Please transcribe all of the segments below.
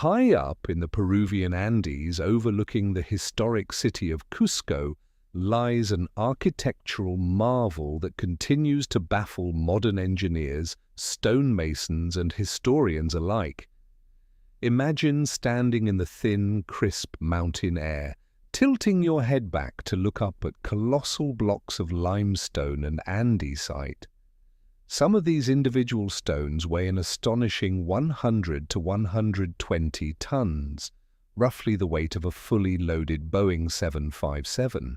High up in the Peruvian Andes, overlooking the historic city of Cusco, lies an architectural marvel that continues to baffle modern engineers, stonemasons, and historians alike. Imagine standing in the thin, crisp mountain air, tilting your head back to look up at colossal blocks of limestone and andesite. Some of these individual stones weigh an astonishing 100 to 120 tons, roughly the weight of a fully loaded Boeing 757.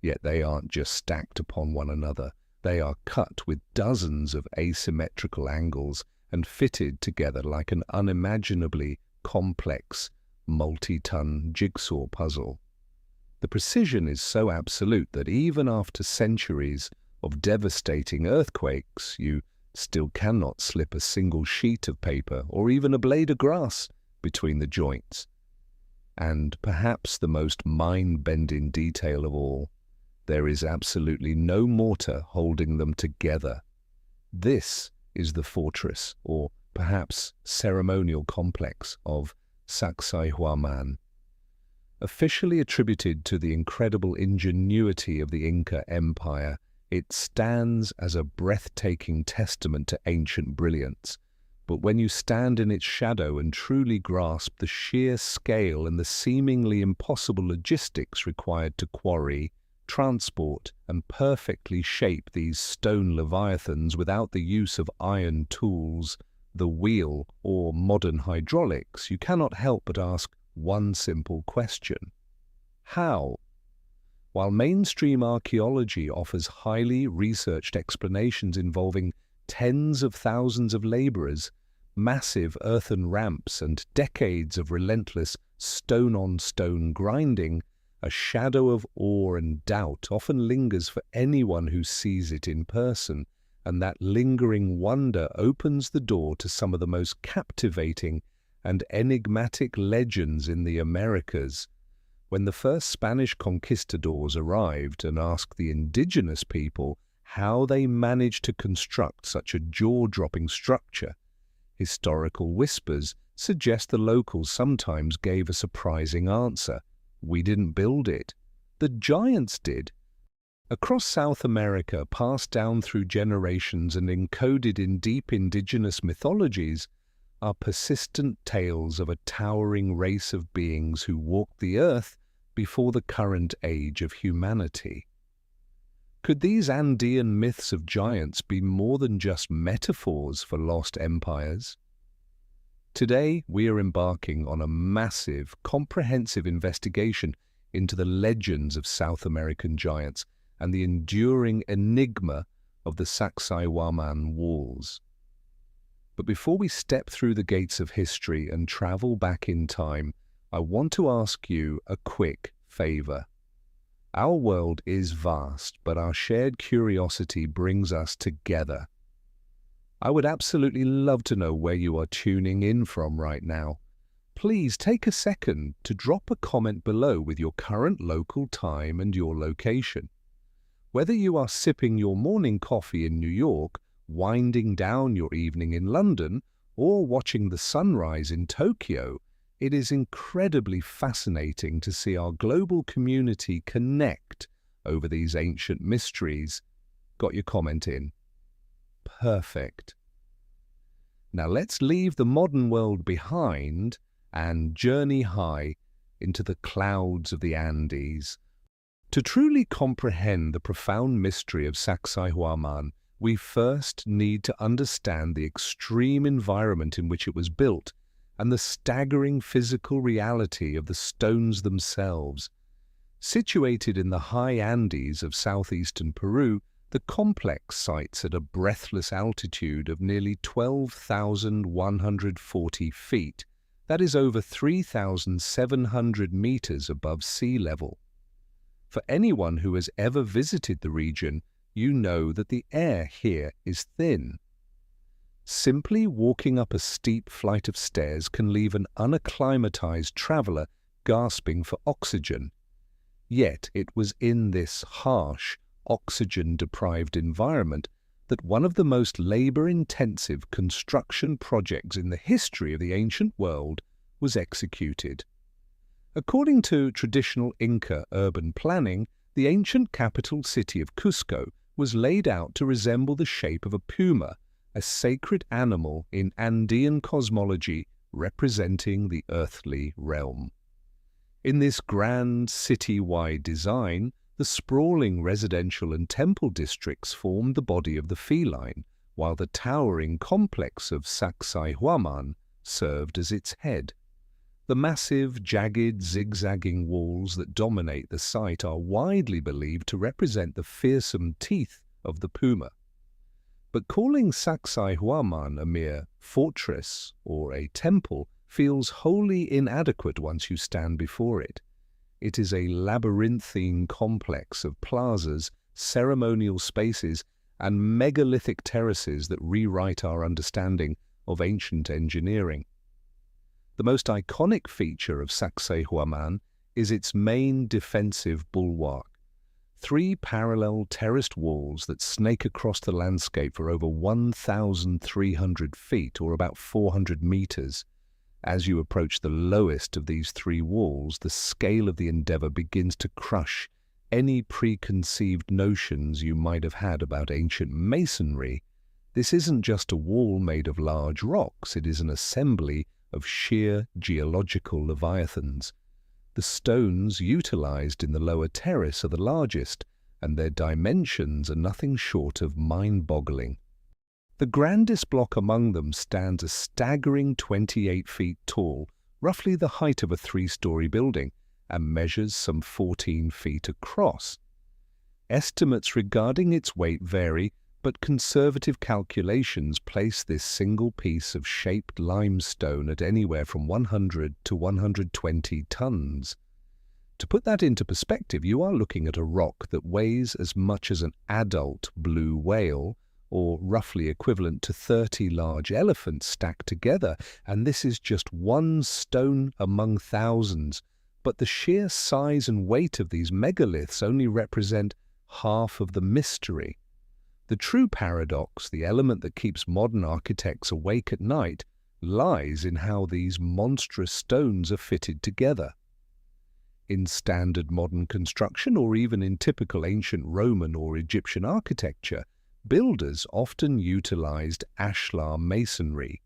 Yet they aren't just stacked upon one another, they are cut with dozens of asymmetrical angles and fitted together like an unimaginably complex, multi-ton jigsaw puzzle. The precision is so absolute that even after centuries of devastating earthquakes, you still cannot slip a single sheet of paper or even a blade of grass between the joints. And perhaps the most mind-bending detail of all, there is absolutely no mortar holding them together. This is the fortress, or perhaps ceremonial complex, of Sacsayhuamán. Officially attributed to the incredible ingenuity of the Inca Empire, it stands as a breathtaking testament to ancient brilliance. But when you stand in its shadow and truly grasp the sheer scale and the seemingly impossible logistics required to quarry, transport, and perfectly shape these stone leviathans without the use of iron tools, the wheel, or modern hydraulics, you cannot help but ask one simple question: how? While mainstream archaeology offers highly researched explanations involving tens of thousands of laborers, massive earthen ramps, and decades of relentless stone-on-stone grinding, a shadow of awe and doubt often lingers for anyone who sees it in person, and that lingering wonder opens the door to some of the most captivating and enigmatic legends in the Americas. When the first Spanish conquistadors arrived and asked the indigenous people how they managed to construct such a jaw-dropping structure, historical whispers suggest the locals sometimes gave a surprising answer: "We didn't build it. The giants did." Across South America, passed down through generations and encoded in deep indigenous mythologies, are persistent tales of a towering race of beings who walked the earth before the current age of humanity. Could these Andean myths of giants be more than just metaphors for lost empires? Today, we are embarking on a massive, comprehensive investigation into the legends of South American giants and the enduring enigma of the Sacsayhuamán walls. But before we step through the gates of history and travel back in time, I want to ask you a quick favor. Our world is vast, but our shared curiosity brings us together. I would absolutely love to know where you are tuning in from right now. Please take a second to drop a comment below with your current local time and your location. Whether you are sipping your morning coffee in New York, winding down your evening in London, or watching the sunrise in Tokyo, it is incredibly fascinating to see our global community connect over these ancient mysteries. Got your comment in? Perfect. Now let's leave the modern world behind and journey high into the clouds of the Andes. To truly comprehend the profound mystery of Sacsayhuamán, we first need to understand the extreme environment in which it was built and the staggering physical reality of the stones themselves. Situated in the high Andes of southeastern Peru, the complex sites at a breathless altitude of nearly 12,140 feet, that is over 3,700 meters above sea level. For anyone who has ever visited the region, you know that the air here is thin. Simply walking up a steep flight of stairs can leave an unacclimatized traveler gasping for oxygen. Yet it was in this harsh, oxygen-deprived environment that one of the most labor-intensive construction projects in the history of the ancient world was executed. According to traditional Inca urban planning, the ancient capital city of Cusco was laid out to resemble the shape of a puma, a sacred animal in Andean cosmology representing the earthly realm. In this grand city-wide design, the sprawling residential and temple districts formed the body of the feline, while the towering complex of Sacsayhuamán served as its head. The massive, jagged, zigzagging walls that dominate the site are widely believed to represent the fearsome teeth of the puma. But calling Sacsayhuamán a mere fortress or a temple feels wholly inadequate once you stand before it. It is a labyrinthine complex of plazas, ceremonial spaces, and megalithic terraces that rewrite our understanding of ancient engineering. The most iconic feature of Sacsayhuamán is its main defensive bulwark. 3 parallel terraced walls that snake across the landscape for over 1,300 feet, or about 400 meters. As you approach the lowest of these 3 walls, the scale of the endeavor begins to crush any preconceived notions you might have had about ancient masonry. This isn't just a wall made of large rocks, it is an assembly of sheer geological leviathans. The stones utilized in the lower terrace are the largest, and their dimensions are nothing short of mind-boggling. The grandest block among them stands a staggering 28 feet tall, roughly the height of a 3-story building, and measures some 14 feet across. Estimates regarding its weight vary, but conservative calculations place this single piece of shaped limestone at anywhere from 100 to 120 tons. To put that into perspective, you are looking at a rock that weighs as much as an adult blue whale, or roughly equivalent to 30 large elephants stacked together, and this is just one stone among thousands. But the sheer size and weight of these megaliths only represent half of the mystery. The true paradox, the element that keeps modern architects awake at night, lies in how these monstrous stones are fitted together. In standard modern construction, or even in typical ancient Roman or Egyptian architecture, builders often utilized ashlar masonry.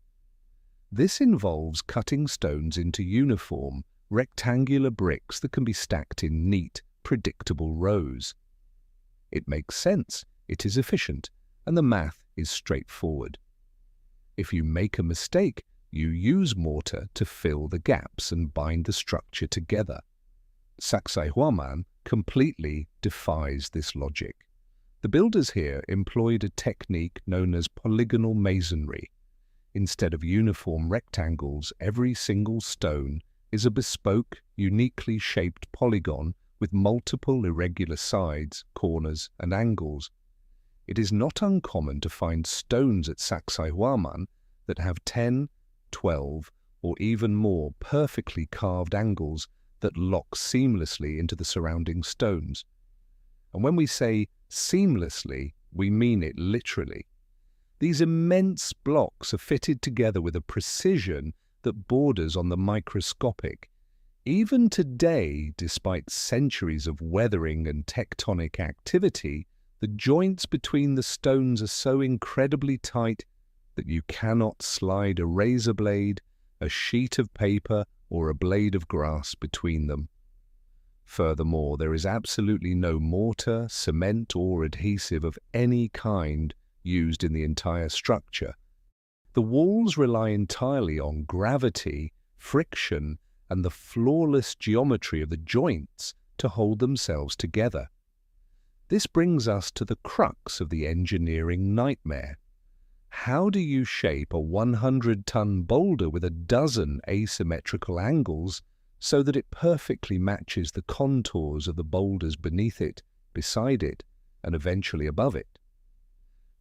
This involves cutting stones into uniform, rectangular bricks that can be stacked in neat, predictable rows. It makes sense. It is efficient, and the math is straightforward. If you make a mistake, you use mortar to fill the gaps and bind the structure together. Sacsayhuamán completely defies this logic. The builders here employed a technique known as polygonal masonry. Instead of uniform rectangles, every single stone is a bespoke, uniquely shaped polygon with multiple irregular sides, corners, and angles. It is not uncommon to find stones at Sacsayhuamán that have 10, 12, or even more perfectly carved angles that lock seamlessly into the surrounding stones. And when we say seamlessly, we mean it literally. These immense blocks are fitted together with a precision that borders on the microscopic. Even today, despite centuries of weathering and tectonic activity, the joints between the stones are so incredibly tight that you cannot slide a razor blade, a sheet of paper, or a blade of grass between them. Furthermore, there is absolutely no mortar, cement, or adhesive of any kind used in the entire structure. The walls rely entirely on gravity, friction, and the flawless geometry of the joints to hold themselves together. This brings us to the crux of the engineering nightmare. How do you shape a 100-ton boulder with a dozen asymmetrical angles so that it perfectly matches the contours of the boulders beneath it, beside it, and eventually above it?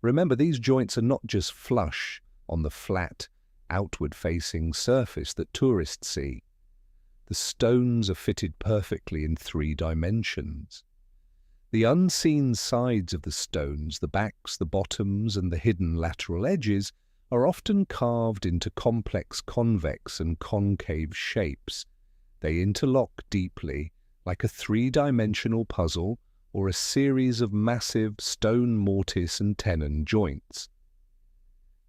Remember, these joints are not just flush on the flat, outward-facing surface that tourists see. The stones are fitted perfectly in 3 dimensions. The unseen sides of the stones, the backs, the bottoms, and the hidden lateral edges, are often carved into complex convex and concave shapes. They interlock deeply, like a three-dimensional puzzle or a series of massive stone mortise and tenon joints.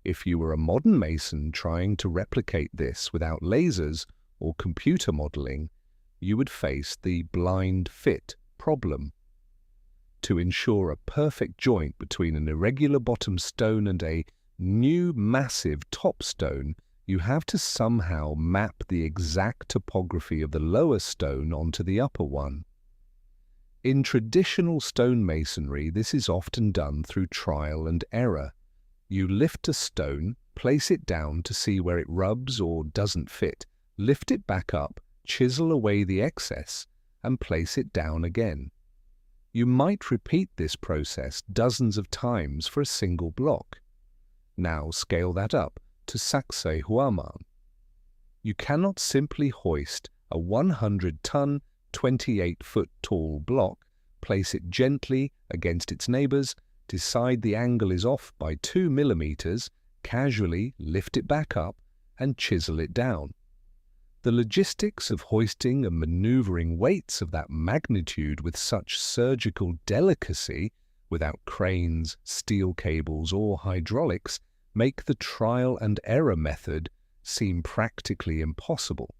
If you were a modern mason trying to replicate this without lasers or computer modeling, you would face the blind fit problem. To ensure a perfect joint between an irregular bottom stone and a new massive top stone, you have to somehow map the exact topography of the lower stone onto the upper one. In traditional stonemasonry, this is often done through trial and error. You lift a stone, place it down to see where it rubs or doesn't fit, lift it back up, chisel away the excess, and place it down again. You might repeat this process dozens of times for a single block. Now scale that up to Sacsayhuamán. You cannot simply hoist a 100-ton, 28-foot-tall block, place it gently against its neighbors, decide the angle is off by 2 millimeters, casually lift it back up, and chisel it down. The logistics of hoisting and maneuvering weights of that magnitude with such surgical delicacy, without cranes, steel cables, or hydraulics, make the trial and error method seem practically impossible.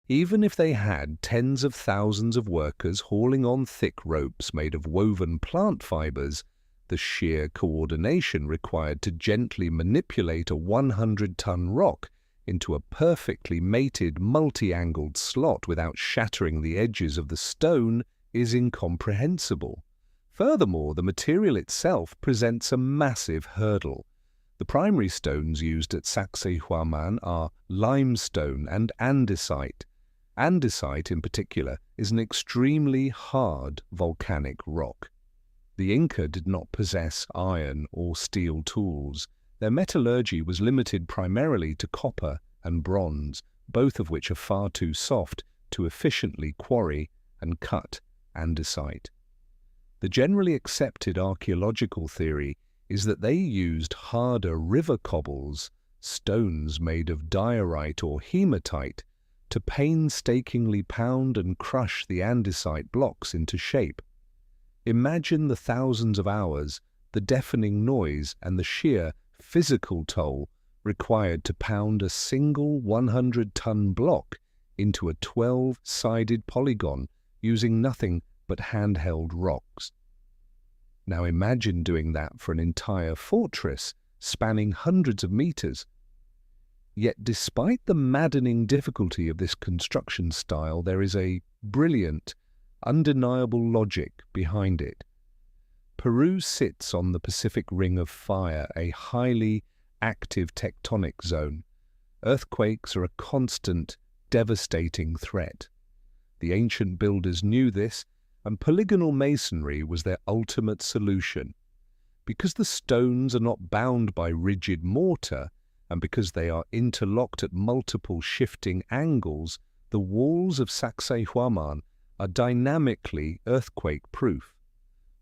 Even if they had tens of thousands of workers hauling on thick ropes made of woven plant fibers, the sheer coordination required to gently manipulate a 100-ton rock into a perfectly mated, multi-angled slot without shattering the edges of the stone is incomprehensible. Furthermore, the material itself presents a massive hurdle. The primary stones used at Sacsayhuamán are limestone and andesite. Andesite, in particular, is an extremely hard volcanic rock. The Inca did not possess iron or steel tools. Their metallurgy was limited primarily to copper and bronze, both of which are far too soft to efficiently quarry and cut andesite. The generally accepted archaeological theory is that they used harder river cobbles, stones made of diorite or hematite, to painstakingly pound and crush the andesite blocks into shape. Imagine the thousands of hours, the deafening noise, and the sheer physical toll required to pound a single 100-ton block into a 12-sided polygon using nothing but handheld rocks. Now imagine doing that for an entire fortress spanning hundreds of meters. Yet despite the maddening difficulty of this construction style, there is a brilliant, undeniable logic behind it. Peru sits on the Pacific Ring of Fire, a highly active tectonic zone. Earthquakes are a constant, devastating threat. The ancient builders knew this, and polygonal masonry was their ultimate solution. Because the stones are not bound by rigid mortar, and because they are interlocked at multiple shifting angles, the walls of Sacsayhuamán are dynamically earthquake-proof.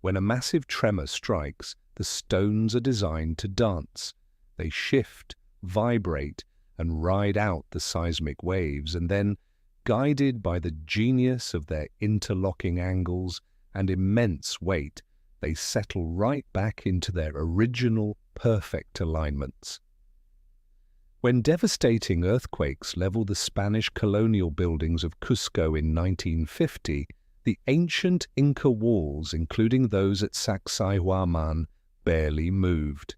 When a massive tremor strikes, the stones are designed to dance. They shift, vibrate, and ride out the seismic waves, and then, guided by the genius of their interlocking angles and immense weight, they settle right back into their original perfect alignments. When devastating earthquakes leveled the Spanish colonial buildings of Cusco in 1950, the ancient Inca walls, including those at Sacsayhuamán, barely moved.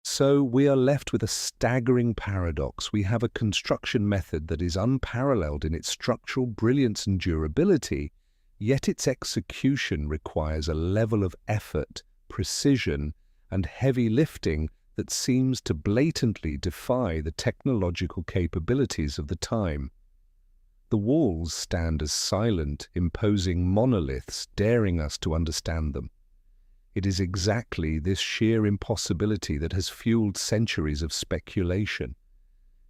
So we are left with a staggering paradox. We have a construction method that is unparalleled in its structural brilliance and durability, yet its execution requires a level of effort, precision, and heavy lifting that seems to blatantly defy the technological capabilities of the time. The walls stand as silent, imposing monoliths, daring us to understand them. It is exactly this sheer impossibility that has fueled centuries of speculation.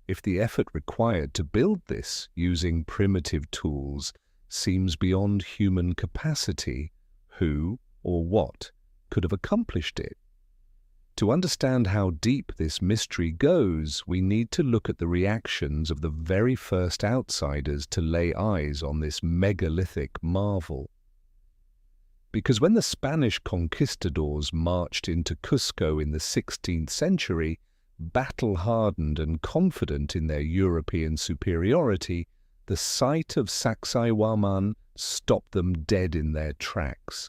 If the effort required to build this using primitive tools seems beyond human capacity, who or what could have accomplished it? To understand how deep this mystery goes, we need to look at the reactions of the very first outsiders to lay eyes on this megalithic marvel. Because when the Spanish conquistadors marched into Cusco in the 16th century, battle-hardened and confident in their European superiority, the sight of Sacsayhuamán stopped them dead in their tracks.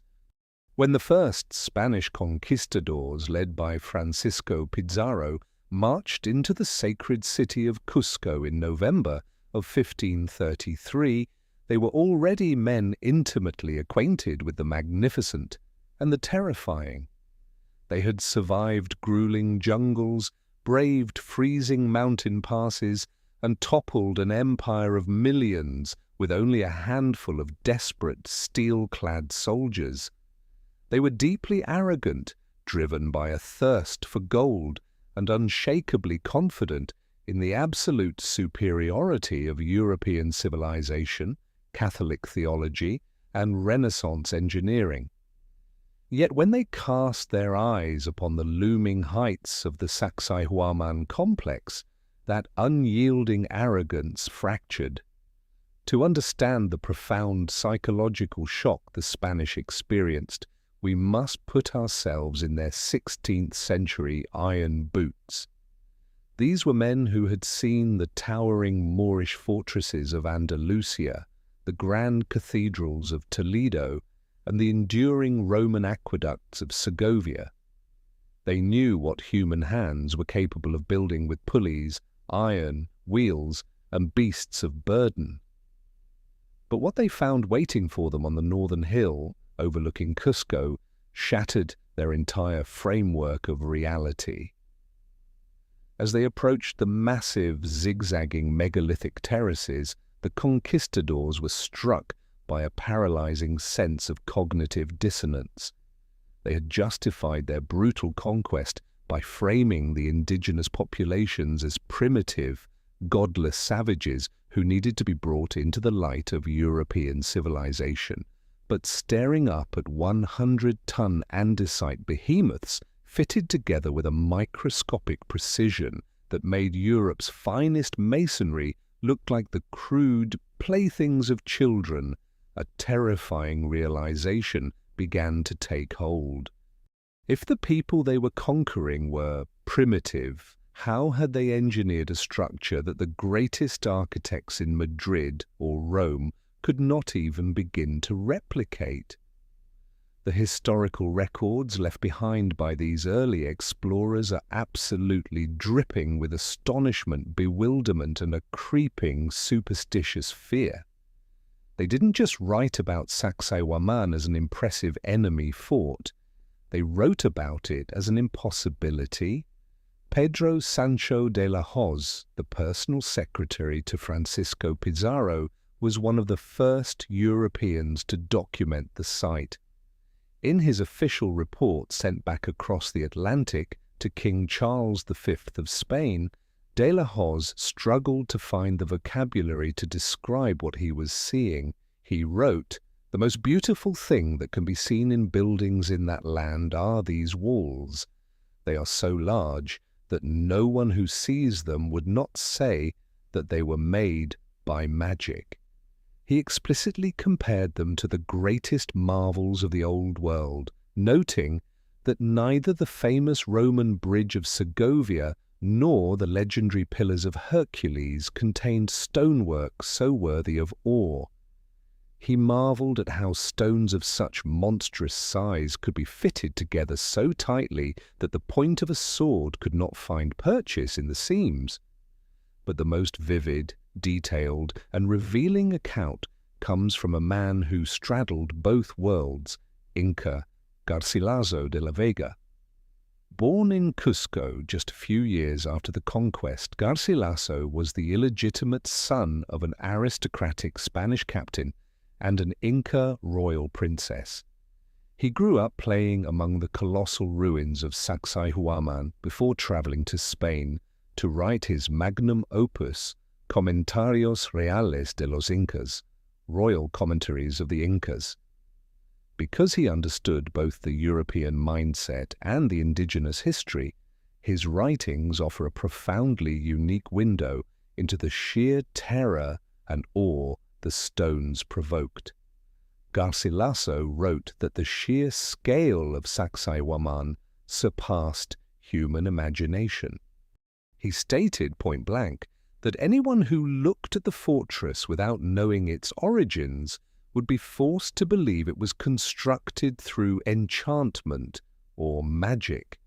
When the first Spanish conquistadors, led by Francisco Pizarro, marched into the sacred city of Cusco in November of 1533, they were already men intimately acquainted with the magnificent and the terrifying. They had survived grueling jungles, braved freezing mountain passes, and toppled an empire of millions with only a handful of desperate, steel-clad soldiers. They were deeply arrogant, driven by a thirst for gold, and unshakably confident in the absolute superiority of European civilization, Catholic theology, and Renaissance engineering. Yet when they cast their eyes upon the looming heights of the Sacsayhuamán complex, that unyielding arrogance fractured. To understand the profound psychological shock the Spanish experienced, we must put ourselves in their 16th century iron boots. These were men who had seen the towering Moorish fortresses of Andalusia, the grand cathedrals of Toledo, and the enduring Roman aqueducts of Segovia. They knew what human hands were capable of building with pulleys, iron, wheels, and beasts of burden. But what they found waiting for them on the northern hill, overlooking Cusco, shattered their entire framework of reality. As they approached the massive, zigzagging megalithic terraces, the conquistadors were struck by a paralyzing sense of cognitive dissonance. They had justified their brutal conquest by framing the indigenous populations as primitive, godless savages who needed to be brought into the light of European civilization. But staring up at 100-ton andesite behemoths fitted together with a microscopic precision that made Europe's finest masonry look like the crude playthings of children, a terrifying realization began to take hold. If the people they were conquering were primitive, how had they engineered a structure that the greatest architects in Madrid or Rome could not even begin to replicate? The historical records left behind by these early explorers are absolutely dripping with astonishment, bewilderment, and a creeping superstitious fear. They didn't just write about Sacsayhuamán as an impressive enemy fort. They wrote about it as an impossibility. Pedro Sancho de la Hoz, the personal secretary to Francisco Pizarro, was one of the first Europeans to document the site. In his official report sent back across the Atlantic to King Charles V of Spain, de la Hoz struggled to find the vocabulary to describe what he was seeing. He wrote, "The most beautiful thing that can be seen in buildings in that land are these walls. They are so large that no one who sees them would not say that they were made by magic." He explicitly compared them to the greatest marvels of the Old World, noting that neither the famous Roman bridge of Segovia nor the legendary pillars of Hercules contained stonework so worthy of awe. He marveled at how stones of such monstrous size could be fitted together so tightly that the point of a sword could not find purchase in the seams. But the most vivid, detailed, and revealing account comes from a man who straddled both worlds, Inca Garcilaso de la Vega. Born in Cusco just a few years after the conquest, Garcilaso was the illegitimate son of an aristocratic Spanish captain and an Inca royal princess. He grew up playing among the colossal ruins of Sacsayhuamán before traveling to Spain to write his magnum opus, Comentarios Reales de los Incas, Royal Commentaries of the Incas. Because he understood both the European mindset and the indigenous history, his writings offer a profoundly unique window into the sheer terror and awe the stones provoked. Garcilaso wrote that the sheer scale of Sacsayhuamán surpassed human imagination. He stated point-blank that anyone who looked at the fortress without knowing its origins would be forced to believe it was constructed through enchantment or magic.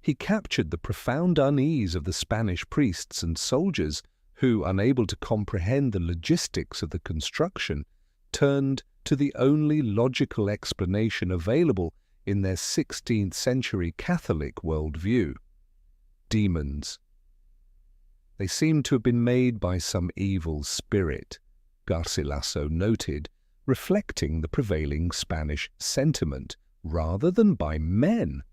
He captured the profound unease of the Spanish priests and soldiers who, unable to comprehend the logistics of the construction, turned to the only logical explanation available in their 16th century Catholic worldview: demons. They seemed to have been made by some evil spirit, Garcilaso noted, reflecting the prevailing Spanish sentiment, rather than by men.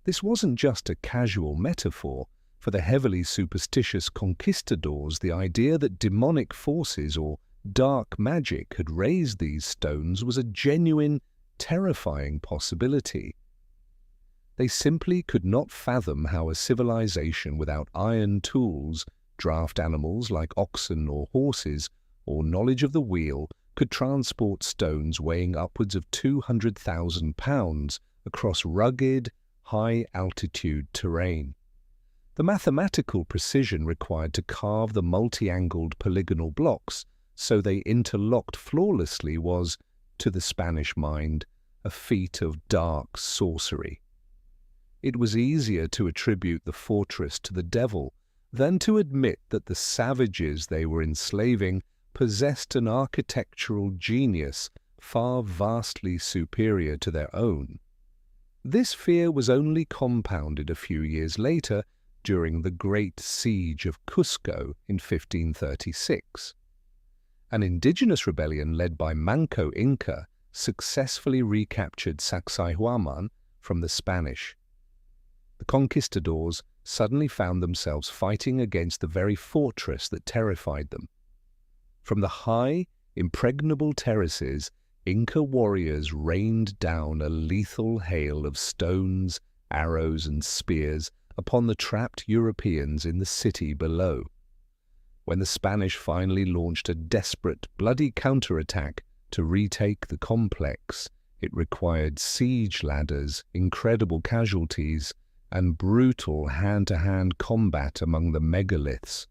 This wasn't just a casual metaphor. For the heavily superstitious conquistadors, the idea that demonic forces or dark magic had raised these stones was a genuine, terrifying possibility. They simply could not fathom how a civilization without iron tools, draft animals like oxen or horses, or knowledge of the wheel could transport stones weighing upwards of 200,000 pounds across rugged, high-altitude terrain. The mathematical precision required to carve the multi-angled polygonal blocks so they interlocked flawlessly was, to the Spanish mind, a feat of dark sorcery. It was easier to attribute the fortress to the devil than to admit that the savages they were enslaving possessed an architectural genius far vastly superior to their own. This fear was only compounded a few years later during the Great Siege of Cusco in 1536. An indigenous rebellion led by Manco Inca successfully recaptured Sacsayhuamán from the Spanish. The conquistadors suddenly found themselves fighting against the very fortress that terrified them. From the high, impregnable terraces, Inca warriors rained down a lethal hail of stones, arrows, and spears upon the trapped Europeans in the city below. When the Spanish finally launched a desperate, bloody counterattack to retake the complex, it required siege ladders, incredible casualties, and brutal hand-to-hand combat among the megaliths.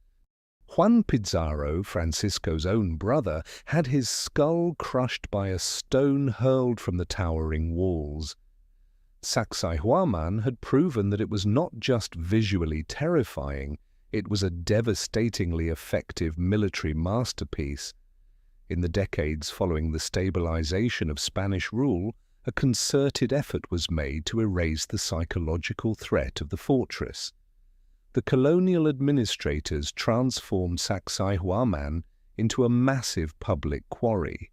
Juan Pizarro, Francisco's own brother, had his skull crushed by a stone hurled from the towering walls. Sacsayhuamán had proven that it was not just visually terrifying, it was a devastatingly effective military masterpiece. In the decades following the stabilization of Spanish rule, a concerted effort was made to erase the psychological threat of the fortress. The colonial administrators transformed Sacsayhuamán into a massive public quarry.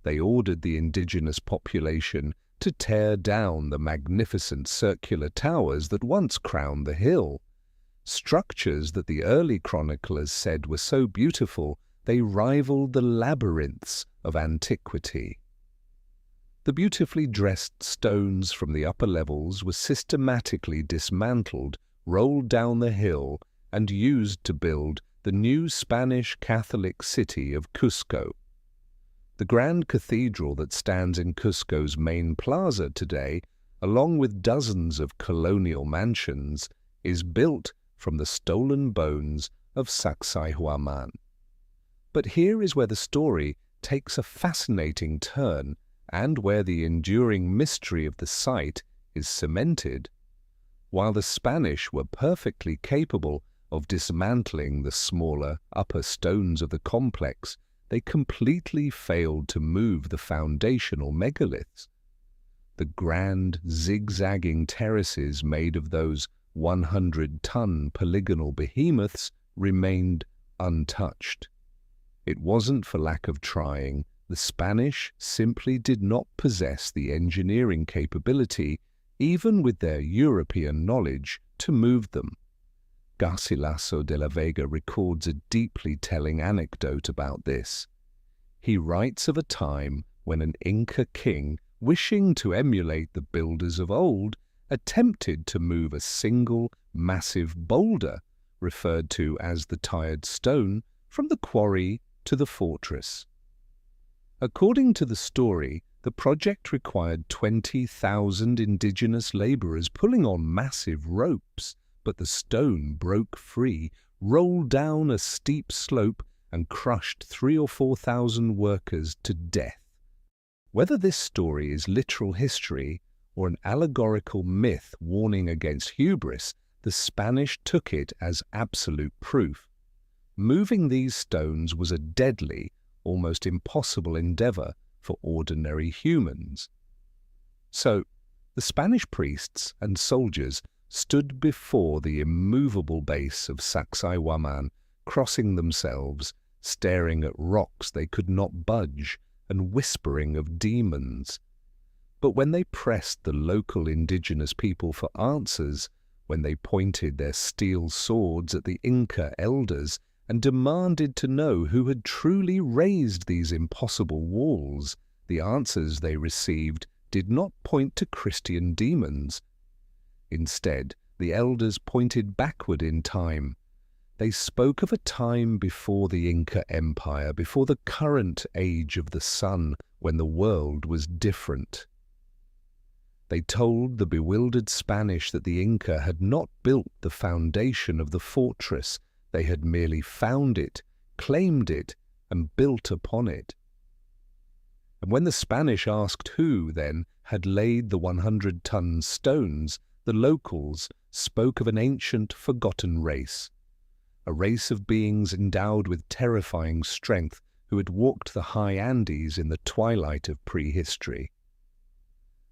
They ordered the indigenous population to tear down the magnificent circular towers that once crowned the hill. Structures that the early chroniclers said were so beautiful they rivaled the labyrinths of antiquity. The beautifully dressed stones from the upper levels were systematically dismantled, rolled down the hill, and used to build the new Spanish Catholic city of Cusco. The grand cathedral that stands in Cusco's main plaza today, along with dozens of colonial mansions, is built from the stolen bones of Sacsayhuamán. But here is where the story takes a fascinating turn and where the enduring mystery of the site is cemented. While the Spanish were perfectly capable of dismantling the smaller upper stones of the complex, they completely failed to move the foundational megaliths. The grand, zigzagging terraces made of those 100-ton polygonal behemoths remained untouched. It wasn't for lack of trying. The Spanish simply did not possess the engineering capability, even with their European knowledge, to move them. Garcilaso de la Vega records a deeply telling anecdote about this. He writes of a time when an Inca king, wishing to emulate the builders of old, attempted to move a single massive boulder, referred to as the tired stone, from the quarry to the fortress. According to the story, the project required 20,000 indigenous laborers pulling on massive ropes, but the stone broke free, rolled down a steep slope, and crushed 3,000 or 4,000 workers to death. Whether this story is literal history or an allegorical myth warning against hubris, the Spanish took it as absolute proof. Moving these stones was a deadly, almost impossible endeavor for ordinary humans. So, the Spanish priests and soldiers stood before the immovable base of Sacsayhuamán, crossing themselves, staring at rocks they could not budge, and whispering of demons. But when they pressed the local indigenous people for answers, when they pointed their steel swords at the Inca elders and demanded to know who had truly raised these impossible walls, the answers they received did not point to Christian demons. Instead, the elders pointed backward in time. They spoke of a time before the Inca Empire, before the current age of the sun, when the world was different. They told the bewildered Spanish that the Inca had not built the foundation of the fortress. They had merely found it, claimed it, and built upon it. And when the Spanish asked who, then, had laid the 100-ton stones, the locals spoke of an ancient, forgotten race, a race of beings endowed with terrifying strength who had walked the high Andes in the twilight of prehistory.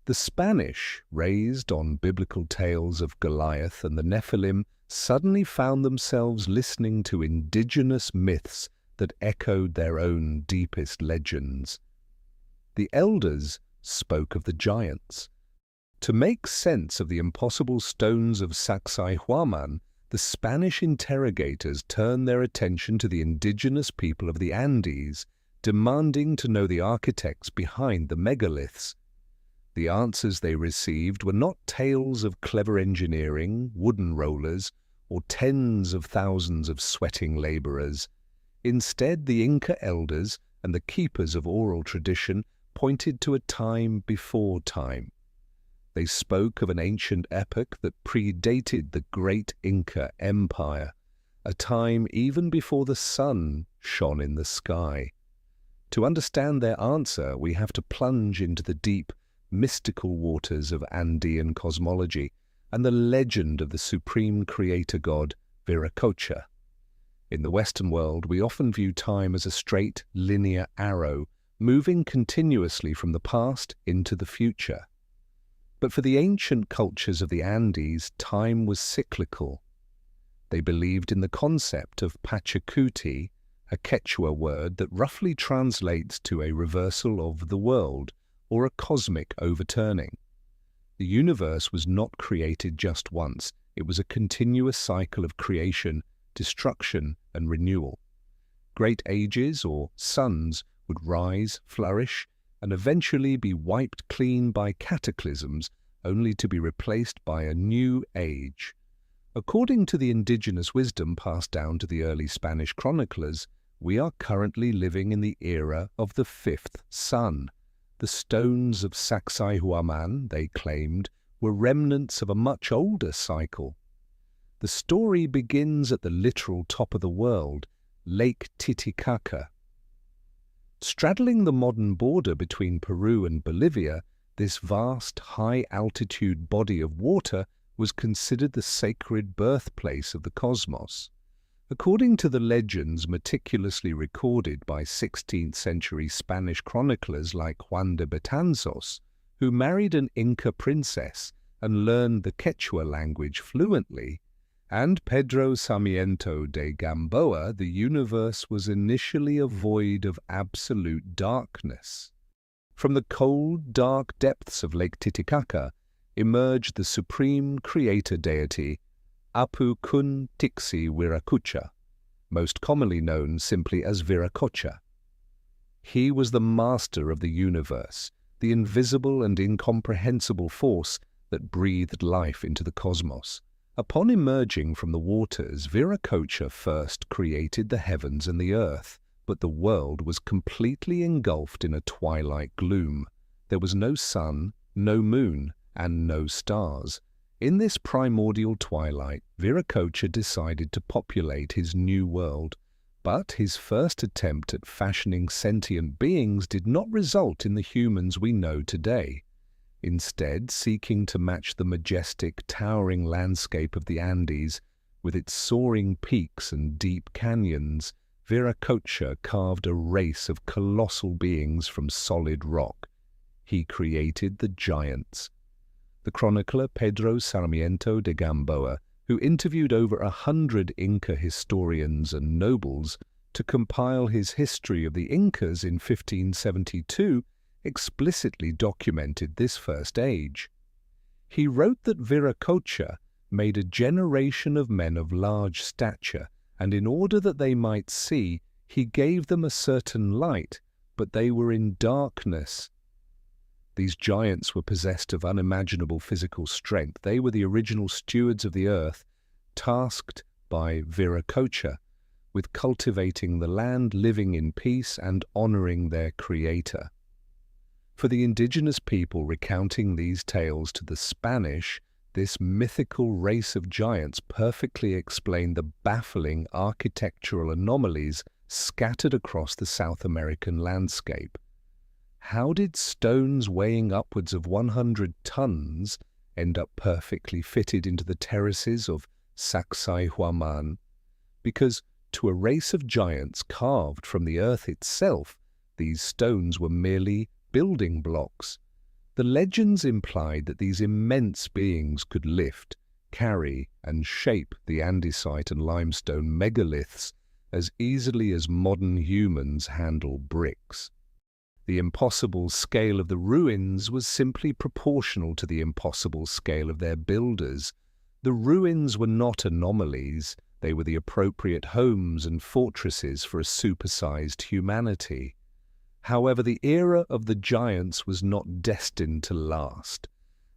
The Spanish, raised on biblical tales of Goliath and the Nephilim, suddenly found themselves listening to indigenous myths that echoed their own deepest legends. The elders spoke of the giants. To make sense of the impossible stones of Sacsayhuamán, the Spanish interrogators turned their attention to the indigenous people of the Andes, demanding to know the architects behind the megaliths. The answers they received were not tales of clever engineering, wooden rollers, or tens of thousands of sweating laborers. Instead, the Inca elders and the keepers of oral tradition pointed to a time before time. They spoke of an ancient epoch that predated the great Inca Empire, a time even before the sun shone in the sky. To understand their answer, we have to plunge into the deep, mystical waters of Andean cosmology and the legend of the supreme creator god, Viracocha. In the Western world, we often view time as a straight, linear arrow, moving continuously from the past into the future. But for the ancient cultures of the Andes, time was cyclical. They believed in the concept of Pachacuti, a Quechua word that roughly translates to a reversal of the world, or a cosmic overturning. The universe was not created just once. It was a continuous cycle of creation, destruction, and renewal. Great ages, or suns, would rise, flourish, and eventually be wiped clean by cataclysms, only to be replaced by a new age. According to the indigenous wisdom passed down to the early Spanish chroniclers, we are currently living in the era of the fifth sun. The stones of Sacsayhuamán, they claimed, were remnants of a much older cycle. The story begins at the literal top of the world, Lake Titicaca. Straddling the modern border between Peru and Bolivia, this vast, high-altitude body of water was considered the sacred birthplace of the cosmos. According to the legends meticulously recorded by 16th-century Spanish chroniclers like Juan de Betanzos, who married an Inca princess and learned the Quechua language fluently, and Pedro Sarmiento de Gamboa, the universe was initially a void of absolute darkness. From the cold, dark depths of Lake Titicaca emerged the supreme creator deity, Apu Kun Tiksi Viracocha, most commonly known simply as Viracocha. He was the master of the universe, the invisible and incomprehensible force that breathed life into the cosmos. Upon emerging from the waters, Viracocha first created the heavens and the earth, but the world was completely engulfed in a twilight gloom. There was no sun, no moon, and no stars. In this primordial twilight, Viracocha decided to populate his new world. But his first attempt at fashioning sentient beings did not result in the humans we know today. Instead, seeking to match the majestic, towering landscape of the Andes, with its soaring peaks and deep canyons, Viracocha carved a race of colossal beings from solid rock. He created the giants. The chronicler Pedro Sarmiento de Gamboa, who interviewed over 100 Inca historians and nobles to compile his history of the Incas in 1572, explicitly documented this first age. He wrote that Viracocha made a generation of men of large stature, and in order that they might see, he gave them a certain light, but they were in darkness. These giants were possessed of unimaginable physical strength. They were the original stewards of the earth, tasked by Viracocha with cultivating the land, living in peace, and honoring their creator. For the indigenous people recounting these tales to the Spanish, this mythical race of giants perfectly explained the baffling architectural anomalies scattered across the South American landscape. How did stones weighing upwards of 100 tons end up perfectly fitted into the terraces of Sacsayhuamán? Because to a race of giants carved from the earth itself, these stones were merely building blocks. The legends implied that these immense beings could lift, carry, and shape the andesite and limestone megaliths as easily as modern humans handle bricks. The impossible scale of the ruins was simply proportional to the impossible scale of their builders. The ruins were not anomalies, they were the appropriate homes and fortresses for a supersized humanity. However, the era of the giants was not destined to last.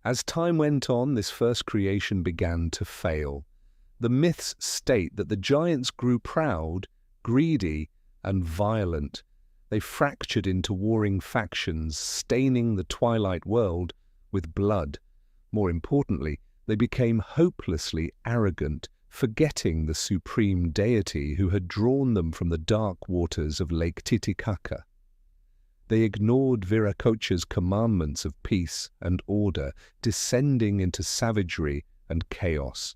As time went on, this first creation began to fail. The myths state that the giants grew proud, greedy, and violent. They fractured into warring factions, staining the twilight world with blood. More importantly, they became hopelessly arrogant, forgetting the supreme deity who had drawn them from the dark waters of Lake Titicaca. They ignored Viracocha's commandments of peace and order, descending into savagery and chaos.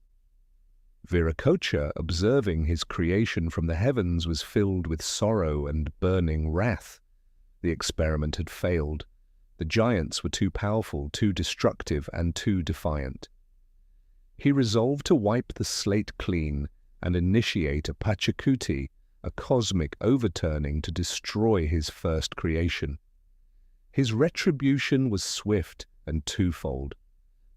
Viracocha, observing his creation from the heavens, was filled with sorrow and burning wrath. The experiment had failed. The giants were too powerful, too destructive, and too defiant. He resolved to wipe the slate clean and initiate a pachacuti, a cosmic overturning to destroy his first creation. His retribution was swift and twofold.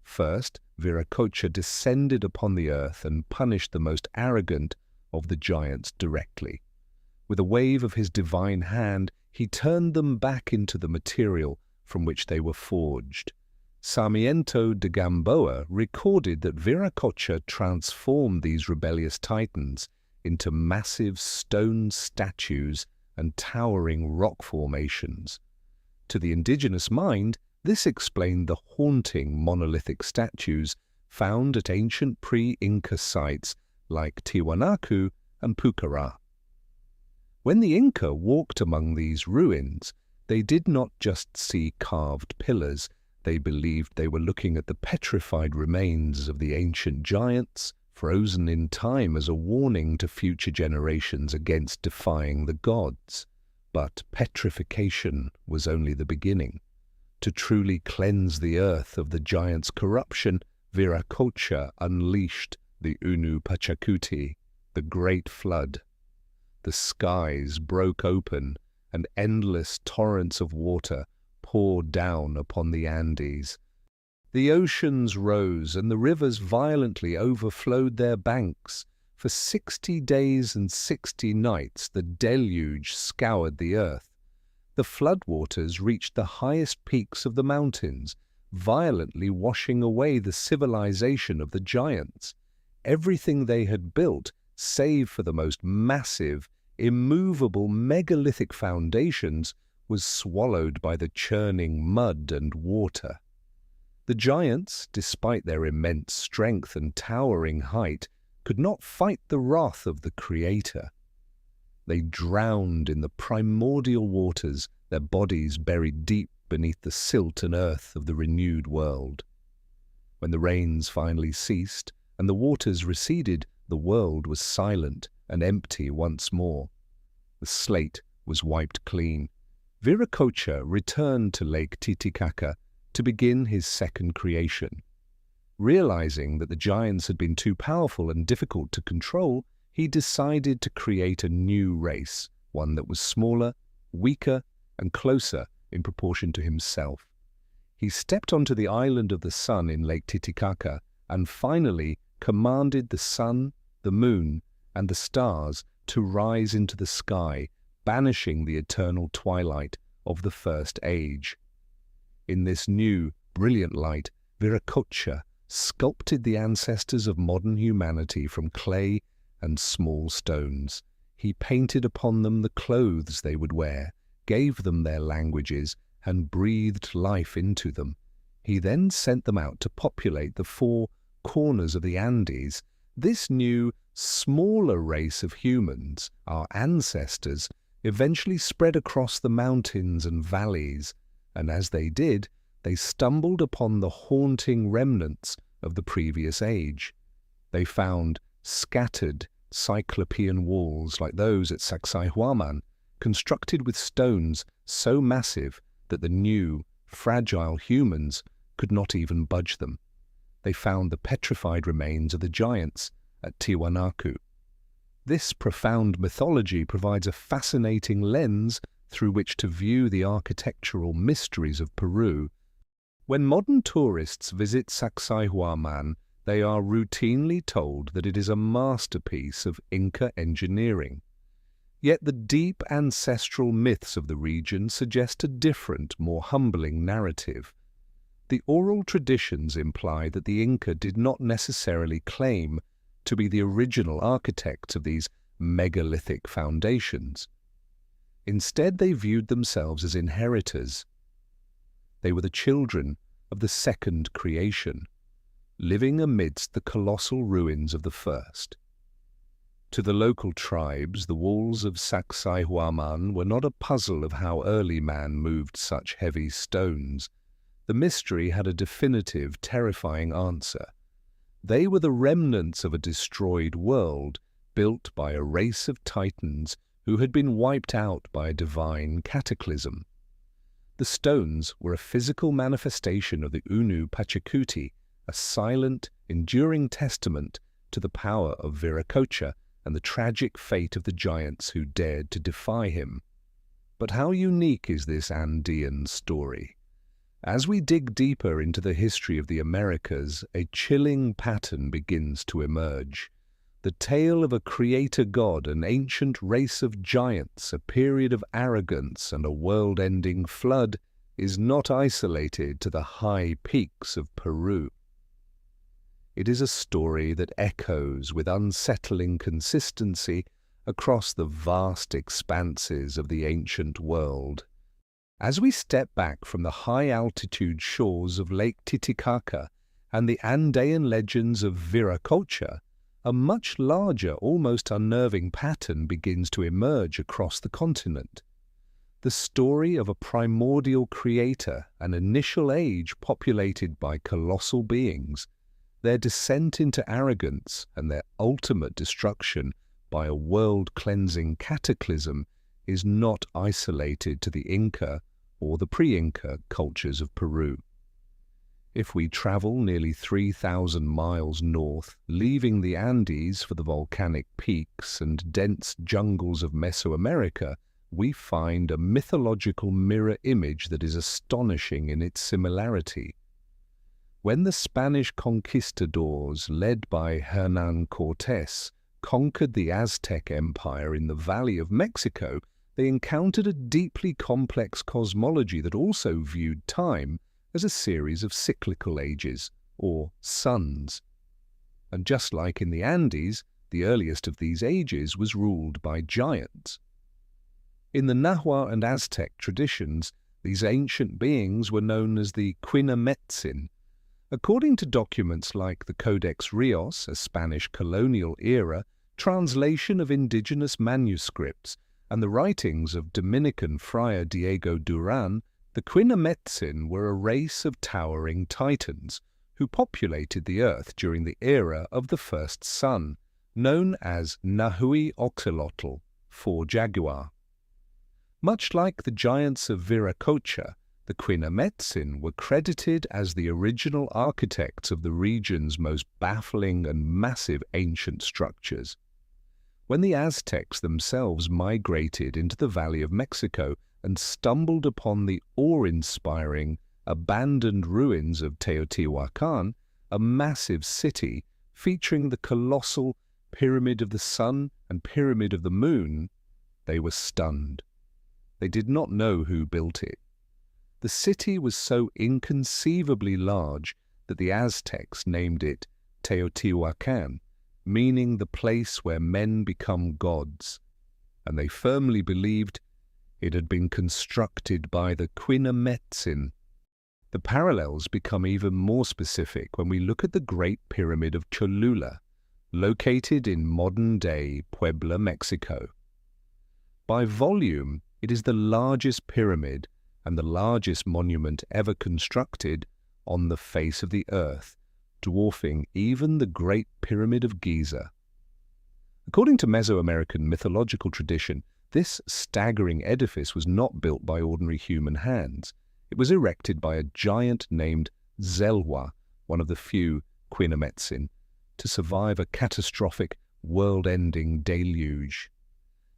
First, Viracocha descended upon the earth and punished the most arrogant of the giants directly. With a wave of his divine hand, he turned them back into the material from which they were forged. Sarmiento de Gamboa recorded that Viracocha transformed these rebellious titans into massive stone statues and towering rock formations. To the indigenous mind, this explained the haunting monolithic statues found at ancient pre-Inca sites like Tiwanaku and Pucará. When the Inca walked among these ruins, they did not just see carved pillars. They believed they were looking at the petrified remains of the ancient giants, frozen in time as a warning to future generations against defying the gods. But petrification was only the beginning. To truly cleanse the earth of the giants' corruption, Viracocha unleashed the Unu Pachacuti, the Great Flood. The skies broke open, and endless torrents of water poured down upon the Andes. The oceans rose, and the rivers violently overflowed their banks. For 60 days and 60 nights the deluge scoured the earth. The floodwaters reached the highest peaks of the mountains, violently washing away the civilization of the giants. Everything they had built, save for the most massive, immovable megalithic foundations, was swallowed by the churning mud and water. The giants, despite their immense strength and towering height, could not fight the wrath of the Creator. They drowned in the primordial waters, their bodies buried deep beneath the silt and earth of the renewed world. When the rains finally ceased and the waters receded, the world was silent and empty once more. The slate was wiped clean. Viracocha returned to Lake Titicaca to begin his second creation. Realizing that the giants had been too powerful and difficult to control, he decided to create a new race, one that was smaller, weaker, and closer in proportion to himself. He stepped onto the island of the sun in Lake Titicaca and finally commanded the sun, the moon, and the stars to rise into the sky, banishing the eternal twilight of the first age. In this new, brilliant light, Viracocha sculpted the ancestors of modern humanity from clay and small stones. He painted upon them the clothes they would wear, gave them their languages, and breathed life into them. He then sent them out to populate the four corners of the Andes. This new, smaller race of humans, our ancestors, eventually spread across the mountains and valleys, and as they did, they stumbled upon the haunting remnants of the previous age. They found scattered cyclopean walls like those at Sacsayhuamán, constructed with stones so massive that the new, fragile humans could not even budge them. They found the petrified remains of the giants at Tiwanaku. This profound mythology provides a fascinating lens through which to view the architectural mysteries of Peru. When modern tourists visit Sacsayhuamán, they are routinely told that it is a masterpiece of Inca engineering. Yet the deep ancestral myths of the region suggest a different, more humbling narrative. The oral traditions imply that the Inca did not necessarily claim to be the original architects of these megalithic foundations. Instead, they viewed themselves as inheritors. They were the children of the second creation, living amidst the colossal ruins of the first. To the local tribes, the walls of Sacsayhuamán were not a puzzle of how early man moved such heavy stones. The mystery had a definitive, terrifying answer. They were the remnants of a destroyed world, built by a race of titans who had been wiped out by a divine cataclysm. The stones were a physical manifestation of the Unu Pachacuti, a silent, enduring testament to the power of Viracocha and the tragic fate of the giants who dared to defy him. But how unique is this Andean story? As we dig deeper into the history of the Americas, a chilling pattern begins to emerge. The tale of a creator god, an ancient race of giants, a period of arrogance, and a world-ending flood is not isolated to the high peaks of Peru. It is a story that echoes with unsettling consistency across the vast expanses of the ancient world. As we step back from the high-altitude shores of Lake Titicaca and the Andean legends of Viracocha, a much larger, almost unnerving pattern begins to emerge across the continent. The story of a primordial creator, an initial age populated by colossal beings, their descent into arrogance and their ultimate destruction by a world-cleansing cataclysm is not isolated to the Inca or the pre-Inca cultures of Peru. If we travel nearly 3,000 miles north, leaving the Andes for the volcanic peaks and dense jungles of Mesoamerica, we find a mythological mirror image that is astonishing in its similarity. When the Spanish conquistadors, led by Hernán Cortés, conquered the Aztec Empire in the Valley of Mexico, they encountered a deeply complex cosmology that also viewed time as a series of cyclical ages, or suns. And just like in the Andes, the earliest of these ages was ruled by giants. In the Nahua and Aztec traditions, these ancient beings were known as the Quinametzin. According to documents like the Codex Rios, a Spanish colonial era translation of indigenous manuscripts, and the writings of Dominican friar Diego Duran, the Quinametzin were a race of towering titans who populated the earth during the era of the first sun, known as Nahui Oxalotl, for jaguar. Much like the giants of Viracocha, the Quinametzin were credited as the original architects of the region's most baffling and massive ancient structures. When the Aztecs themselves migrated into the Valley of Mexico and stumbled upon the awe-inspiring, abandoned ruins of Teotihuacan, a massive city featuring the colossal Pyramid of the Sun and Pyramid of the Moon, they were stunned. They did not know who built it. The city was so inconceivably large that the Aztecs named it Teotihuacan, meaning the place where men become gods, and they firmly believed it had been constructed by the Quinametzin. The parallels become even more specific when we look at the Great Pyramid of Cholula, located in modern-day Puebla, Mexico. By volume, it is the largest pyramid and the largest monument ever constructed on the face of the earth, dwarfing even the Great Pyramid of Giza. According to Mesoamerican mythological tradition, this staggering edifice was not built by ordinary human hands. It was erected by a giant named Zelwa, one of the few Quinametzin, to survive a catastrophic, world-ending deluge.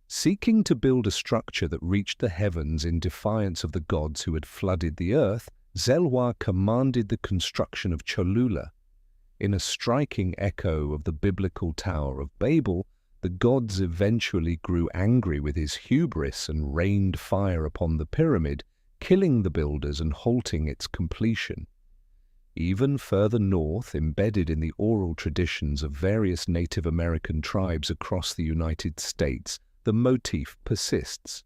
Seeking to build a structure that reached the heavens in defiance of the gods who had flooded the earth, Zelwa commanded the construction of Cholula. In a striking echo of the biblical Tower of Babel, the gods eventually grew angry with his hubris and rained fire upon the pyramid, killing the builders and halting its completion. Even further north, embedded in the oral traditions of various Native American tribes across the United States, the motif persists.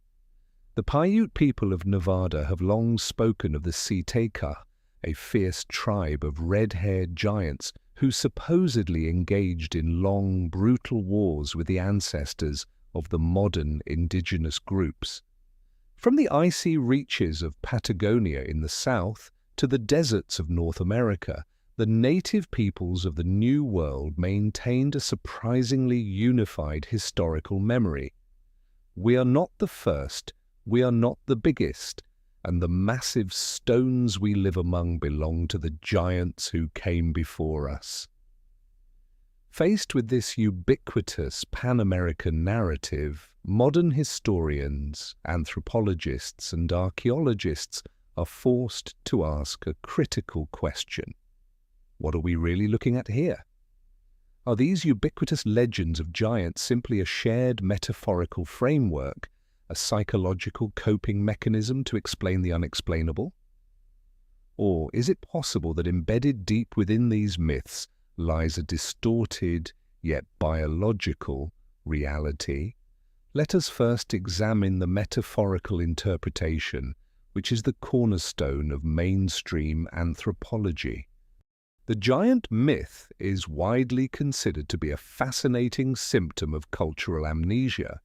The Paiute people of Nevada have long spoken of the Citeca, a fierce tribe of red-haired giants who supposedly engaged in long, brutal wars with the ancestors of the modern indigenous groups. From the icy reaches of Patagonia in the south to the deserts of North America, the native peoples of the New World maintained a surprisingly unified historical memory. We are not the first, we are not the biggest, and the massive stones we live among belong to the giants who came before us. Faced with this ubiquitous Pan-American narrative, modern historians, anthropologists, and archaeologists are forced to ask a critical question. What are we really looking at here? Are these ubiquitous legends of giants simply a shared metaphorical framework, a psychological coping mechanism to explain the unexplainable? Or is it possible that embedded deep within these myths lies a distorted, yet biological, reality? Let us first examine the metaphorical interpretation, which is the cornerstone of mainstream anthropology. The giant myth is widely considered to be a fascinating symptom of cultural amnesia.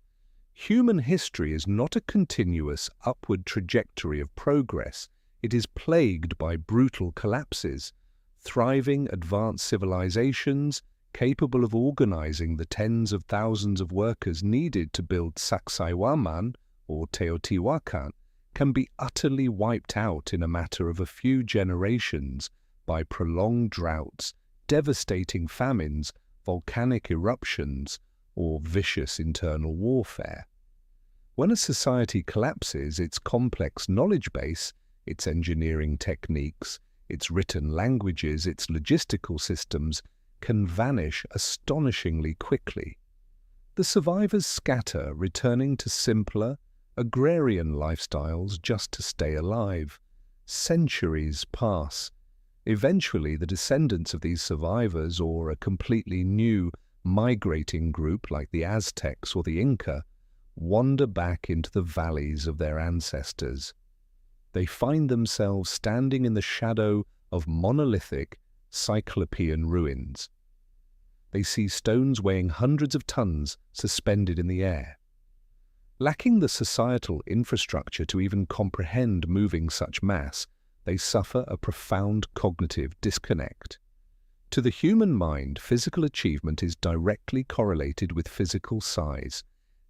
Human history is not a continuous upward trajectory of progress. It is plagued by brutal collapses. Thriving advanced civilizations, capable of organizing the tens of thousands of workers needed to build Sacsayhuamán or Teotihuacan, can be utterly wiped out in a matter of a few generations by prolonged droughts, devastating famines, volcanic eruptions, or vicious internal warfare. When a society collapses, its complex knowledge base, its engineering techniques, its written languages, its logistical systems, can vanish astonishingly quickly. The survivors scatter, returning to simpler, agrarian lifestyles just to stay alive. Centuries pass. Eventually, the descendants of these survivors, or a completely new, migrating group like the Aztecs or the Inca, wander back into the valleys of their ancestors. They find themselves standing in the shadow of monolithic, cyclopean ruins. They see stones weighing hundreds of tons suspended in the air. Lacking the societal infrastructure to even comprehend moving such mass, they suffer a profound cognitive disconnect. To the human mind, physical achievement is directly correlated with physical size.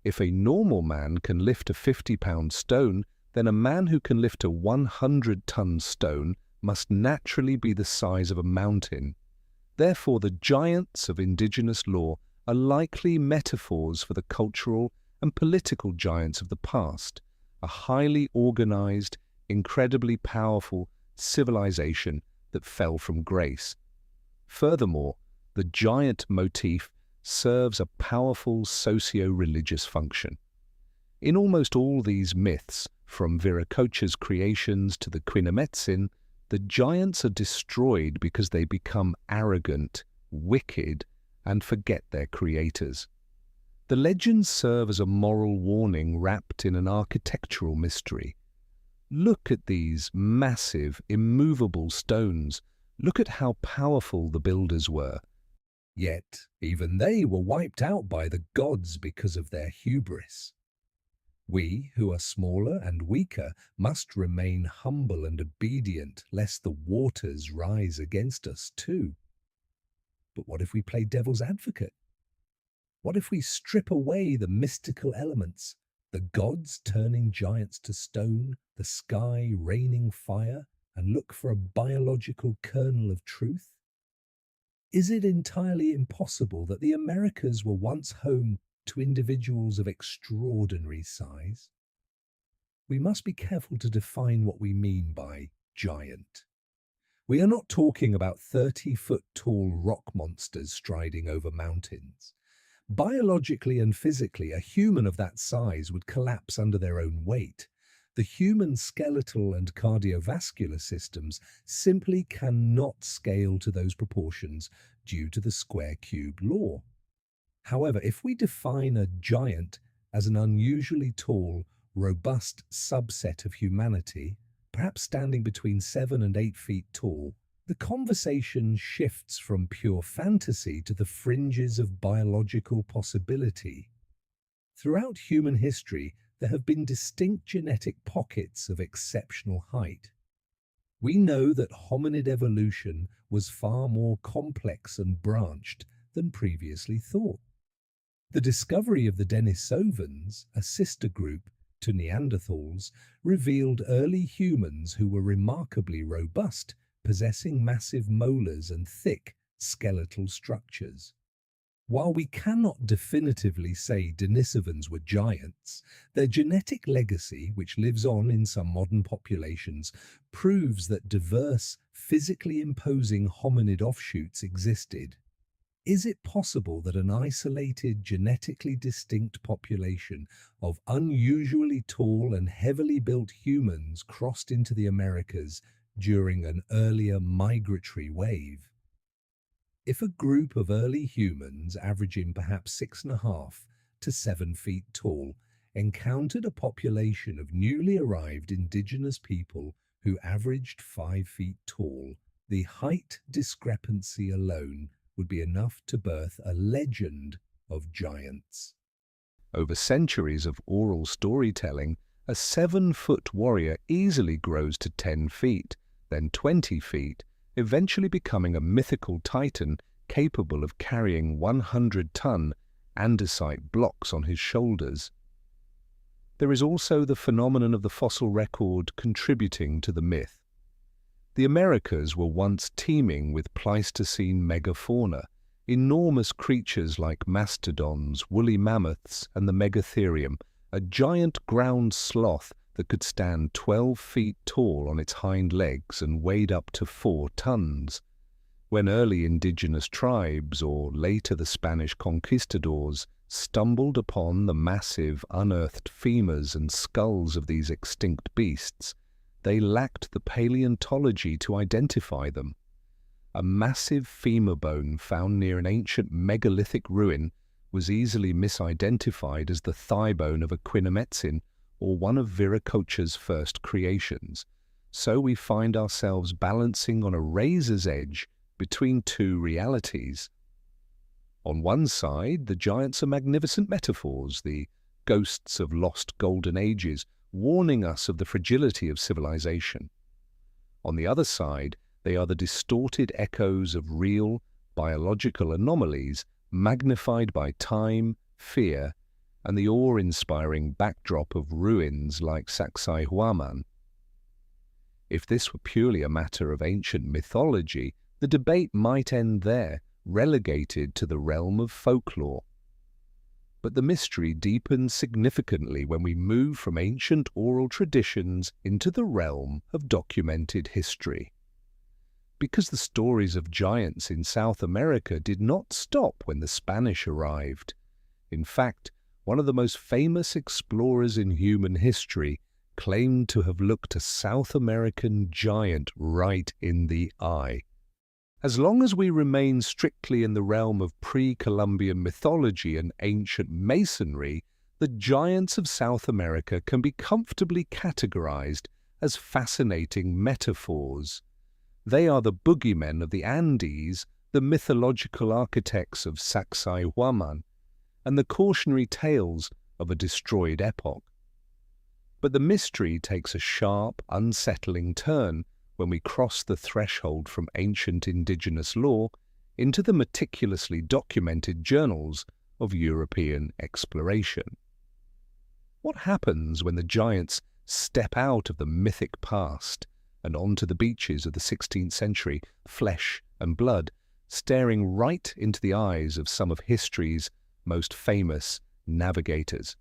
If a normal man can lift a 50-pound stone, then a man who can lift a 100-ton stone must naturally be the size of a mountain. Therefore, the giants of indigenous lore are likely metaphors for the cultural and political giants of the past, a highly organized, incredibly powerful civilization that fell from grace. Furthermore, the giant motif serves a powerful socio-religious function. In almost all these myths, from Viracocha's creations to the Quinametzin, the giants are destroyed because they become arrogant, wicked, and forget their creators. The legends serve as a moral warning wrapped in an architectural mystery. Look at these massive, immovable stones. Look at how powerful the builders were. Yet, even they were wiped out by the gods because of their hubris. We, who are smaller and weaker, must remain humble and obedient, lest the waters rise against us too. But what if we play devil's advocate? What if we strip away the mystical elements, the gods turning giants to stone, the sky raining fire, and look for a biological kernel of truth? Is it entirely impossible that the Americas were once home to individuals of extraordinary size? We must be careful to define what we mean by giant. We are not talking about 30-foot tall rock monsters striding over mountains. Biologically and physically, a human of that size would collapse under their own weight. The human skeletal and cardiovascular systems simply cannot scale to those proportions due to the square-cube law. However, if we define a giant as an unusually tall, robust subset of humanity, perhaps standing between 7 and 8 feet tall, the conversation shifts from pure fantasy to the fringes of biological possibility. Throughout human history, there have been distinct genetic pockets of exceptional height. We know that hominid evolution was far more complex and branched than previously thought. The discovery of the Denisovans, a sister group to Neanderthals, revealed early humans who were remarkably robust, possessing massive molars and thick skeletal structures. While we cannot definitively say Denisovans were giants, their genetic legacy, which lives on in some modern populations, proves that diverse, physically imposing hominid offshoots existed. Is it possible that an isolated, genetically distinct population of unusually tall and heavily built humans crossed into the Americas during an earlier migratory wave? If a group of early humans averaging perhaps 6.5 to 7 feet tall encountered a population of newly arrived indigenous people who averaged 5 feet tall, the height discrepancy alone would be enough to birth a legend of giants. Over centuries of oral storytelling, a 7-foot warrior easily grows to 10 feet, then 20 feet, eventually becoming a mythical titan capable of carrying 100-ton andesite blocks on his shoulders. There is also the phenomenon of the fossil record contributing to the myth. The Americas were once teeming with Pleistocene megafauna, enormous creatures like mastodons, woolly mammoths, and the megatherium, a giant ground sloth that could stand 12 feet tall on its hind legs and weighed up to 4 tons. When early indigenous tribes, or later the Spanish conquistadors, stumbled upon the massive, unearthed femurs and skulls of these extinct beasts, they lacked the paleontology to identify them. A massive femur bone found near an ancient megalithic ruin was easily misidentified as the thigh bone of a Quinametzin or one of Viracocha's first creations. So we find ourselves balancing on a razor's edge between two realities. On one side, the giants are magnificent metaphors, the ghosts of lost golden ages, warning us of the fragility of civilization. On the other side, they are the distorted echoes of real, biological anomalies magnified by time, fear, and the awe-inspiring backdrop of ruins like Sacsayhuamán. If this were purely a matter of ancient mythology, the debate might end there, relegated to the realm of folklore. But the mystery deepens significantly when we move from ancient oral traditions into the realm of documented history. Because the stories of giants in South America did not stop when the Spanish arrived. In fact, one of the most famous explorers in human history claimed to have looked a South American giant right in the eye. As long as we remain strictly in the realm of pre-Columbian mythology and ancient masonry, the giants of South America can be comfortably categorized as fascinating metaphors. They are the boogeymen of the Andes, the mythological architects of Sacsayhuamán, and the cautionary tales of a destroyed epoch. But the mystery takes a sharp, unsettling turn when we cross the threshold from ancient indigenous lore into the meticulously documented journals of European exploration. What happens when the giants step out of the mythic past and onto the beaches of the 16th century, flesh and blood, staring right into the eyes of some of history's most famous navigators?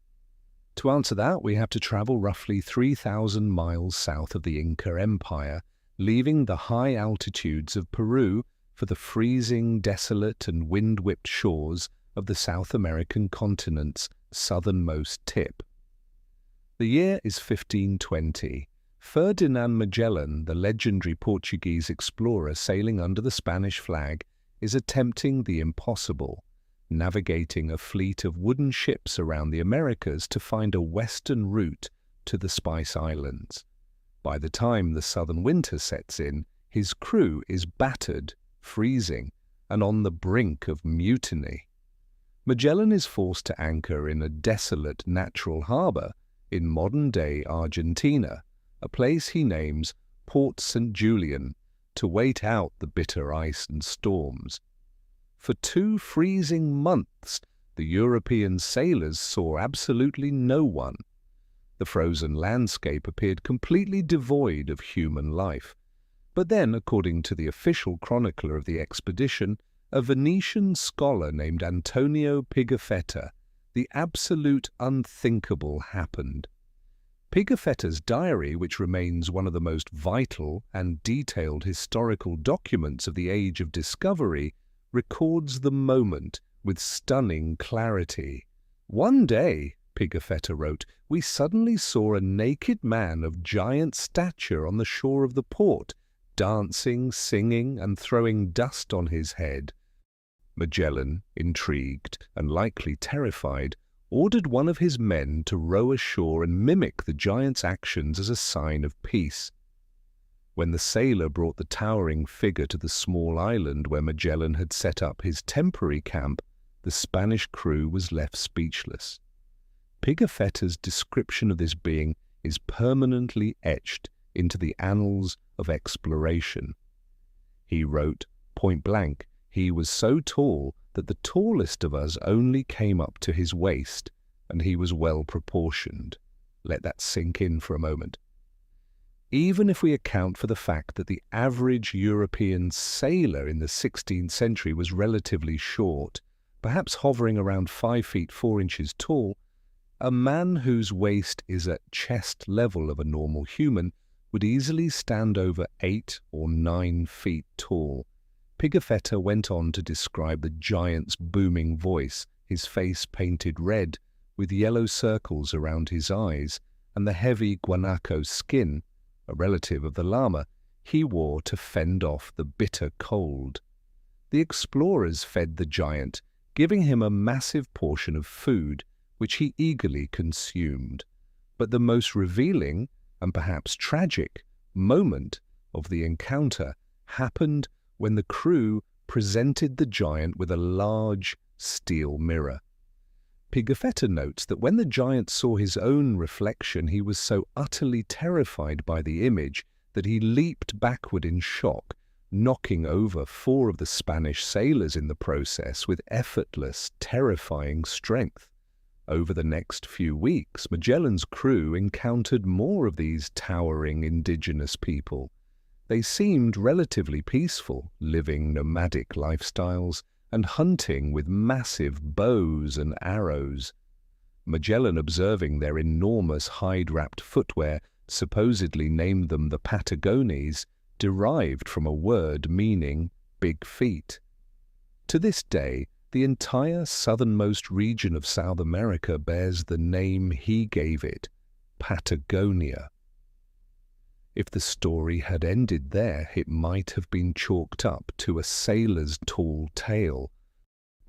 To answer that, we have to travel roughly 3,000 miles south of the Inca Empire, leaving the high altitudes of Peru for the freezing, desolate and wind-whipped shores of the South American continent's southernmost tip. The year is 1520. Ferdinand Magellan, the legendary Portuguese explorer sailing under the Spanish flag, is attempting the impossible, navigating a fleet of wooden ships around the Americas to find a western route to the Spice Islands. By the time the southern winter sets in, his crew is battered, freezing, and on the brink of mutiny. Magellan is forced to anchor in a desolate natural harbour in modern-day Argentina, a place he names Port St. Julian, to wait out the bitter ice and storms. For 2 freezing months, the European sailors saw absolutely no one. The frozen landscape appeared completely devoid of human life. But then, according to the official chronicler of the expedition, a Venetian scholar named Antonio Pigafetta, the absolute unthinkable happened. Pigafetta's diary, which remains one of the most vital and detailed historical documents of the Age of Discovery, records the moment with stunning clarity. "One day," Pigafetta wrote, "we suddenly saw a naked man of giant stature on the shore of the port, dancing, singing, and throwing dust on his head." Magellan, intrigued and likely terrified, ordered one of his men to row ashore and mimic the giant's actions as a sign of peace. When the sailor brought the towering figure to the small island where Magellan had set up his temporary camp, the Spanish crew was left speechless. Pigafetta's description of this being is permanently etched into the annals of exploration. He wrote, point blank, "He was so tall that the tallest of us only came up to his waist, and he was well proportioned." Let that sink in for a moment. Even if we account for the fact that the average European sailor in the 16th century was relatively short, perhaps hovering around 5 feet 4 inches tall, a man whose waist is at chest level of a normal human would easily stand over 8 or 9 feet tall. Pigafetta went on to describe the giant's booming voice, his face painted red with yellow circles around his eyes, and the heavy guanaco skin, a relative of the llama, he wore to fend off the bitter cold. The explorers fed the giant, giving him a massive portion of food, which he eagerly consumed. But the most revealing, and perhaps tragic, moment of the encounter happened when the crew presented the giant with a large steel mirror. Pigafetta notes that when the giant saw his own reflection, he was so utterly terrified by the image that he leaped backward in shock, knocking over 4 of the Spanish sailors in the process with effortless, terrifying strength. Over the next few weeks, Magellan's crew encountered more of these towering indigenous people. They seemed relatively peaceful, living nomadic lifestyles and hunting with massive bows and arrows. Magellan, observing their enormous hide-wrapped footwear, supposedly named them the Patagonians, derived from a word meaning big feet. To this day, the entire southernmost region of South America bears the name he gave it, Patagonia. If the story had ended there, it might have been chalked up to a sailor's tall tale.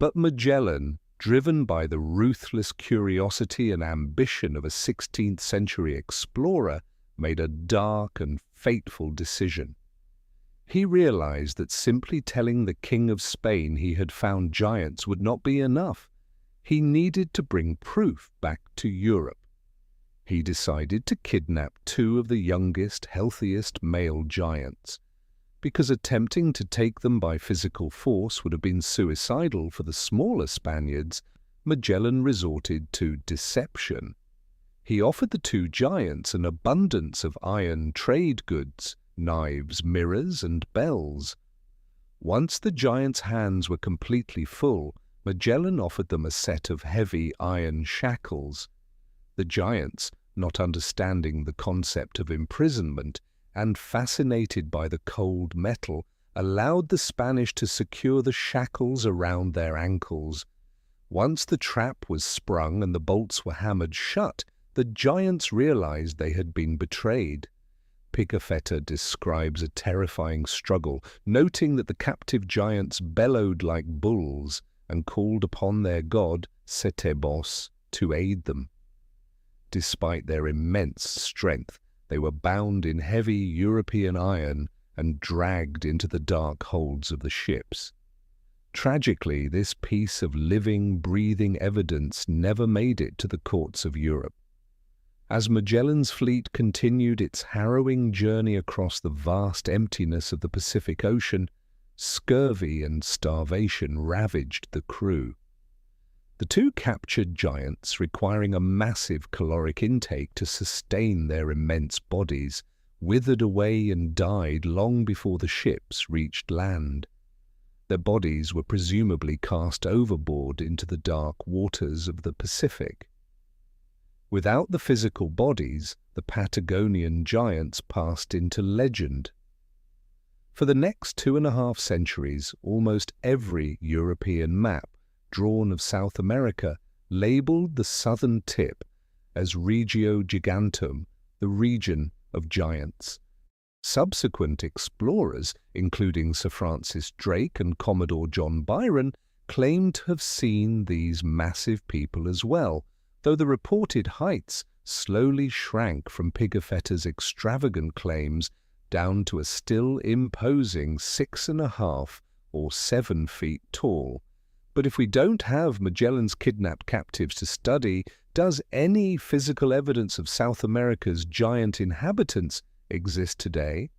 But Magellan, driven by the ruthless curiosity and ambition of a 16th-century explorer, made a dark and fateful decision. He realized that simply telling the King of Spain he had found giants would not be enough. He needed to bring proof back to Europe. He decided to kidnap 2 of the youngest, healthiest male giants. Because attempting to take them by physical force would have been suicidal for the smaller Spaniards, Magellan resorted to deception. He offered the 2 giants an abundance of iron trade goods, knives, mirrors, and bells. Once the giants' hands were completely full, Magellan offered them a set of heavy iron shackles. The giants, not understanding the concept of imprisonment and fascinated by the cold metal, allowed the Spanish to secure the shackles around their ankles. Once the trap was sprung and the bolts were hammered shut, the giants realized they had been betrayed. Pigafetta describes a terrifying struggle, noting that the captive giants bellowed like bulls and called upon their god, Setebos, to aid them. Despite their immense strength, they were bound in heavy European iron and dragged into the dark holds of the ships. Tragically, this piece of living, breathing evidence never made it to the courts of Europe. As Magellan's fleet continued its harrowing journey across the vast emptiness of the Pacific Ocean, scurvy and starvation ravaged the crew. The 2 captured giants, requiring a massive caloric intake to sustain their immense bodies, withered away and died long before the ships reached land. Their bodies were presumably cast overboard into the dark waters of the Pacific. Without the physical bodies, the Patagonian giants passed into legend. For the next 2.5 centuries, almost every European map drawn of South America labeled the southern tip as Regio Gigantum, the region of giants. Subsequent explorers, including Sir Francis Drake and Commodore John Byron, claimed to have seen these massive people as well, though the reported heights slowly shrank from Pigafetta's extravagant claims down to a still imposing 6.5 or 7 feet tall. But if we don't have Magellan's kidnapped captives to study, does any physical evidence of South America's giant inhabitants exist today?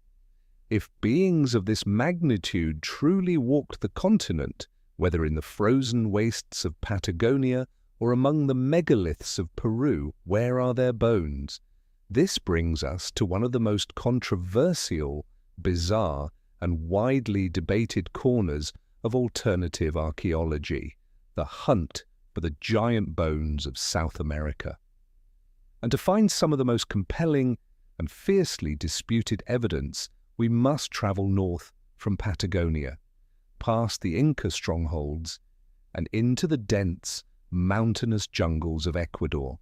If beings of this magnitude truly walked the continent, whether in the frozen wastes of Patagonia or among the megaliths of Peru, where are their bones? This brings us to one of the most controversial, bizarre, and widely debated corners of alternative archaeology, the hunt for the giant bones of South America. And to find some of the most compelling and fiercely disputed evidence, we must travel north from Patagonia, past the Inca strongholds, and into the dense mountainous jungles of Ecuador.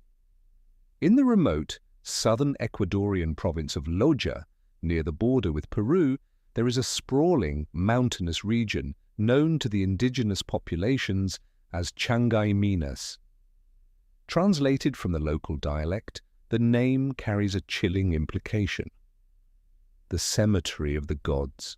In the remote, southern Ecuadorian province of Loja, near the border with Peru, there is a sprawling, mountainous region known to the indigenous populations as Changaiminas. Translated from the local dialect, the name carries a chilling implication: the cemetery of the gods.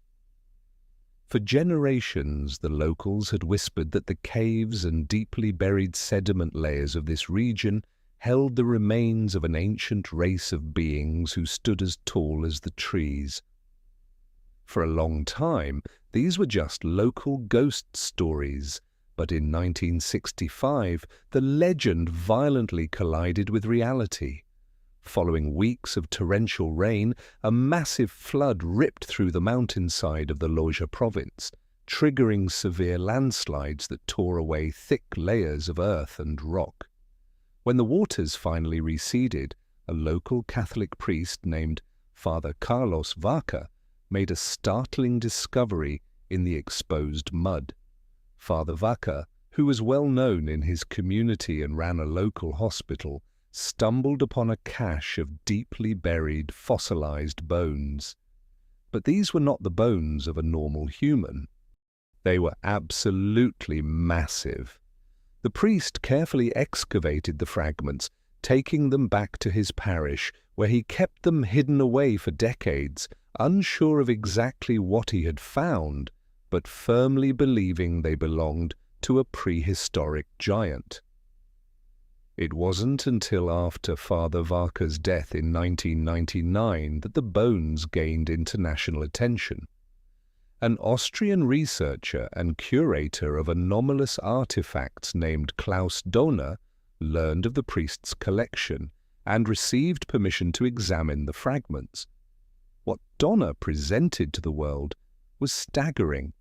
For generations, the locals had whispered that the caves and deeply buried sediment layers of this region held the remains of an ancient race of beings who stood as tall as the trees. For a long time, these were just local ghost stories, but in 1965, the legend violently collided with reality. Following weeks of torrential rain, a massive flood ripped through the mountainside of the Loja province, triggering severe landslides that tore away thick layers of earth and rock. When the waters finally receded, a local Catholic priest named Father Carlos Vaca made a startling discovery in the exposed mud. Father Vaca, who was well known in his community and ran a local hospital, stumbled upon a cache of deeply buried, fossilized bones. But these were not the bones of a normal human. They were absolutely massive. The priest carefully excavated the fragments, taking them back to his parish, where he kept them hidden away for decades, unsure of exactly what he had found, but firmly believing they belonged to a prehistoric giant. It wasn't until after Father Vaca's death in 1999 that the bones gained international attention. An Austrian researcher and curator of anomalous artifacts named Klaus Donner learned of the priest's collection and received permission to examine the fragments. What Donner presented to the world was staggering.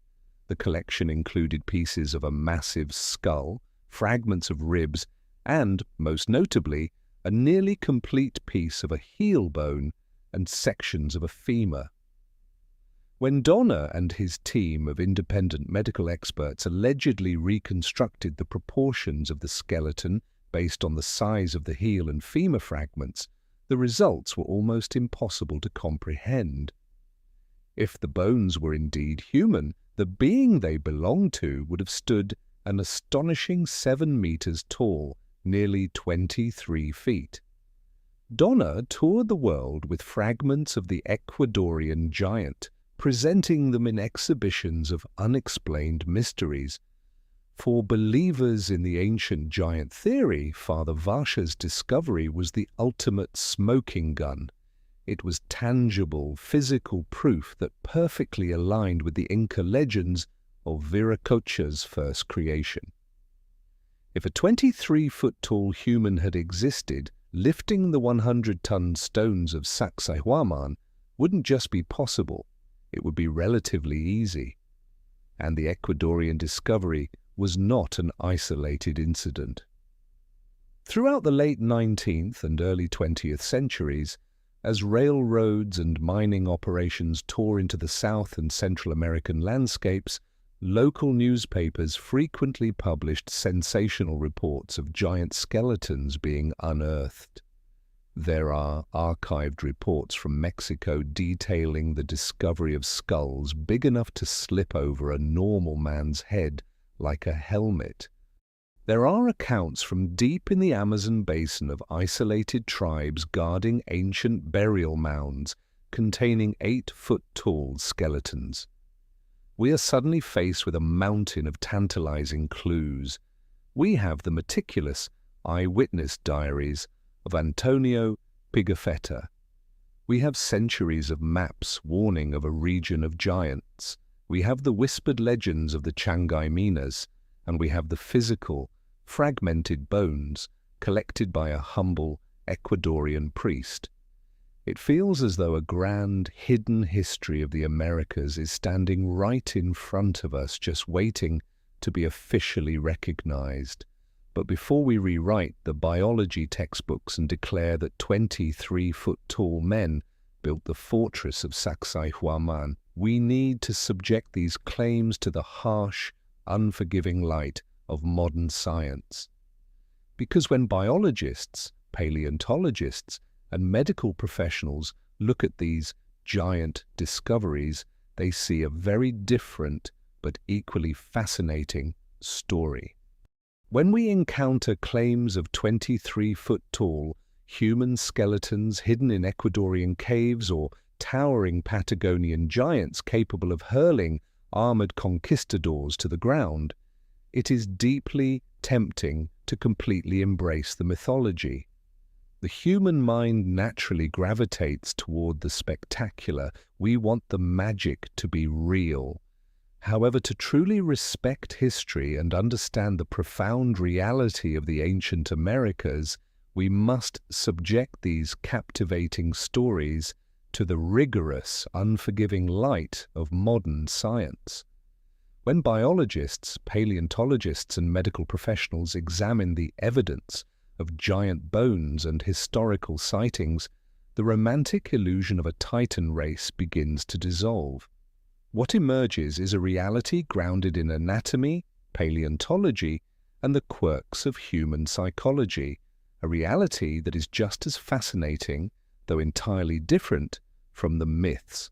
The collection included pieces of a massive skull, fragments of ribs, and, most notably, a nearly complete piece of a heel bone and sections of a femur. When Donner and his team of independent medical experts allegedly reconstructed the proportions of the skeleton based on the size of the heel and femur fragments, the results were almost impossible to comprehend. If the bones were indeed human, the being they belonged to would have stood an astonishing 7 meters tall, nearly 23 feet. Donner toured the world with fragments of the Ecuadorian giant, presenting them in exhibitions of unexplained mysteries. For believers in the ancient giant theory, Father Vaca's discovery was the ultimate smoking gun. It was tangible, physical proof that perfectly aligned with the Inca legends of Viracocha's first creation. If a 23-foot-tall human had existed, lifting the 100-ton stones of Sacsayhuamán wouldn't just be possible, it would be relatively easy. And the Ecuadorian discovery was not an isolated incident. Throughout the late 19th and early 20th centuries, as railroads and mining operations tore into the South and Central American landscapes, local newspapers frequently published sensational reports of giant skeletons being unearthed. There are archived reports from Mexico detailing the discovery of skulls big enough to slip over a normal man's head like a helmet. There are accounts from deep in the Amazon basin of isolated tribes guarding ancient burial mounds containing 8-foot-tall skeletons. We are suddenly faced with a mountain of tantalizing clues. We have the meticulous eyewitness diaries of Antonio Pigafetta. We have centuries of maps warning of a region of giants. We have the whispered legends of the Changaiminas, and we have the physical, fragmented bones collected by a humble Ecuadorian priest. It feels as though a grand, hidden history of the Americas is standing right in front of us, just waiting to be officially recognized. But before we rewrite the biology textbooks and declare that 23-foot-tall men built the fortress of Sacsayhuamán, we need to subject these claims to the harsh, unforgiving light of modern science. Because when biologists, paleontologists, and medical professionals look at these giant discoveries, they see a very different but equally fascinating story. When we encounter claims of 23-foot-tall human skeletons hidden in Ecuadorian caves or towering Patagonian giants capable of hurling armored conquistadors to the ground, it is deeply tempting to completely embrace the mythology. The human mind naturally gravitates toward the spectacular. We want the magic to be real. However, to truly respect history and understand the profound reality of the ancient Americas, we must subject these captivating stories to the rigorous, unforgiving light of modern science. When biologists, paleontologists, and medical professionals examine the evidence of giant bones and historical sightings, the romantic illusion of a titan race begins to dissolve. What emerges is a reality grounded in anatomy, paleontology, and the quirks of human psychology, a reality that is just as fascinating, though entirely different, from the myths.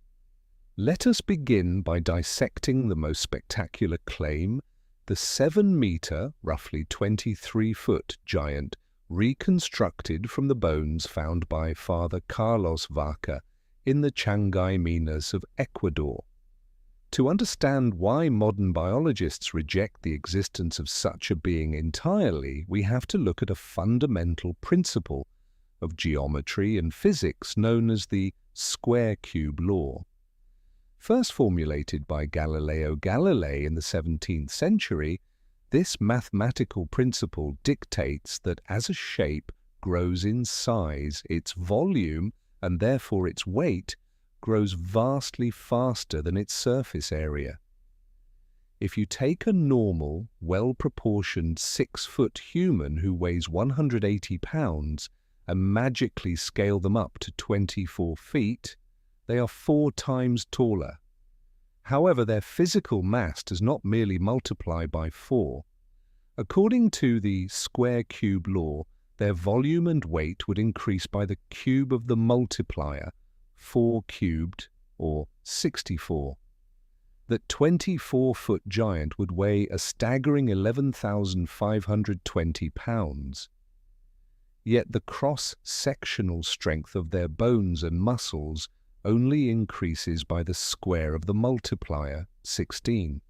Let us begin by dissecting the most spectacular claim, the 7-meter, roughly 23-foot giant reconstructed from the bones found by Father Carlos Vaca in the Changay Minas of Ecuador. To understand why modern biologists reject the existence of such a being entirely, we have to look at a fundamental principle of geometry and physics known as the square-cube law. First formulated by Galileo Galilei in the 17th century, this mathematical principle dictates that as a shape grows in size, its volume, and therefore its weight, grows vastly faster than its surface area. If you take a normal, well-proportioned 6-foot human who weighs 180 pounds and magically scale them up to 24 feet, they are 4 times taller. However, their physical mass does not merely multiply by 4. According to the square-cube law, their volume and weight would increase by the cube of the multiplier, 4 cubed, or 64. That 24-foot giant would weigh a staggering 11,520 pounds. Yet the cross-sectional strength of their bones and muscles only increases by the square of the multiplier, 16.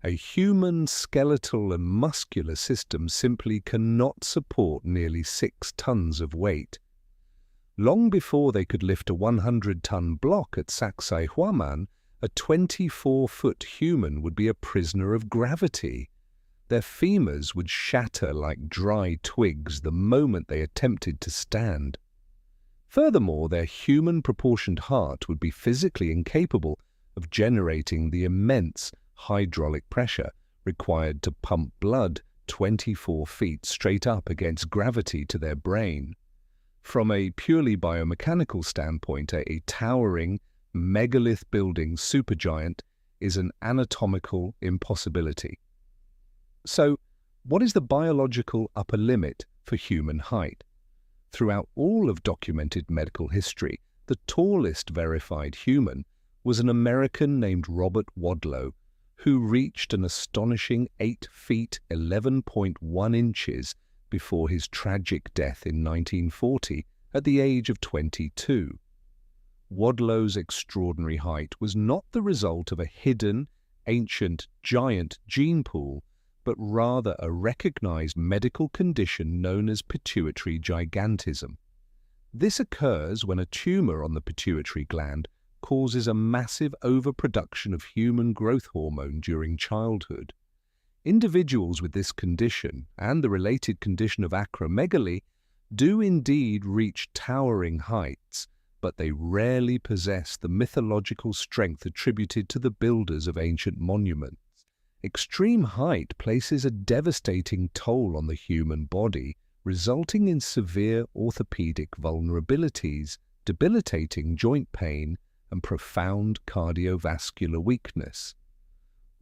A human skeletal and muscular system simply cannot support nearly 6 tons of weight. Long before they could lift a 100-ton block at Sacsayhuamán, a 24-foot human would be a prisoner of gravity. Their femurs would shatter like dry twigs the moment they attempted to stand. Furthermore, their human-proportioned heart would be physically incapable of generating the immense hydraulic pressure required to pump blood 24 feet straight up against gravity to their brain. From a purely biomechanical standpoint, a towering, megalith-building supergiant is an anatomical impossibility. So, what is the biological upper limit for human height? Throughout all of documented medical history, the tallest verified human was an American named Robert Wadlow, who reached an astonishing 8 feet 11.1 inches before his tragic death in 1940 at the age of 22. Wadlow's extraordinary height was not the result of a hidden, ancient giant gene pool, but rather a recognized medical condition known as pituitary gigantism. This occurs when a tumor on the pituitary gland causes a massive overproduction of human growth hormone during childhood. Individuals with this condition and the related condition of acromegaly do indeed reach towering heights, but they rarely possess the mythological strength attributed to the builders of ancient monuments. Extreme height places a devastating toll on the human body, resulting in severe orthopedic vulnerabilities, debilitating joint pain, and profound cardiovascular weakness.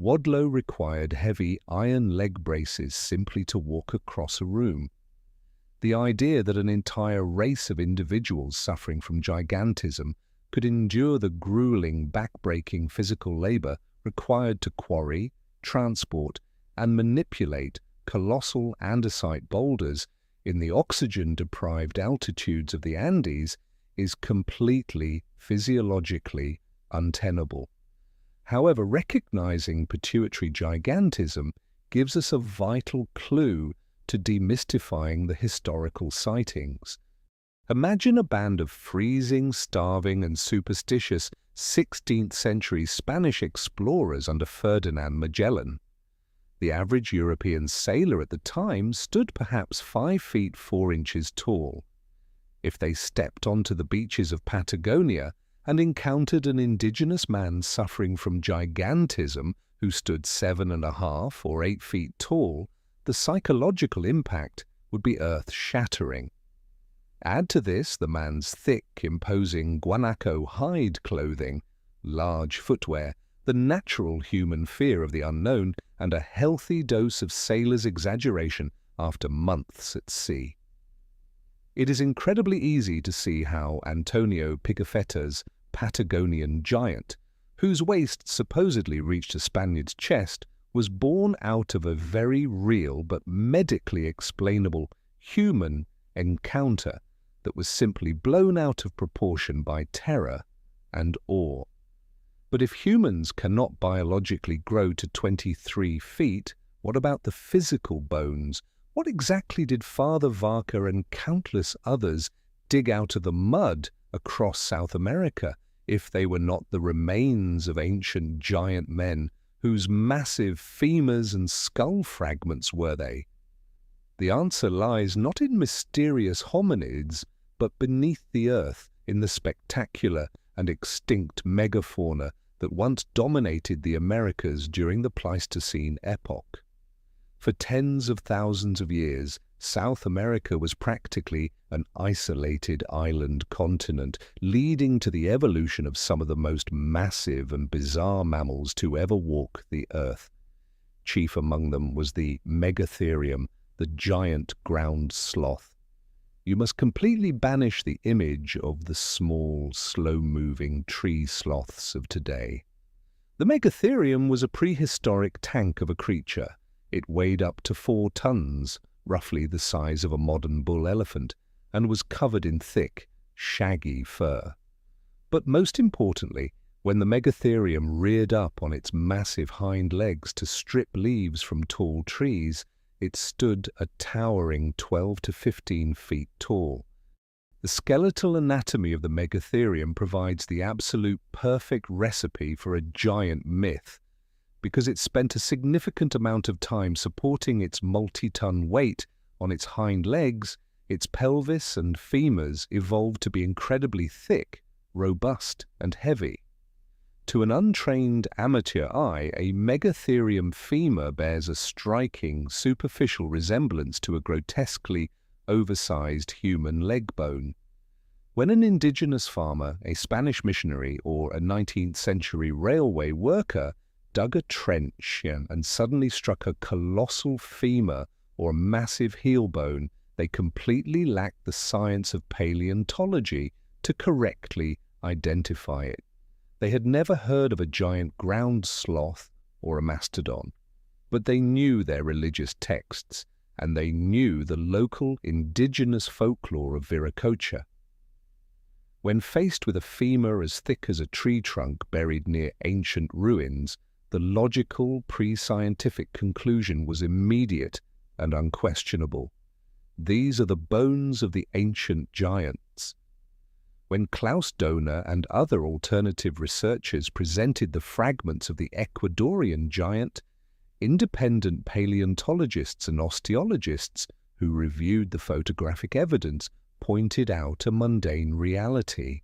Wadlow required heavy iron leg braces simply to walk across a room. The idea that an entire race of individuals suffering from gigantism could endure the grueling, back-breaking physical labor required to quarry, transport, and manipulate colossal andesite boulders in the oxygen-deprived altitudes of the Andes is completely physiologically untenable. However, recognizing pituitary gigantism gives us a vital clue to demystifying the historical sightings. Imagine a band of freezing, starving, and superstitious 16th century Spanish explorers under Ferdinand Magellan. The average European sailor at the time stood perhaps 5 feet 4 inches tall. If they stepped onto the beaches of Patagonia and encountered an indigenous man suffering from gigantism who stood 7.5 or 8 feet tall, the psychological impact would be earth-shattering. Add to this the man's thick, imposing guanaco hide clothing, large footwear, the natural human fear of the unknown, and a healthy dose of sailor's exaggeration after months at sea. It is incredibly easy to see how Antonio Pigafetta's Patagonian giant, whose waist supposedly reached a Spaniard's chest, was born out of a very real but medically explainable human encounter that was simply blown out of proportion by terror and awe. But if humans cannot biologically grow to 23 feet, what about the physical bones? What exactly did Father Vaca and countless others dig out of the mud across South America if they were not the remains of ancient giant men whose massive femurs and skull fragments were they? The answer lies not in mysterious hominids, but beneath the earth in the spectacular and extinct megafauna that once dominated the Americas during the Pleistocene epoch. For tens of thousands of years, South America was practically an isolated island continent, leading to the evolution of some of the most massive and bizarre mammals to ever walk the earth. Chief among them was the Megatherium, the giant ground sloth. You must completely banish the image of the small, slow-moving tree sloths of today. The Megatherium was a prehistoric tank of a creature. It weighed up to 4 tons, roughly the size of a modern bull elephant, and was covered in thick, shaggy fur. But most importantly, when the Megatherium reared up on its massive hind legs to strip leaves from tall trees, it stood a towering 12 to 15 feet tall. The skeletal anatomy of the Megatherium provides the absolute perfect recipe for a giant myth, because it spent a significant amount of time supporting its multi-ton weight on its hind legs. Its pelvis and femurs evolved to be incredibly thick, robust, and heavy. To an untrained amateur eye, a Megatherium femur bears a striking, superficial resemblance to a grotesquely oversized human leg bone. When an indigenous farmer, a Spanish missionary, or a 19th century railway worker dug a trench and suddenly struck a colossal femur or massive heel bone, they completely lacked the science of paleontology to correctly identify it. They had never heard of a giant ground sloth or a mastodon, but they knew their religious texts, and they knew the local indigenous folklore of Viracocha. When faced with a femur as thick as a tree trunk buried near ancient ruins, the logical, pre-scientific conclusion was immediate and unquestionable. These are the bones of the ancient giants. When Klaus Dohner and other alternative researchers presented the fragments of the Ecuadorian giant, independent paleontologists and osteologists who reviewed the photographic evidence pointed out a mundane reality.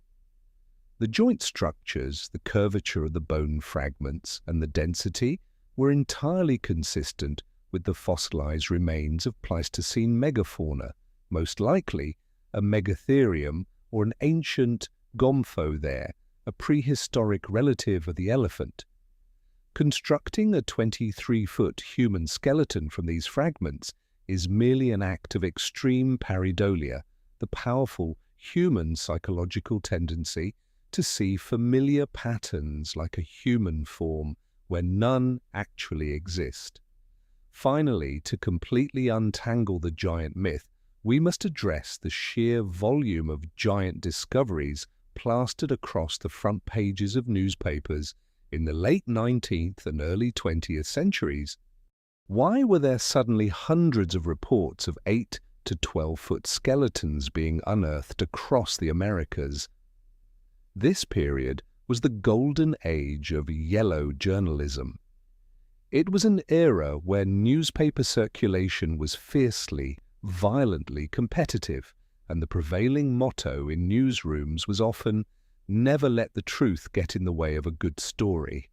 The joint structures, the curvature of the bone fragments, and the density were entirely consistent with the fossilized remains of Pleistocene megafauna, most likely a Megatherium or an ancient Gompho there, a prehistoric relative of the elephant. Constructing a 23-foot human skeleton from these fragments is merely an act of extreme pareidolia, the powerful human psychological tendency to see familiar patterns like a human form where none actually exist. Finally, to completely untangle the giant myth, we must address the sheer volume of giant discoveries plastered across the front pages of newspapers in the late 19th and early 20th centuries. Why were there suddenly hundreds of reports of 8 to 12-foot skeletons being unearthed across the Americas? This period was the golden age of yellow journalism. It was an era where newspaper circulation was fiercely, violently competitive, and the prevailing motto in newsrooms was often, "Never let the truth get in the way of a good story."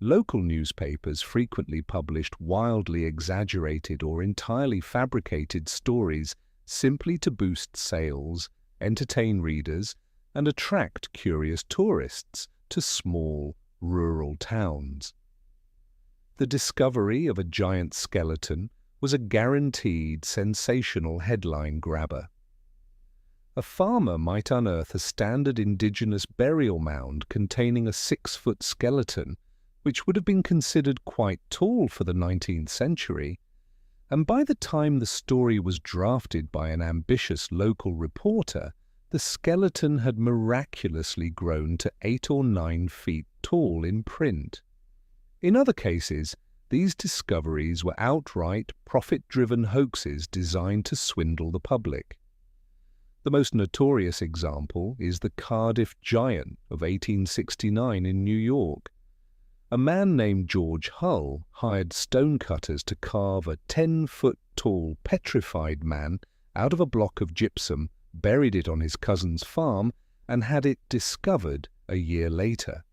Local newspapers frequently published wildly exaggerated or entirely fabricated stories simply to boost sales, entertain readers, and attract curious tourists to small, rural towns. The discovery of a giant skeleton was a guaranteed sensational headline grabber. A farmer might unearth a standard indigenous burial mound containing a 6-foot skeleton, which would have been considered quite tall for the 19th century, and by the time the story was drafted by an ambitious local reporter, the skeleton had miraculously grown to 8 or 9 feet tall in print. In other cases, these discoveries were outright profit-driven hoaxes designed to swindle the public. The most notorious example is the Cardiff Giant of 1869 in New York. A man named George Hull hired stonecutters to carve a 10-foot-tall petrified man out of a block of gypsum, buried it on his cousin's farm, and had it discovered a year later.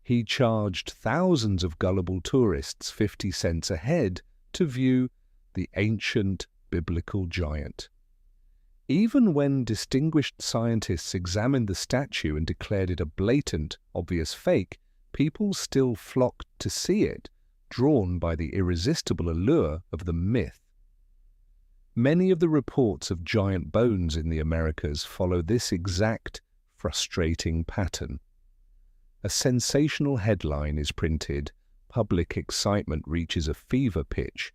He charged thousands of gullible tourists 50 cents a head to view the ancient biblical giant. Even when distinguished scientists examined the statue and declared it a blatant, obvious fake, people still flocked to see it, drawn by the irresistible allure of the myth. Many of the reports of giant bones in the Americas follow this exact, frustrating pattern. A sensational headline is printed, public excitement reaches a fever pitch,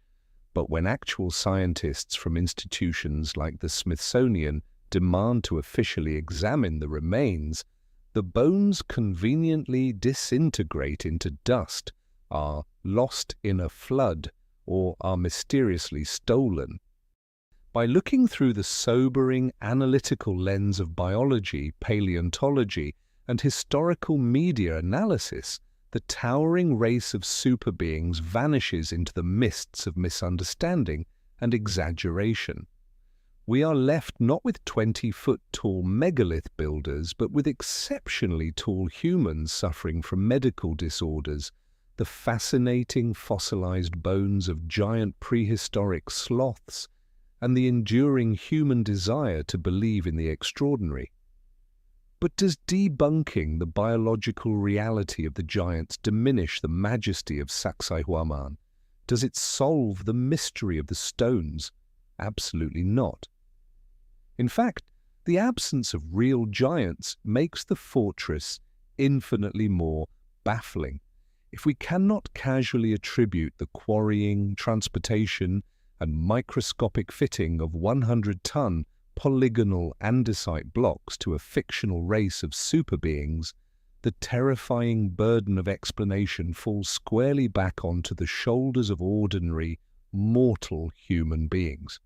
but when actual scientists from institutions like the Smithsonian demand to officially examine the remains, the bones conveniently disintegrate into dust, are lost in a flood, or are mysteriously stolen. By looking through the sobering analytical lens of biology, paleontology, and historical media analysis, the towering race of superbeings vanishes into the mists of misunderstanding and exaggeration. We are left not with 20-foot-tall megalith builders, but with exceptionally tall humans suffering from medical disorders, the fascinating fossilized bones of giant prehistoric sloths, and the enduring human desire to believe in the extraordinary. But does debunking the biological reality of the giants diminish the majesty of Sacsayhuamán? Does it solve the mystery of the stones? Absolutely not. In fact, the absence of real giants makes the fortress infinitely more baffling. If we cannot casually attribute the quarrying, transportation, and microscopic fitting of 100-ton polygonal andesite blocks to a fictional race of superbeings, the terrifying burden of explanation falls squarely back onto the shoulders of ordinary, mortal human beings.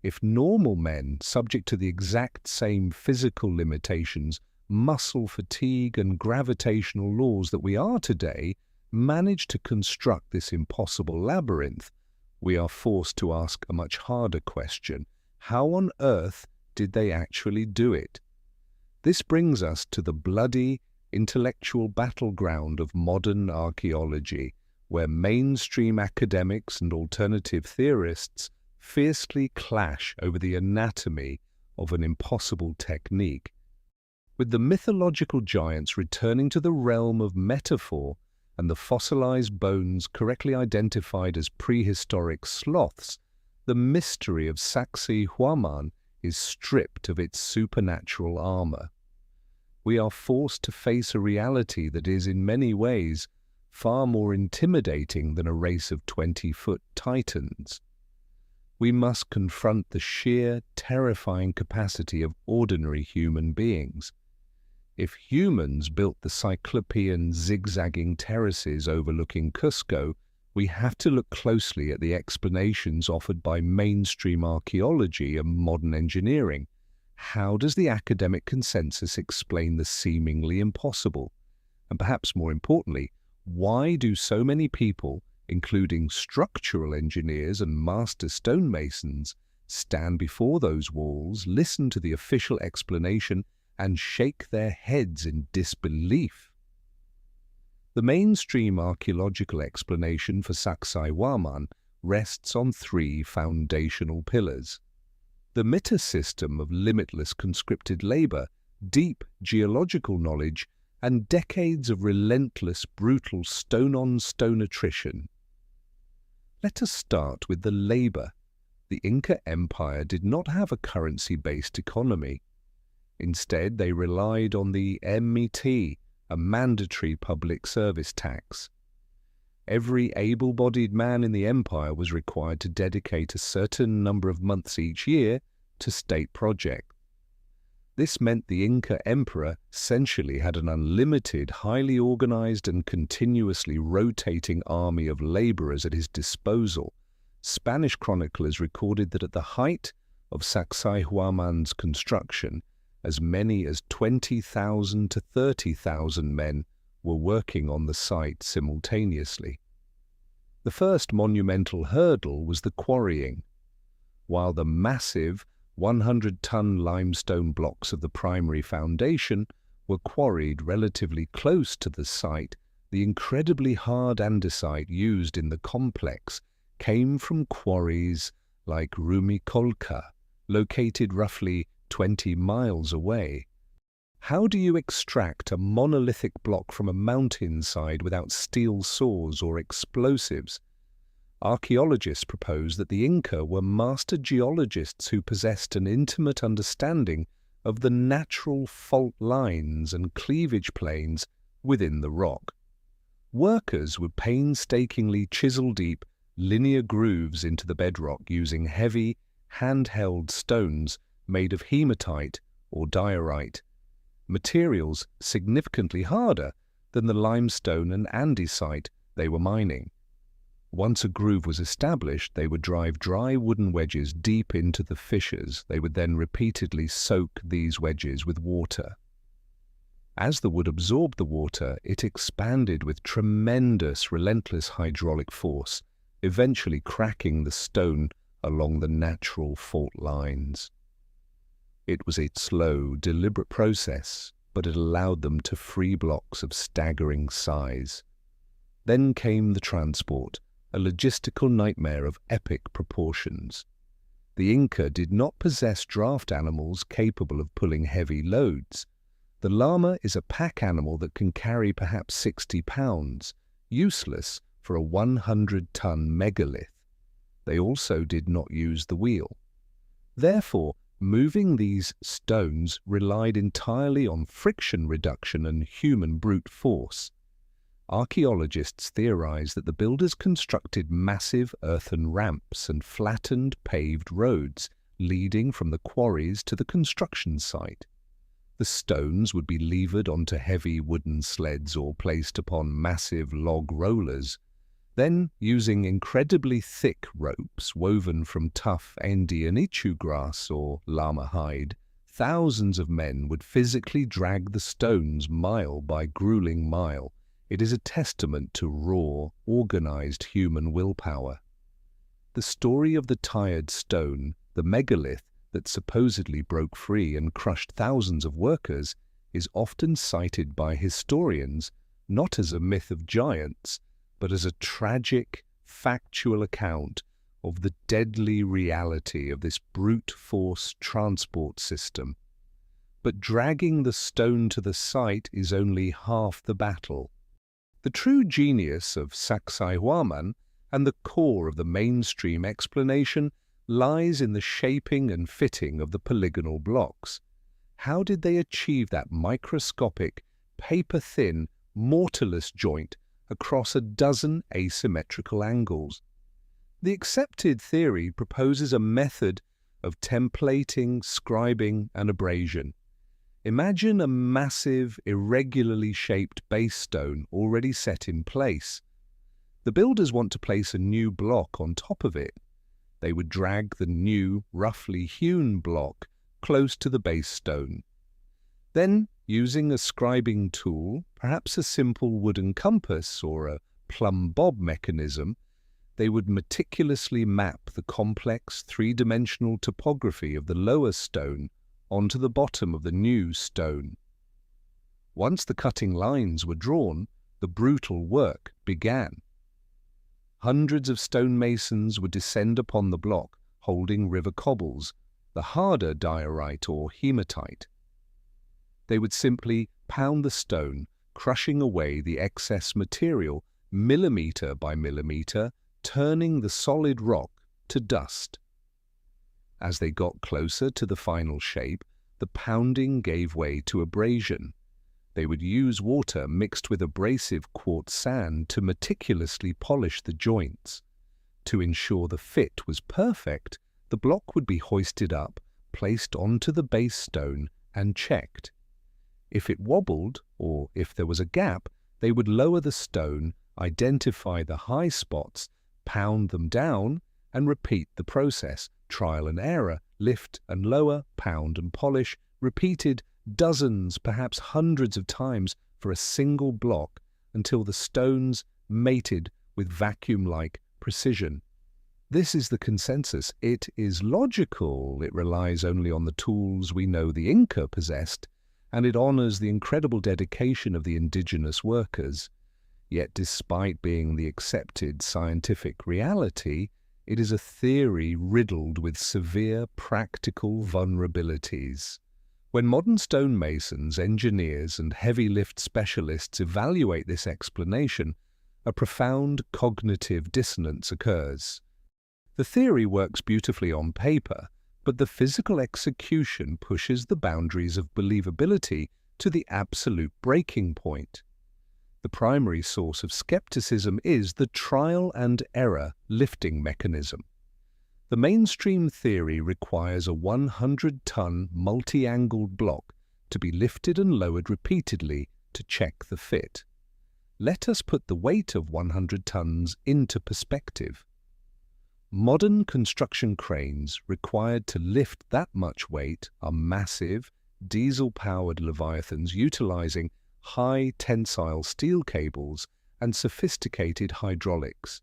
If normal men, subject to the exact same physical limitations, muscle fatigue, and gravitational laws that we are today, manage to construct this impossible labyrinth, we are forced to ask a much harder question. How on earth did they actually do it? This brings us to the bloody, intellectual battleground of modern archaeology, where mainstream academics and alternative theorists fiercely clash over the anatomy of an impossible technique. With the mythological giants returning to the realm of metaphor and the fossilized bones correctly identified as prehistoric sloths, the mystery of Sacsayhuamán is stripped of its supernatural armor. We are forced to face a reality that is, in many ways, far more intimidating than a race of 20-foot titans. We must confront the sheer, terrifying capacity of ordinary human beings. If humans built the Cyclopean zigzagging terraces overlooking Cusco, we have to look closely at the explanations offered by mainstream archaeology and modern engineering. How does the academic consensus explain the seemingly impossible? And perhaps more importantly, why do so many people, including structural engineers and master stonemasons, stand before those walls, listen to the official explanation, and shake their heads in disbelief? The mainstream archaeological explanation for Sacsayhuamán rests on three foundational pillars: the Mita system of limitless conscripted labor, deep geological knowledge, and decades of relentless, brutal stone-on-stone attrition. Let us start with the labor. The Inca Empire did not have a currency-based economy. Instead, they relied on the MT, a mandatory public service tax. Every able-bodied man in the empire was required to dedicate a certain number of months each year to state projects. This meant the Inca emperor essentially had an unlimited, highly organized and continuously rotating army of laborers at his disposal. Spanish chroniclers recorded that at the height of Sacsayhuamán's construction, as many as 20,000 to 30,000 men were working on the site simultaneously. The first monumental hurdle was the quarrying. While the massive 100-ton limestone blocks of the primary foundation were quarried relatively close to the site, the incredibly hard andesite used in the complex came from quarries like Viracocha, located roughly 20 miles away. How do you extract a monolithic block from a mountainside without steel saws or explosives? Archaeologists propose that the Inca were master geologists who possessed an intimate understanding of the natural fault lines and cleavage planes within the rock. Workers would painstakingly chisel deep, linear grooves into the bedrock using heavy, handheld stones made of hematite or diorite, materials significantly harder than the limestone and andesite they were mining. Once a groove was established, they would drive dry wooden wedges deep into the fissures. They would then repeatedly soak these wedges with water. As the wood absorbed the water, it expanded with tremendous, relentless hydraulic force, eventually cracking the stone along the natural fault lines. It was a slow, deliberate process, but it allowed them to free blocks of staggering size. Then came the transport, a logistical nightmare of epic proportions. The Inca did not possess draft animals capable of pulling heavy loads. The llama is a pack animal that can carry perhaps 60 pounds, useless for a 100-ton megalith. They also did not use the wheel. Therefore, moving these stones relied entirely on friction reduction and human brute force. Archaeologists theorize that the builders constructed massive earthen ramps and flattened paved roads leading from the quarries to the construction site. The stones would be levered onto heavy wooden sleds or placed upon massive log rollers. Then, using incredibly thick ropes woven from tough Andean ichu grass or llama hide, thousands of men would physically drag the stones mile by grueling mile. It is a testament to raw, organized human willpower. The story of the tired stone, the megalith that supposedly broke free and crushed thousands of workers, is often cited by historians not as a myth of giants, but as a tragic, factual account of the deadly reality of this brute force transport system. But dragging the stone to the site is only half the battle. The true genius of Sacsayhuamán and the core of the mainstream explanation lies in the shaping and fitting of the polygonal blocks. How did they achieve that microscopic, paper-thin, mortarless joint across a dozen asymmetrical angles? The accepted theory proposes a method of templating, scribing, and abrasion. Imagine a massive, irregularly shaped base stone already set in place. The builders want to place a new block on top of it. They would drag the new, roughly hewn block close to the base stone. Then, using a scribing tool, perhaps a simple wooden compass or a plumb bob mechanism, they would meticulously map the complex three-dimensional topography of the lower stone onto the bottom of the new stone. Once the cutting lines were drawn, the brutal work began. Hundreds of stonemasons would descend upon the block, holding river cobbles, the harder diorite or hematite. They would simply pound the stone, crushing away the excess material millimeter by millimeter, turning the solid rock to dust. As they got closer to the final shape, the pounding gave way to abrasion. They would use water mixed with abrasive quartz sand to meticulously polish the joints. To ensure the fit was perfect, the block would be hoisted up, placed onto the base stone, and checked. If it wobbled, or if there was a gap, they would lower the stone, identify the high spots, pound them down, and repeat the process, trial and error, lift and lower, pound and polish, repeated dozens, perhaps hundreds of times for a single block until the stones mated with vacuum-like precision. This is the consensus. It is logical, it relies only on the tools we know the Inca possessed, and it honors the incredible dedication of the indigenous workers. Yet despite being the accepted scientific reality, it is a theory riddled with severe practical vulnerabilities. When modern stonemasons, engineers, and heavy lift specialists evaluate this explanation, a profound cognitive dissonance occurs. The theory works beautifully on paper, but the physical execution pushes the boundaries of believability to the absolute breaking point. The primary source of skepticism is the trial and error lifting mechanism. The mainstream theory requires a 100-ton multi-angled block to be lifted and lowered repeatedly to check the fit. Let us put the weight of 100 tons into perspective. Modern construction cranes required to lift that much weight are massive, diesel-powered leviathans utilizing high tensile steel cables and sophisticated hydraulics.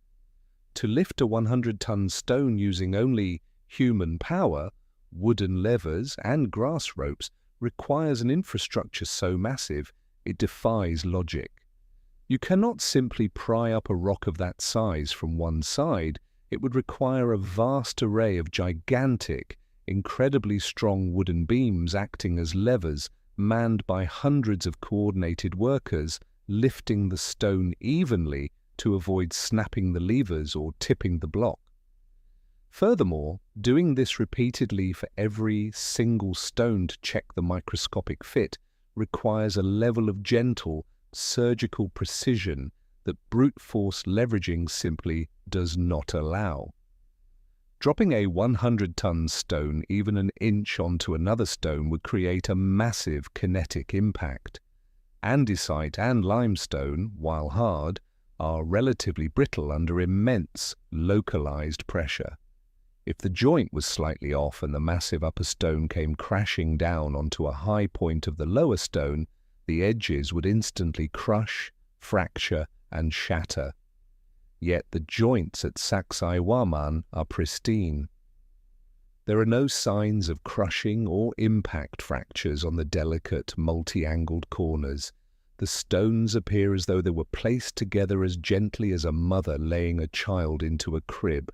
To lift a 100-ton stone using only human power, wooden levers and grass ropes requires an infrastructure so massive it defies logic. You cannot simply pry up a rock of that size from one side. It would require a vast array of gigantic, incredibly strong wooden beams acting as levers, manned by hundreds of coordinated workers, lifting the stone evenly to avoid snapping the levers or tipping the block. Furthermore, doing this repeatedly for every single stone to check the microscopic fit requires a level of gentle, surgical precision that brute force leveraging simply does not allow. Dropping a 100-ton stone even an inch onto another stone would create a massive kinetic impact. Andesite and limestone, while hard, are relatively brittle under immense localized pressure. If the joint was slightly off and the massive upper stone came crashing down onto a high point of the lower stone, the edges would instantly crush, fracture, and shatter. Yet the joints at Sacsayhuamán are pristine. There are no signs of crushing or impact fractures on the delicate, multi-angled corners. The stones appear as though they were placed together as gently as a mother laying a child into a crib.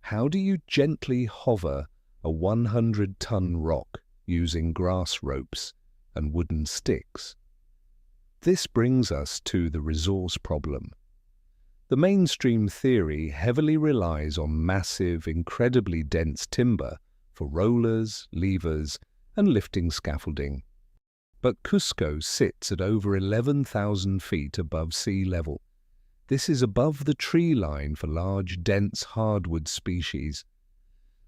How do you gently hover a 100-ton rock using grass ropes and wooden sticks? This brings us to the resource problem. The mainstream theory heavily relies on massive, incredibly dense timber for rollers, levers, and lifting scaffolding. But Cusco sits at over 11,000 feet above sea level. This is above the tree line for large, dense hardwood species.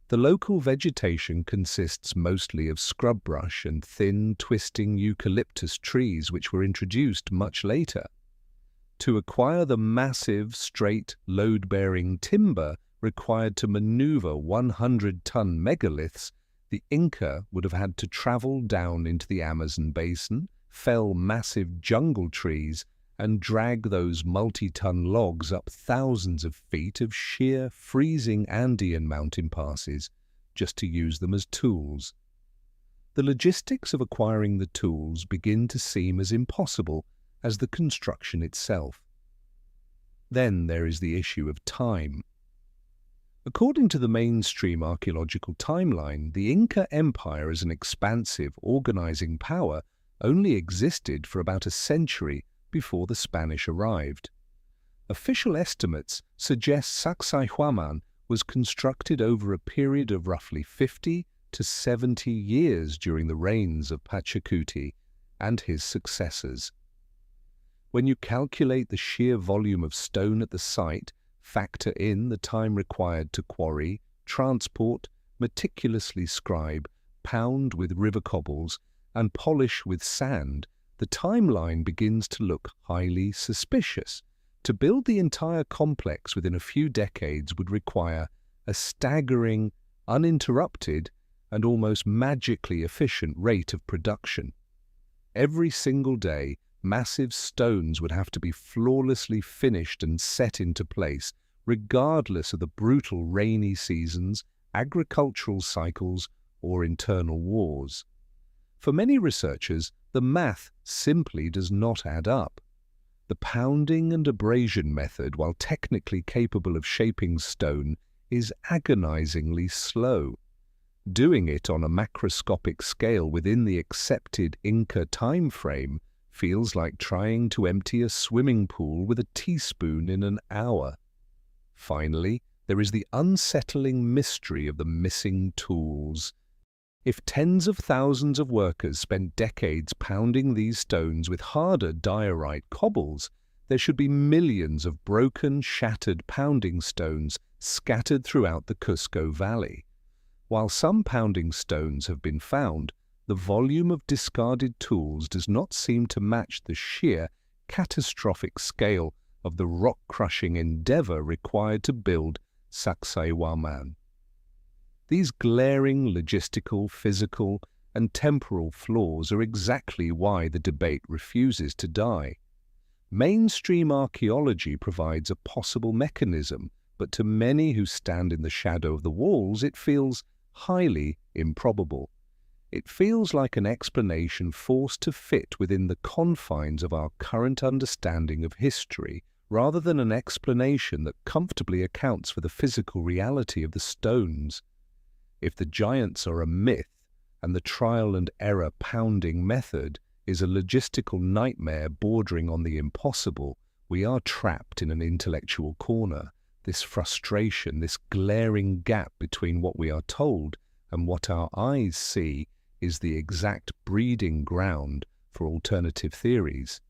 The local vegetation consists mostly of scrub brush and thin, twisting eucalyptus trees which were introduced much later. To acquire the massive, straight, load-bearing timber required to maneuver 100-ton megaliths, the Inca would have had to travel down into the Amazon basin, fell massive jungle trees, and drag those multi-ton logs up thousands of feet of sheer, freezing Andean mountain passes, just to use them as tools. The logistics of acquiring the tools begin to seem as impossible as the construction itself. Then there is the issue of time. According to the mainstream archaeological timeline, the Inca Empire as an expansive, organizing power only existed for about a century before the Spanish arrived. Official estimates suggest Sacsayhuamán was constructed over a period of roughly 50 to 70 years during the reigns of Pachacuti and his successors. When you calculate the sheer volume of stone at the site, factor in the time required to quarry, transport, meticulously scribe, pound with river cobbles, and polish with sand, the timeline begins to look highly suspicious. To build the entire complex within a few decades would require a staggering, uninterrupted, and almost magically efficient rate of production. Every single day, massive stones would have to be flawlessly finished and set into place, regardless of the brutal rainy seasons, agricultural cycles, or internal wars. For many researchers, the math simply does not add up. The pounding and abrasion method, while technically capable of shaping stone, is agonizingly slow. Doing it on a macroscopic scale within the accepted Inca time frame feels like trying to empty a swimming pool with a teaspoon in an hour. Finally, there is the unsettling mystery of the missing tools. If tens of thousands of workers spent decades pounding these stones with harder diorite cobbles, there should be millions of broken, shattered pounding stones scattered throughout the Cusco Valley. While some pounding stones have been found, the volume of discarded tools does not seem to match the sheer, catastrophic scale of the rock-crushing endeavor required to build Sacsayhuamán. These glaring logistical, physical, and temporal flaws are exactly why the debate refuses to die. Mainstream archaeology provides a possible mechanism, but to many who stand in the shadow of the walls, it feels highly improbable. It feels like an explanation forced to fit within the confines of our current understanding of history, rather than an explanation that comfortably accounts for the physical reality of the stones. If the giants are a myth, and the trial and error pounding method is a logistical nightmare bordering on the impossible, we are trapped in an intellectual corner. This frustration, this glaring gap between what we are told and what our eyes see, is the exact breeding ground for alternative theories.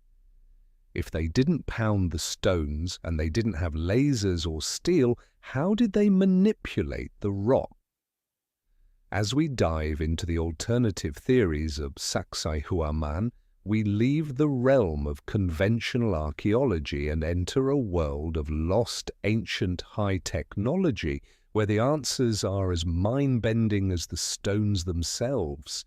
If they didn't pound the stones and they didn't have lasers or steel, how did they manipulate the rock? As we dive into the alternative theories of Sacsayhuamán, we leave the realm of conventional archaeology and enter a world of lost ancient high technology where the answers are as mind-bending as the stones themselves.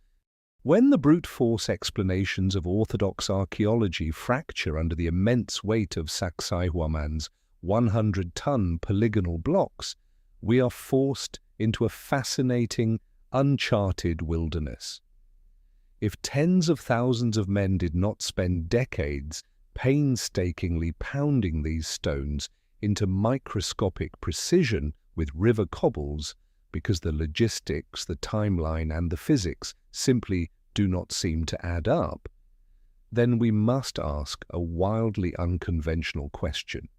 When the brute force explanations of orthodox archaeology fracture under the immense weight of Sacsayhuamán's 100-ton polygonal blocks, we are forced into a fascinating, uncharted wilderness. If tens of thousands of men did not spend decades painstakingly pounding these stones into microscopic precision with river cobbles, because the logistics, the timeline, and the physics simply do not seem to add up, then we must ask a wildly unconventional question.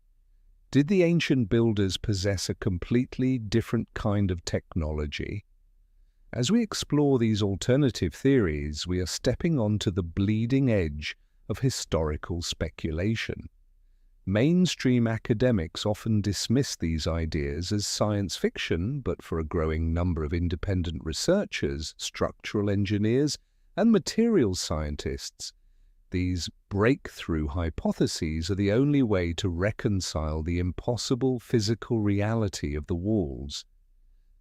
Did the ancient builders possess a completely different kind of technology? As we explore these alternative theories, we are stepping onto the bleeding edge of historical speculation. Mainstream academics often dismiss these ideas as science fiction, but for a growing number of independent researchers, structural engineers, and materials scientists, these breakthrough hypotheses are the only way to reconcile the impossible physical reality of the walls.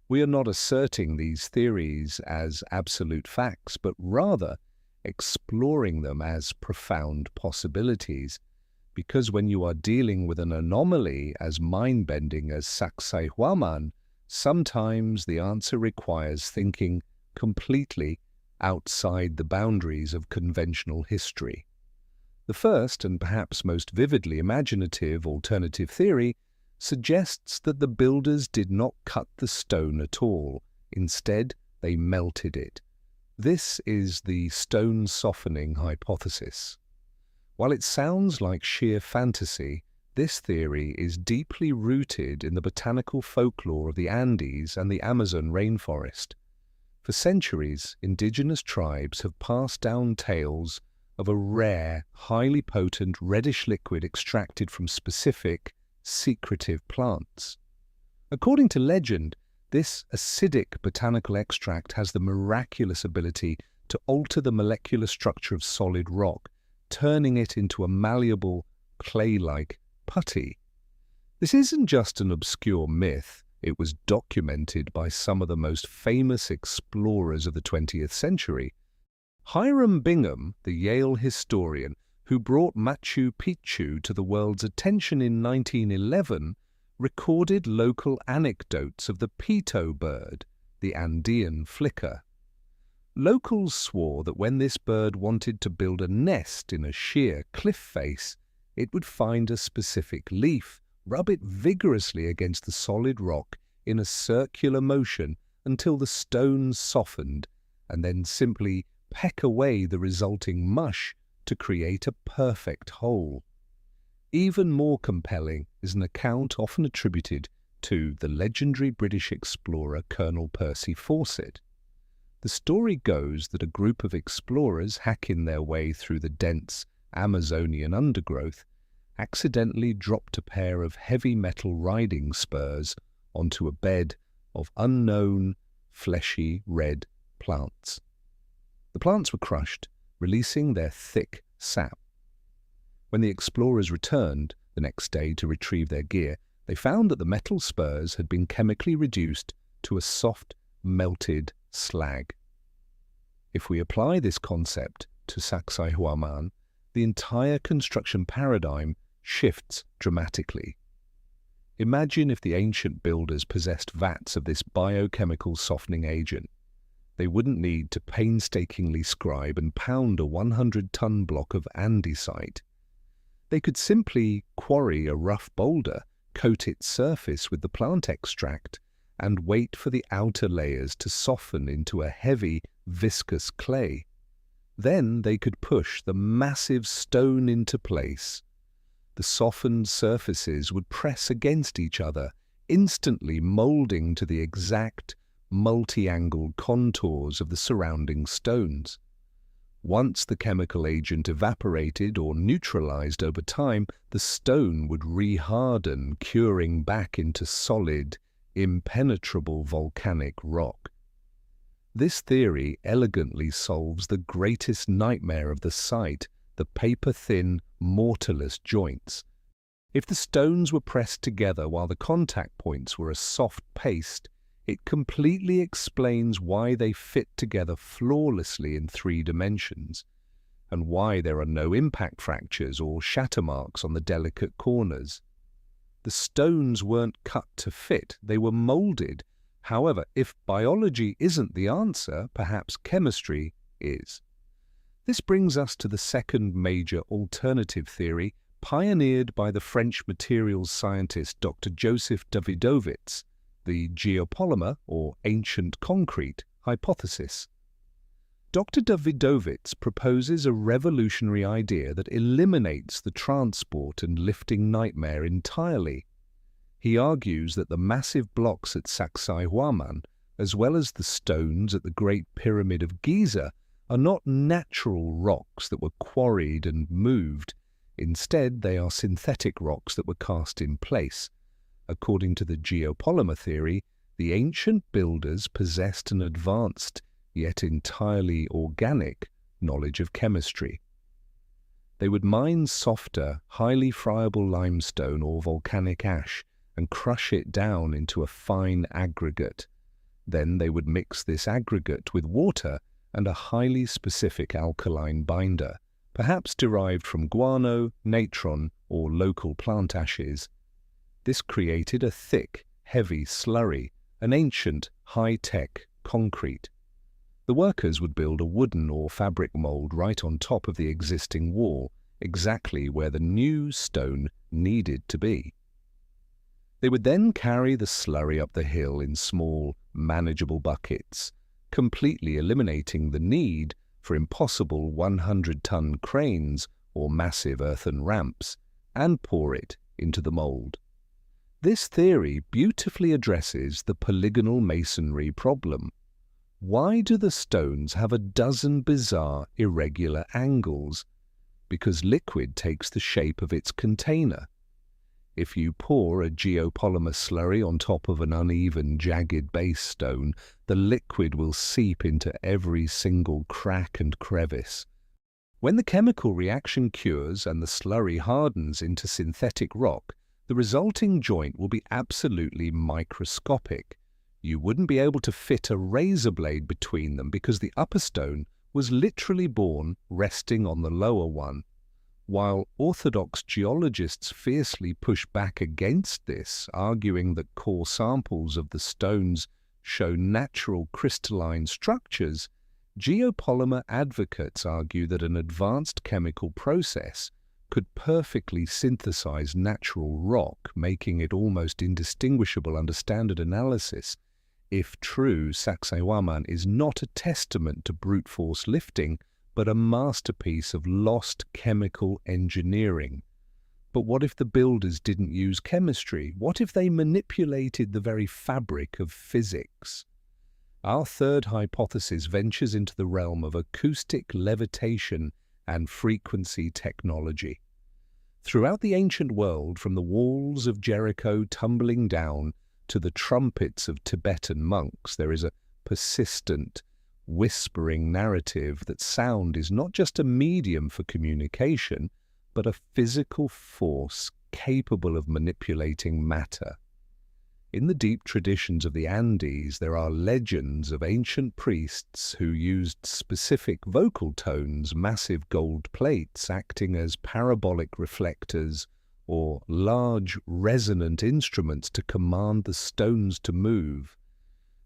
We are not asserting these theories as absolute facts, but rather exploring them as profound possibilities. Because when you are dealing with an anomaly as mind-bending as Sacsayhuamán, sometimes the answer requires thinking completely outside the boundaries of conventional history. The first, and perhaps most vividly imaginative, alternative theory suggests that the builders did not cut the stone at all. Instead, they melted it. This is the stone softening hypothesis. While it sounds like sheer fantasy, this theory is deeply rooted in the botanical folklore of the Andes and the Amazon rainforest. For centuries, indigenous tribes have passed down tales of a rare, highly potent reddish liquid extracted from specific, secretive plants. According to legend, this acidic botanical extract has the miraculous ability to alter the molecular structure of solid rock, turning it into a malleable, clay-like putty. This isn't just an obscure myth. It was documented by some of the most famous explorers of the 20th century. Hiram Bingham, the Yale historian who brought Machu Picchu to the world's attention in 1911, recorded local anecdotes of the pito bird, the Andean flicker. Locals swore that when this bird wanted to build a nest in a sheer cliff face, it would find a specific leaf, rub it vigorously against the solid rock in a circular motion until the stones softened, and then simply peck away the resulting mush to create a perfect hole. Even more compelling is an account often attributed to the legendary British explorer Colonel Percy Fawcett. The story goes that a group of explorers hacking their way through the dense Amazonian undergrowth accidentally dropped a pair of heavy metal riding spurs onto a bed of unknown, fleshy red plants. The plants were crushed, releasing their thick sap. When the explorers returned the next day to retrieve their gear, they found that the metal spurs had been chemically reduced to a soft, melted slag. If we apply this concept to Sacsayhuamán, the entire construction paradigm shifts dramatically. Imagine if the ancient builders possessed vats of this biochemical softening agent. They wouldn't need to painstakingly scribe and pound a 100-ton block of andesite. They could simply quarry a rough boulder, coat its surface with the plant extract, and wait for the outer layers to soften into a heavy, viscous clay. Then they could push the massive stone into place. The softened surfaces would press against each other, instantly molding to the exact, multi-angled contours of the surrounding stones. Once the chemical agent evaporated or neutralized over time, the stone would re-harden, curing back into solid, impenetrable volcanic rock. This theory elegantly solves the greatest nightmare of the site, the paper-thin, mortarless joints. If the stones were pressed together while the contact points were a soft paste, it completely explains why they fit together flawlessly in 3 dimensions, and why there are no impact fractures or shatter marks on the delicate corners. The stones weren't cut to fit, they were molded. However, if biology isn't the answer, perhaps chemistry is. This brings us to the second major alternative theory, pioneered by the French materials scientist Dr. Joseph Davidovits, the geopolymer, or ancient concrete, hypothesis. Dr. Davidovits proposes a revolutionary idea that eliminates the transport and lifting nightmare entirely. He argues that the massive blocks at Sacsayhuamán, as well as the stones at the Great Pyramid of Giza, are not natural rocks that were quarried and moved. Instead, they are synthetic rocks that were cast in place. According to the geopolymer theory, the ancient builders possessed an advanced, yet entirely organic, knowledge of chemistry. They would mine softer, highly friable limestone or volcanic ash and crush it down into a fine aggregate. Then they would mix this aggregate with water and a highly specific alkaline binder, perhaps derived from guano, natron, or local plant ashes. This created a thick, heavy slurry, an ancient, high-tech concrete. The workers would build a wooden or fabric mold right on top of the existing wall, exactly where the new stone needed to be. They would then carry the slurry up the hill in small, manageable buckets, completely eliminating the need for impossible 100-ton cranes or massive earthen ramps, and pour it into the mold. This theory beautifully addresses the polygonal masonry problem. Why do the stones have a dozen bizarre, irregular angles? Because liquid takes the shape of its container. If you pour a geopolymer slurry on top of an uneven, jagged base stone, the liquid will seep into every single crack and crevice. When the chemical reaction cures and the slurry hardens into synthetic rock, the resulting joint will be absolutely microscopic. You wouldn't be able to fit a razor blade between them because the upper stone was literally born resting on the lower one. While orthodox geologists fiercely push back against this, arguing that core samples of the stones show natural crystalline structures, geopolymer advocates argue that an advanced chemical process could perfectly synthesize natural rock, making it almost indistinguishable under standard analysis. If true, Sacsayhuamán is not a testament to brute force lifting, but a masterpiece of lost chemical engineering. But what if the builders didn't use chemistry? What if they manipulated the very fabric of physics? Our third hypothesis ventures into the realm of acoustic levitation and frequency technology. Throughout the ancient world, from the walls of Jericho tumbling down to the trumpets of Tibetan monks, there is a persistent, whispering narrative that sound is not just a medium for communication, but a physical force capable of manipulating matter. In the deep traditions of the Andes, there are legends of ancient priests who used specific vocal tones, massive gold plates acting as parabolic reflectors, or large resonant instruments to command the stones to move.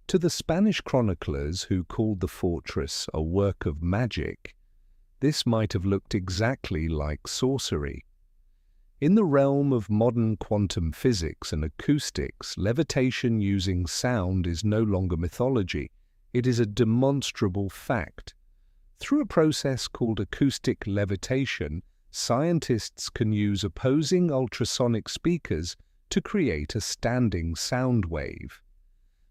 To the Spanish chroniclers who called the fortress a work of magic, this might have looked exactly like sorcery. In the realm of modern quantum physics and acoustics, levitation using sound is no longer mythology. It is a demonstrable fact. Through a process called acoustic levitation, scientists can use opposing ultrasonic speakers to create a standing sound wave.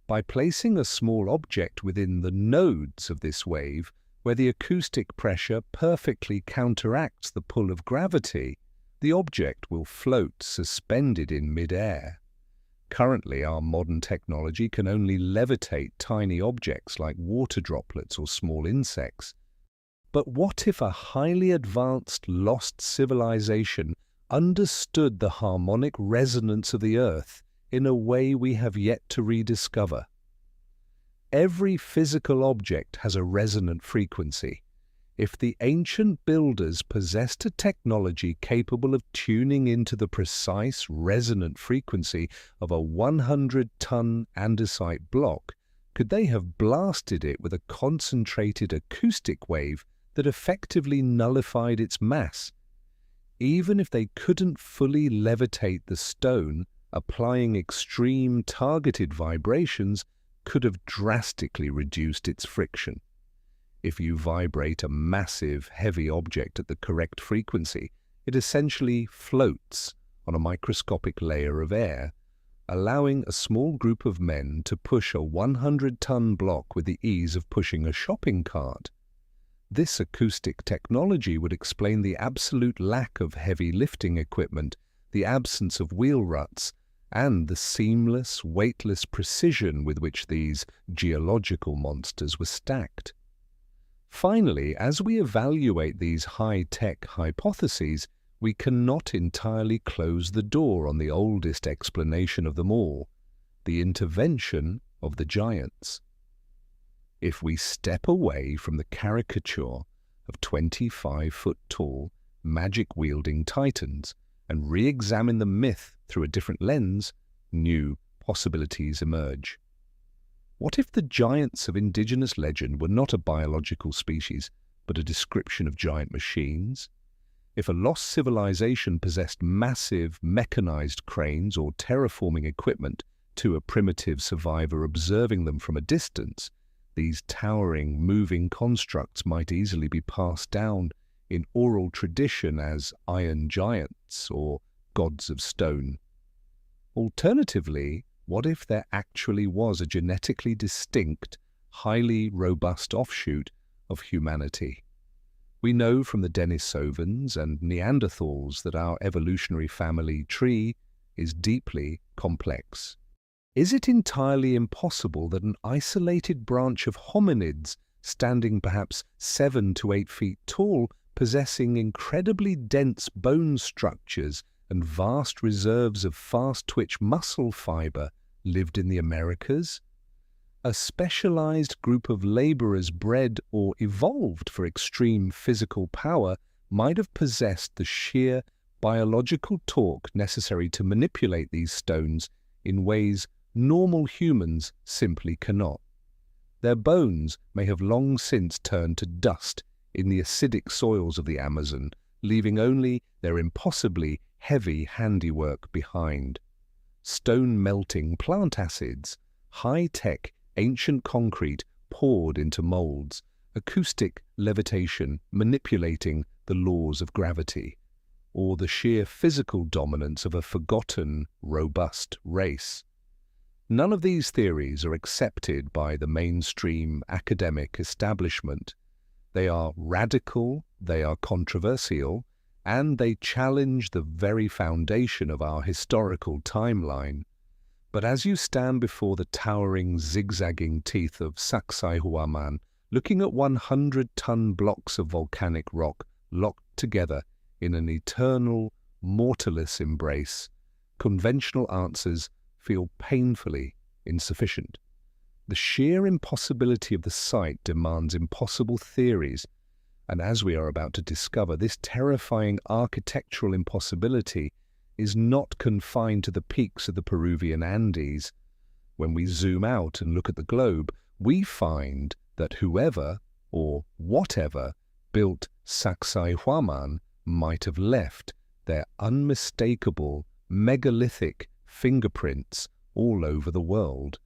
By placing a small object within the nodes of this wave, where the acoustic pressure perfectly counteracts the pull of gravity, the object will float suspended in mid-air. Currently, our modern technology can only levitate tiny objects like water droplets or small insects. But what if a highly advanced lost civilization understood the harmonic resonance of the Earth in a way we have yet to rediscover? Every physical object has a resonant frequency. If the ancient builders possessed a technology capable of tuning into the precise resonant frequency of a 100-ton andesite block, could they have blasted it with a concentrated acoustic wave that effectively nullified its mass? Even if they couldn't fully levitate the stone, applying extreme targeted vibrations could have drastically reduced its friction. If you vibrate a massive, heavy object at the correct frequency, it essentially floats on a microscopic layer of air, allowing a small group of men to push a 100-ton block with the ease of pushing a shopping cart. This acoustic technology would explain the absolute lack of heavy lifting equipment, the absence of wheel ruts, and the seamless, weightless precision with which these geological monsters were stacked. Finally, as we evaluate these high-tech hypotheses, we cannot entirely close the door on the oldest explanation of them all, the intervention of the giants. If we step away from the caricature of 25-foot-tall, magic-wielding titans and re-examine the myth through a different lens, new possibilities emerge. What if the giants of indigenous legend were not a biological species, but a description of giant machines? If a lost civilization possessed massive mechanized cranes or terraforming equipment to a primitive survivor observing them from a distance, these towering, moving constructs might easily be passed down in oral tradition as iron giants or gods of stone. Alternatively, what if there actually was a genetically distinct, highly robust offshoot of humanity? We know from the Denisovans and Neanderthals that our evolutionary family tree is deeply complex. Is it entirely impossible that an isolated branch of hominids, standing perhaps 7 to 8 feet tall, possessing incredibly dense bone structures and vast reserves of fast-twitch muscle fiber, lived in the Americas? A specialized group of laborers bred or evolved for extreme physical power might have possessed the sheer biological torque necessary to manipulate these stones in ways normal humans simply cannot. Their bones may have long since turned to dust in the acidic soils of the Amazon, leaving only their impossibly heavy handiwork behind. Stone-melting plant acids, high-tech ancient concrete poured into molds, acoustic levitation manipulating the laws of gravity, or the sheer physical dominance of a forgotten, robust race. None of these theories are accepted by the mainstream academic establishment. They are radical, they are controversial, and they challenge the very foundation of our historical timeline. But as you stand before the towering, zigzagging teeth of Sacsayhuamán, looking at 100-ton blocks of volcanic rock locked together in an eternal, mortarless embrace, conventional answers feel painfully insufficient. The sheer impossibility of the site demands impossible theories, and as we are about to discover, this terrifying architectural impossibility is not confined to the peaks of the Peruvian Andes. When we zoom out and look at the globe, we find that whoever or whatever built Sacsayhuamán might have left their unmistakable megalithic fingerprints all over the world.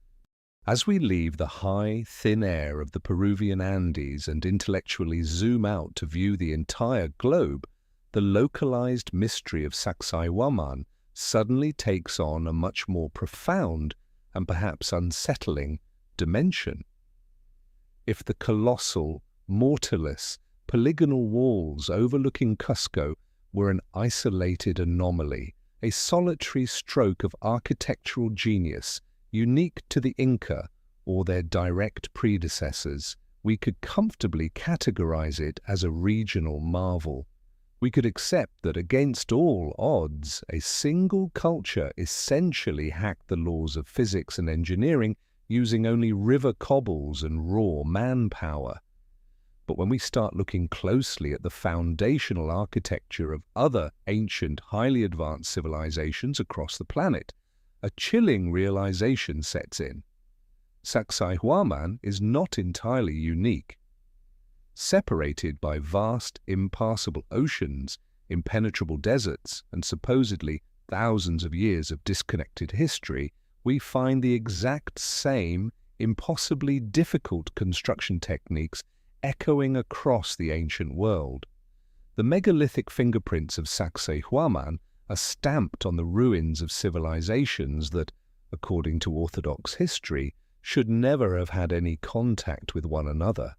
As we leave the high, thin air of the Peruvian Andes and intellectually zoom out to view the entire globe, the localized mystery of Sacsayhuamán suddenly takes on a much more profound and perhaps unsettling dimension. If the colossal, mortarless, polygonal walls overlooking Cusco were an isolated anomaly, a solitary stroke of architectural genius unique to the Inca or their direct predecessors, we could comfortably categorize it as a regional marvel. We could accept that against all odds, a single culture essentially hacked the laws of physics and engineering using only river cobbles and raw manpower. But when we start looking closely at the foundational architecture of other ancient, highly advanced civilizations across the planet, a chilling realization sets in. Sacsayhuamán is not entirely unique. Separated by vast, impassable oceans, impenetrable deserts, and supposedly thousands of years of disconnected history, we find the exact same, impossibly difficult construction techniques echoing across the ancient world. The megalithic fingerprints of Sacsayhuamán are stamped on the ruins of civilizations that, according to Orthodox history, should never have had any contact with one another.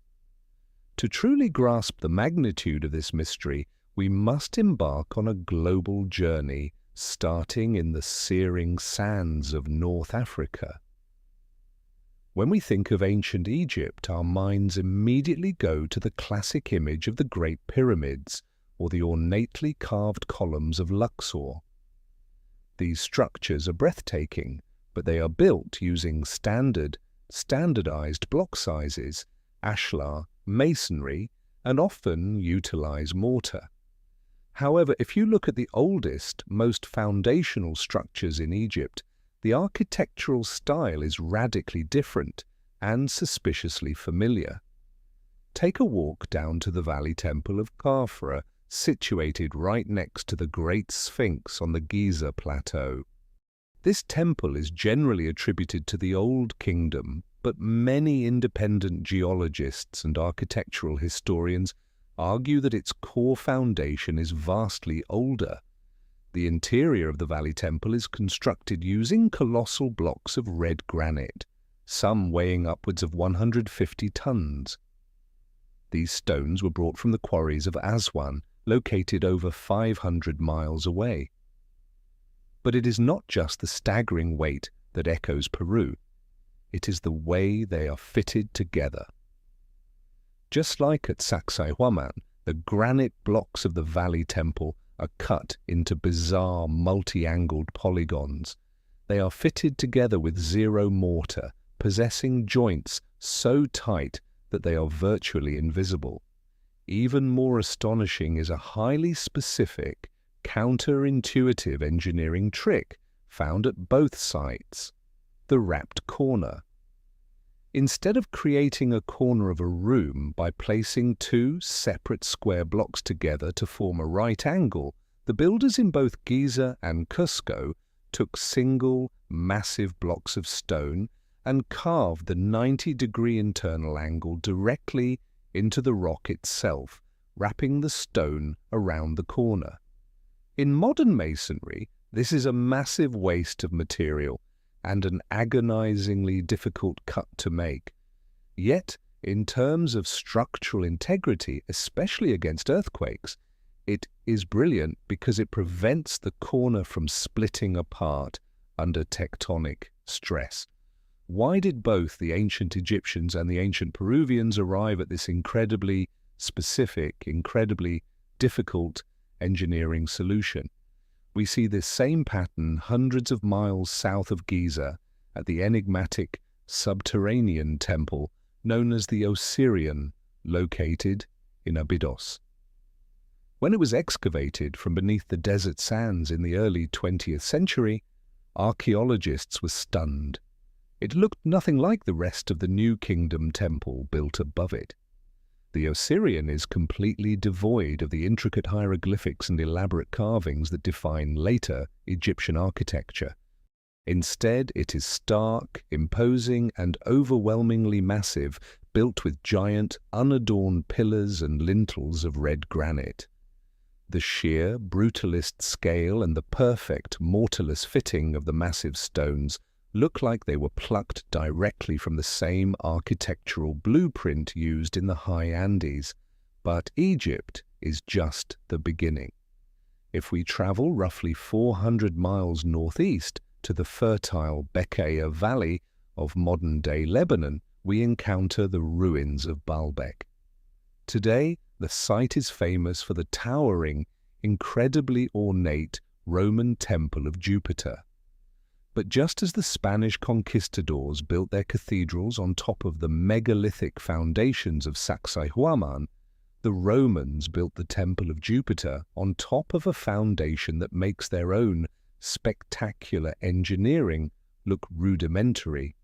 To truly grasp the magnitude of this mystery, we must embark on a global journey, starting in the searing sands of North Africa. When we think of ancient Egypt, our minds immediately go to the classic image of the Great Pyramids, or the ornately carved columns of Luxor. These structures are breathtaking, but they are built using standardized block sizes, ashlar, masonry, and often utilize mortar. However, if you look at the oldest, most foundational structures in Egypt, the architectural style is radically different and suspiciously familiar. Take a walk down to the Valley Temple of Khafra, situated right next to the Great Sphinx on the Giza Plateau. This temple is generally attributed to the Old Kingdom, but many independent geologists and architectural historians argue that its core foundation is vastly older. The interior of the Valley Temple is constructed using colossal blocks of red granite, some weighing upwards of 150 tons. These stones were brought from the quarries of Aswan, located over 500 miles away. But it is not just the staggering weight that echoes Peru. It is the way they are fitted together. Just like at Sacsayhuamán, the granite blocks of the Valley Temple are cut into bizarre multi-angled polygons. They are fitted together with zero mortar, possessing joints so tight that they are virtually invisible. Even more astonishing is a highly specific, counterintuitive engineering trick found at both sites: the wrapped corner. Instead of creating a corner of a room by placing two separate square blocks together to form a right angle, the builders in both Giza and Cusco took single, massive blocks of stone and carved the 90-degree internal angle directly into the rock itself, wrapping the stone around the corner. In modern masonry, this is a massive waste of material and an agonizingly difficult cut to make. Yet, in terms of structural integrity, especially against earthquakes, it is brilliant because it prevents the corner from splitting apart under tectonic stress. Why did both the ancient Egyptians and the ancient Peruvians arrive at this incredibly specific, incredibly difficult engineering solution? We see this same pattern hundreds of miles south of Giza at the enigmatic subterranean temple known as the Osirian, located in Abydos. When it was excavated from beneath the desert sands in the early 20th century, archaeologists were stunned. It looked nothing like the rest of the New Kingdom temple built above it. The Osirian is completely devoid of the intricate hieroglyphics and elaborate carvings that define later Egyptian architecture. Instead, it is stark, imposing, and overwhelmingly massive, built with giant, unadorned pillars and lintels of red granite. The sheer, brutalist scale and the perfect, mortarless fitting of the massive stones look like they were plucked directly from the same architectural blueprint used in the high Andes. But Egypt is just the beginning. If we travel roughly 400 miles northeast to the fertile Bekaa Valley of modern-day Lebanon, we encounter the ruins of Baalbek. Today, the site is famous for the towering, incredibly ornate Roman Temple of Jupiter. But just as the Spanish conquistadors built their cathedrals on top of the megalithic foundations of Sacsayhuamán, the Romans built the Temple of Jupiter on top of a foundation that makes their own spectacular engineering look rudimentary.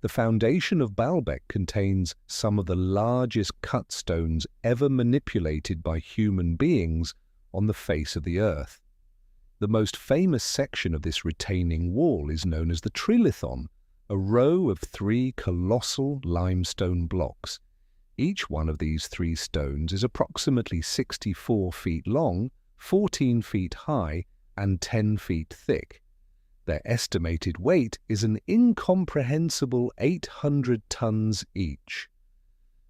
The foundation of Baalbek contains some of the largest cut stones ever manipulated by human beings on the face of the earth. The most famous section of this retaining wall is known as the Trilithon, a row of 3 colossal limestone blocks. Each one of these 3 stones is approximately 64 feet long, 14 feet high, and 10 feet thick. Their estimated weight is an incomprehensible 800 tons each.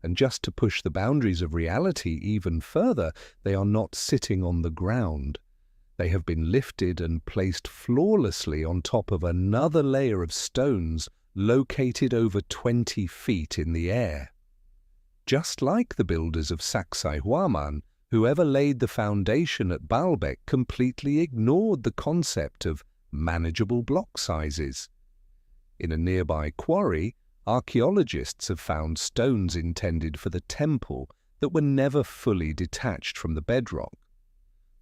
And just to push the boundaries of reality even further, they are not sitting on the ground. They have been lifted and placed flawlessly on top of another layer of stones located over 20 feet in the air. Just like the builders of Sacsayhuamán, whoever laid the foundation at Baalbek completely ignored the concept of manageable block sizes. In a nearby quarry, archaeologists have found stones intended for the temple that were never fully detached from the bedrock.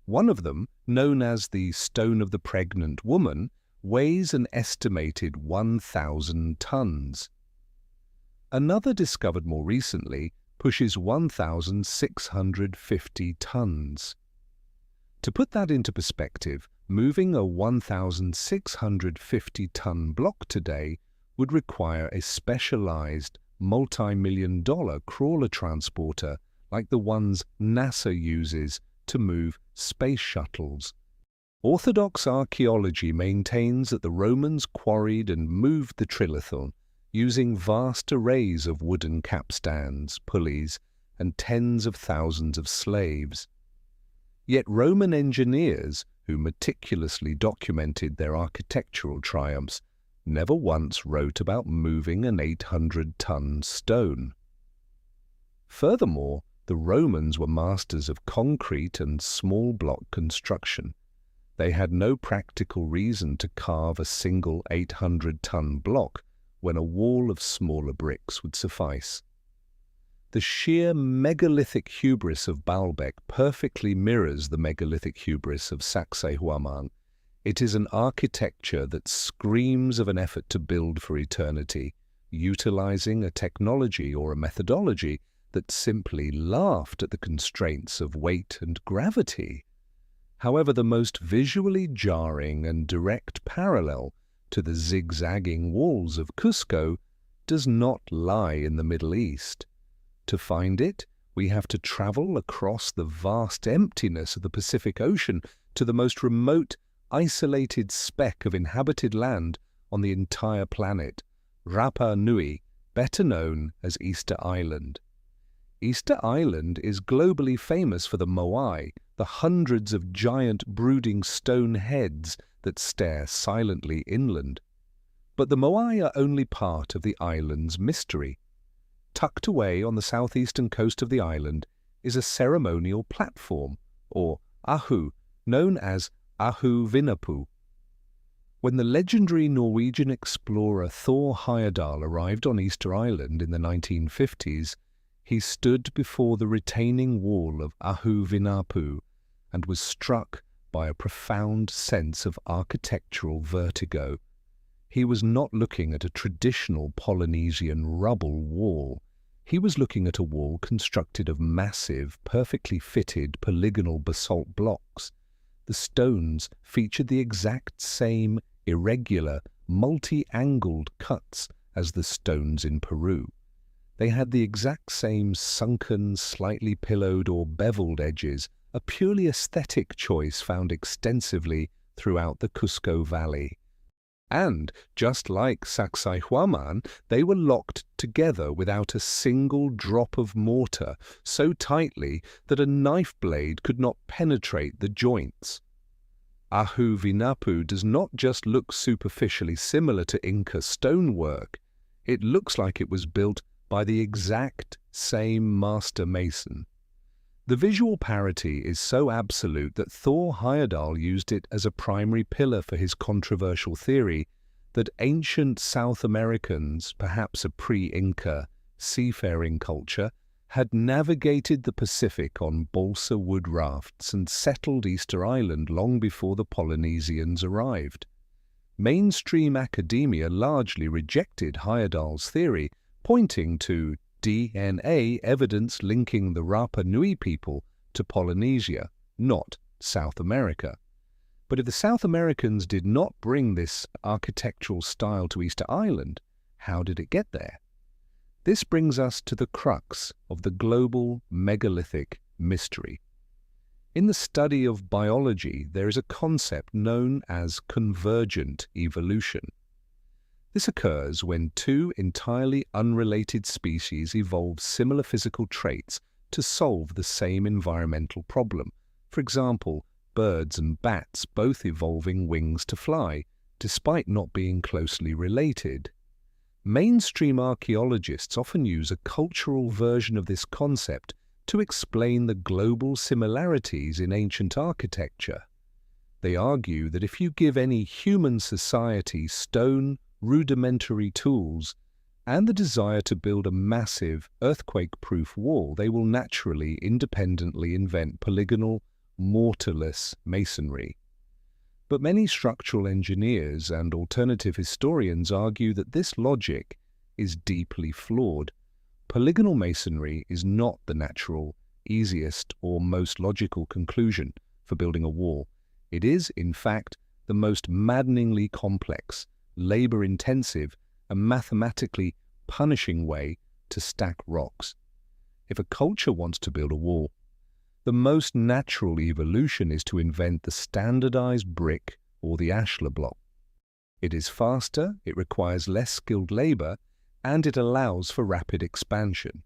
One of them, known as the Stone of the Pregnant Woman, weighs an estimated 1,000 tons. Another discovered more recently pushes 1,650 tons. To put that into perspective, moving a 1,650-ton block today would require a specialized multi-million-dollar crawler transporter like the ones NASA uses to move space shuttles. Orthodox archaeology maintains that the Romans quarried and moved the trilithon using vast arrays of wooden capstans, pulleys, and tens of thousands of slaves. Yet Roman engineers, who meticulously documented their architectural triumphs, never once wrote about moving an 800-ton stone. Furthermore, the Romans were masters of concrete and small block construction. They had no practical reason to carve a single 800-ton block when a wall of smaller bricks would suffice. The sheer megalithic hubris of Baalbek perfectly mirrors the megalithic hubris of Sacsayhuamán. It is an architecture that screams of an effort to build for eternity, utilizing a technology or a methodology that simply laughed at the constraints of weight and gravity. However, the most visually jarring and direct parallel to the zigzagging walls of Cusco does not lie in the Middle East. To find it, we have to travel across the vast emptiness of the Pacific Ocean to the most remote, isolated speck of inhabited land on the entire planet, Rapa Nui, better known as Easter Island. Easter Island is globally famous for the moai, the hundreds of giant brooding stone heads that stare silently inland. But the moai are only part of the island's mystery. Tucked away on the southeastern coast of the island is a ceremonial platform, or ahu, known as Ahu Vinapu. When the legendary Norwegian explorer Thor Heyerdahl arrived on Easter Island in the 1950s, he stood before the retaining wall of Ahu Vinapu and was struck by a profound sense of architectural vertigo. He was not looking at a traditional Polynesian rubble wall. He was looking at a wall constructed of massive, perfectly fitted polygonal basalt blocks. The stones featured the exact same irregular, multi-angled cuts as the stones in Peru. They had the exact same sunken, slightly pillowed or beveled edges, a purely aesthetic choice found extensively throughout the Cusco Valley. And, just like Sacsayhuamán, they were locked together without a single drop of mortar, so tightly that a knife blade could not penetrate the joints. Ahu Vinapu does not just look superficially similar to Inca stonework, it looks like it was built by the exact same master mason. The visual parity is so absolute that Thor Heyerdahl used it as a primary pillar for his controversial theory that ancient South Americans, perhaps a pre-Inca, seafaring culture, had navigated the Pacific on balsa wood rafts and settled Easter Island long before the Polynesians arrived. Mainstream academia largely rejected Heyerdahl's theory, pointing to DNA evidence linking the Rapa Nui people to Polynesia, not South America. But if the South Americans did not bring this architectural style to Easter Island, how did it get there? This brings us to the crux of the global megalithic mystery. In the study of biology, there is a concept known as convergent evolution. This occurs when two entirely unrelated species evolve similar physical traits to solve the same environmental problem. For example, birds and bats both evolving wings to fly, despite not being closely related. Mainstream archaeologists often use a cultural version of this concept to explain the global similarities in ancient architecture. They argue that if you give any human society stone, rudimentary tools, and the desire to build a massive, earthquake-proof wall, they will naturally, independently invent polygonal, mortarless masonry. But many structural engineers and alternative historians argue that this logic is deeply flawed. Polygonal masonry is not the natural, easiest, or most logical conclusion for building a wall. It is, in fact, the most maddeningly complex, labor-intensive, and mathematically punishing way to stack rocks. If a culture wants to build a wall, the most natural evolution is to invent the standardized brick or the ashlar block. It is faster, it requires less skilled labor, and it allows for rapid expansion.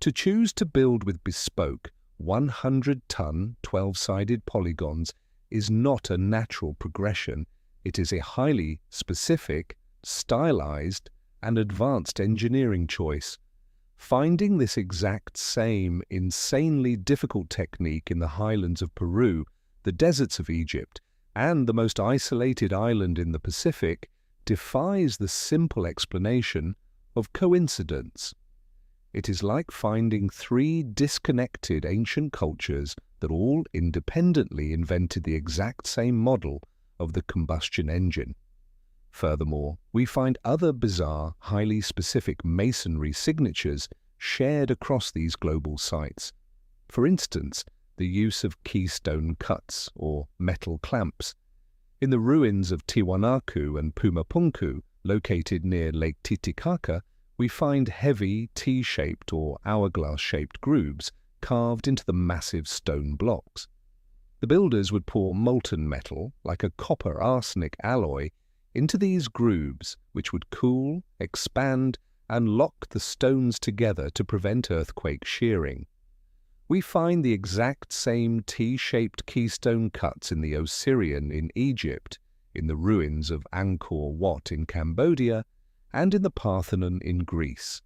To choose to build with bespoke 100-ton, 12-sided polygons is not a natural progression. It is a highly specific, stylized, and advanced engineering choice. Finding this exact same insanely difficult technique in the highlands of Peru, the deserts of Egypt, and the most isolated island in the Pacific defies the simple explanation of coincidence. It is like finding three disconnected ancient cultures that all independently invented the exact same model of the combustion engine. Furthermore, we find other bizarre, highly specific masonry signatures shared across these global sites. For instance, the use of keystone cuts, or metal clamps. In the ruins of Tiwanaku and Puma, located near Lake Titicaca, we find heavy T-shaped or hourglass-shaped grooves carved into the massive stone blocks. The builders would pour molten metal, like a copper-arsenic alloy, into these grooves, which would cool, expand, and lock the stones together to prevent earthquake shearing. We find the exact same T-shaped keystone cuts in the Osirian in Egypt, in the ruins of Angkor Wat in Cambodia, and in the Parthenon in Greece.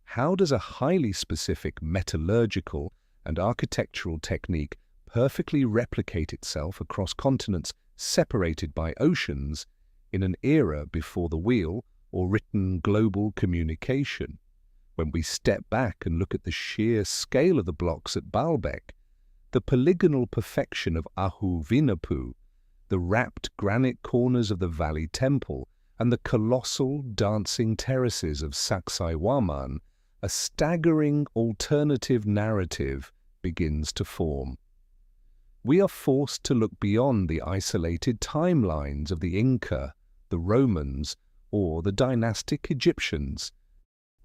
How does a highly specific metallurgical and architectural technique perfectly replicate itself across continents separated by oceans in an era before the wheel or written global communication? When we step back and look at the sheer scale of the blocks at Baalbek, the polygonal perfection of Ahu-Vinapu, the wrapped granite corners of the Valley Temple, and the colossal dancing terraces of Sacsayhuamán, a staggering alternative narrative begins to form. We are forced to look beyond the isolated timelines of the Inca, the Romans, or the dynastic Egyptians.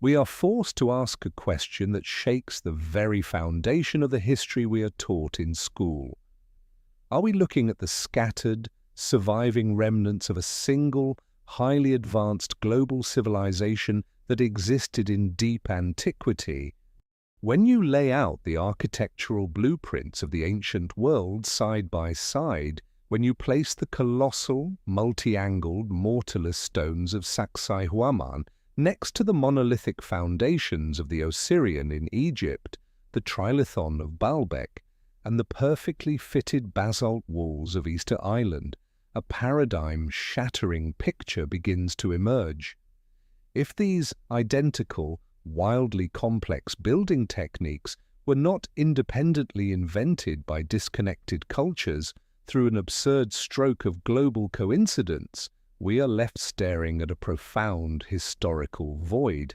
We are forced to ask a question that shakes the very foundation of the history we are taught in school. Are we looking at the scattered, surviving remnants of a single, highly advanced global civilization that existed in deep antiquity? When you lay out the architectural blueprints of the ancient world side by side, when you place the colossal, multi-angled, mortarless stones of Sacsayhuamán next to the monolithic foundations of the Osirian in Egypt, the trilithon of Baalbek, and the perfectly fitted basalt walls of Easter Island, a paradigm-shattering picture begins to emerge. If these identical, wildly complex building techniques were not independently invented by disconnected cultures through an absurd stroke of global coincidence, we are left staring at a profound historical void.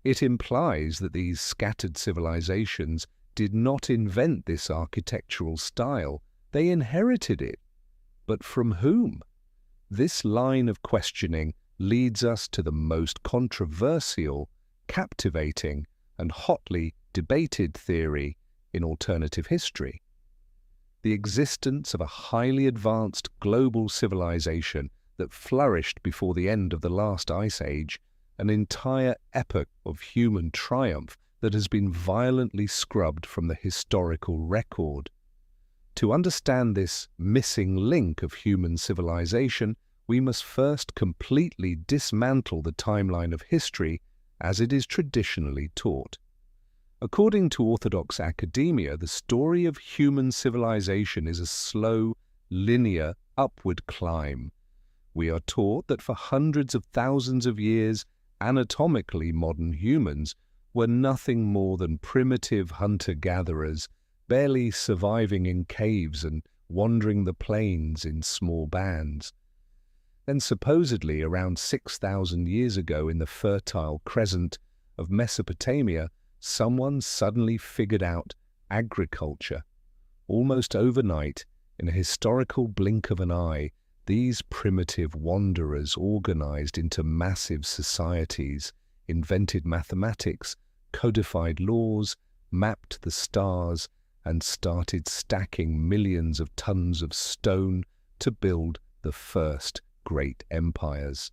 It implies that these scattered civilizations did not invent this architectural style, they inherited it. But from whom? This line of questioning leads us to the most controversial captivating and hotly debated theory in alternative history. The existence of a highly advanced global civilization that flourished before the end of the last ice age, an entire epoch of human triumph that has been violently scrubbed from the historical record. To understand this missing link of human civilization, we must first completely dismantle the timeline of history as it is traditionally taught. According to orthodox academia, the story of human civilization is a slow, linear, upward climb. We are taught that for hundreds of thousands of years, anatomically modern humans were nothing more than primitive hunter-gatherers, barely surviving in caves and wandering the plains in small bands. Then supposedly around 6,000 years ago in the fertile crescent of Mesopotamia, someone suddenly figured out agriculture. Almost overnight, in a historical blink of an eye, these primitive wanderers organized into massive societies, invented mathematics, codified laws, mapped the stars, and started stacking millions of tons of stone to build the first great empires.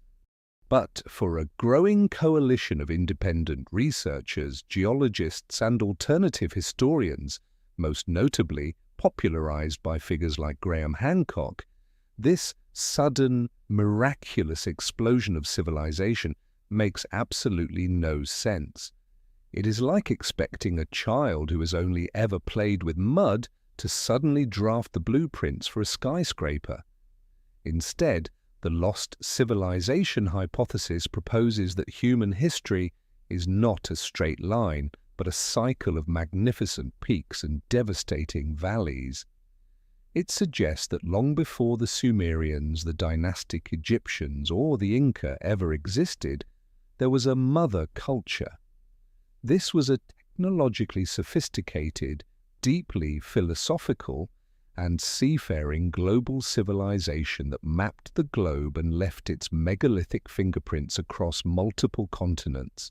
But for a growing coalition of independent researchers, geologists, and alternative historians, most notably popularized by figures like Graham Hancock, this sudden, miraculous explosion of civilization makes absolutely no sense. It is like expecting a child who has only ever played with mud to suddenly draft the blueprints for a skyscraper. Instead, the lost civilization hypothesis proposes that human history is not a straight line, but a cycle of magnificent peaks and devastating valleys. It suggests that long before the Sumerians, the dynastic Egyptians, or the Inca ever existed, there was a mother culture. This was a technologically sophisticated, deeply philosophical, and seafaring global civilization that mapped the globe and left its megalithic fingerprints across multiple continents.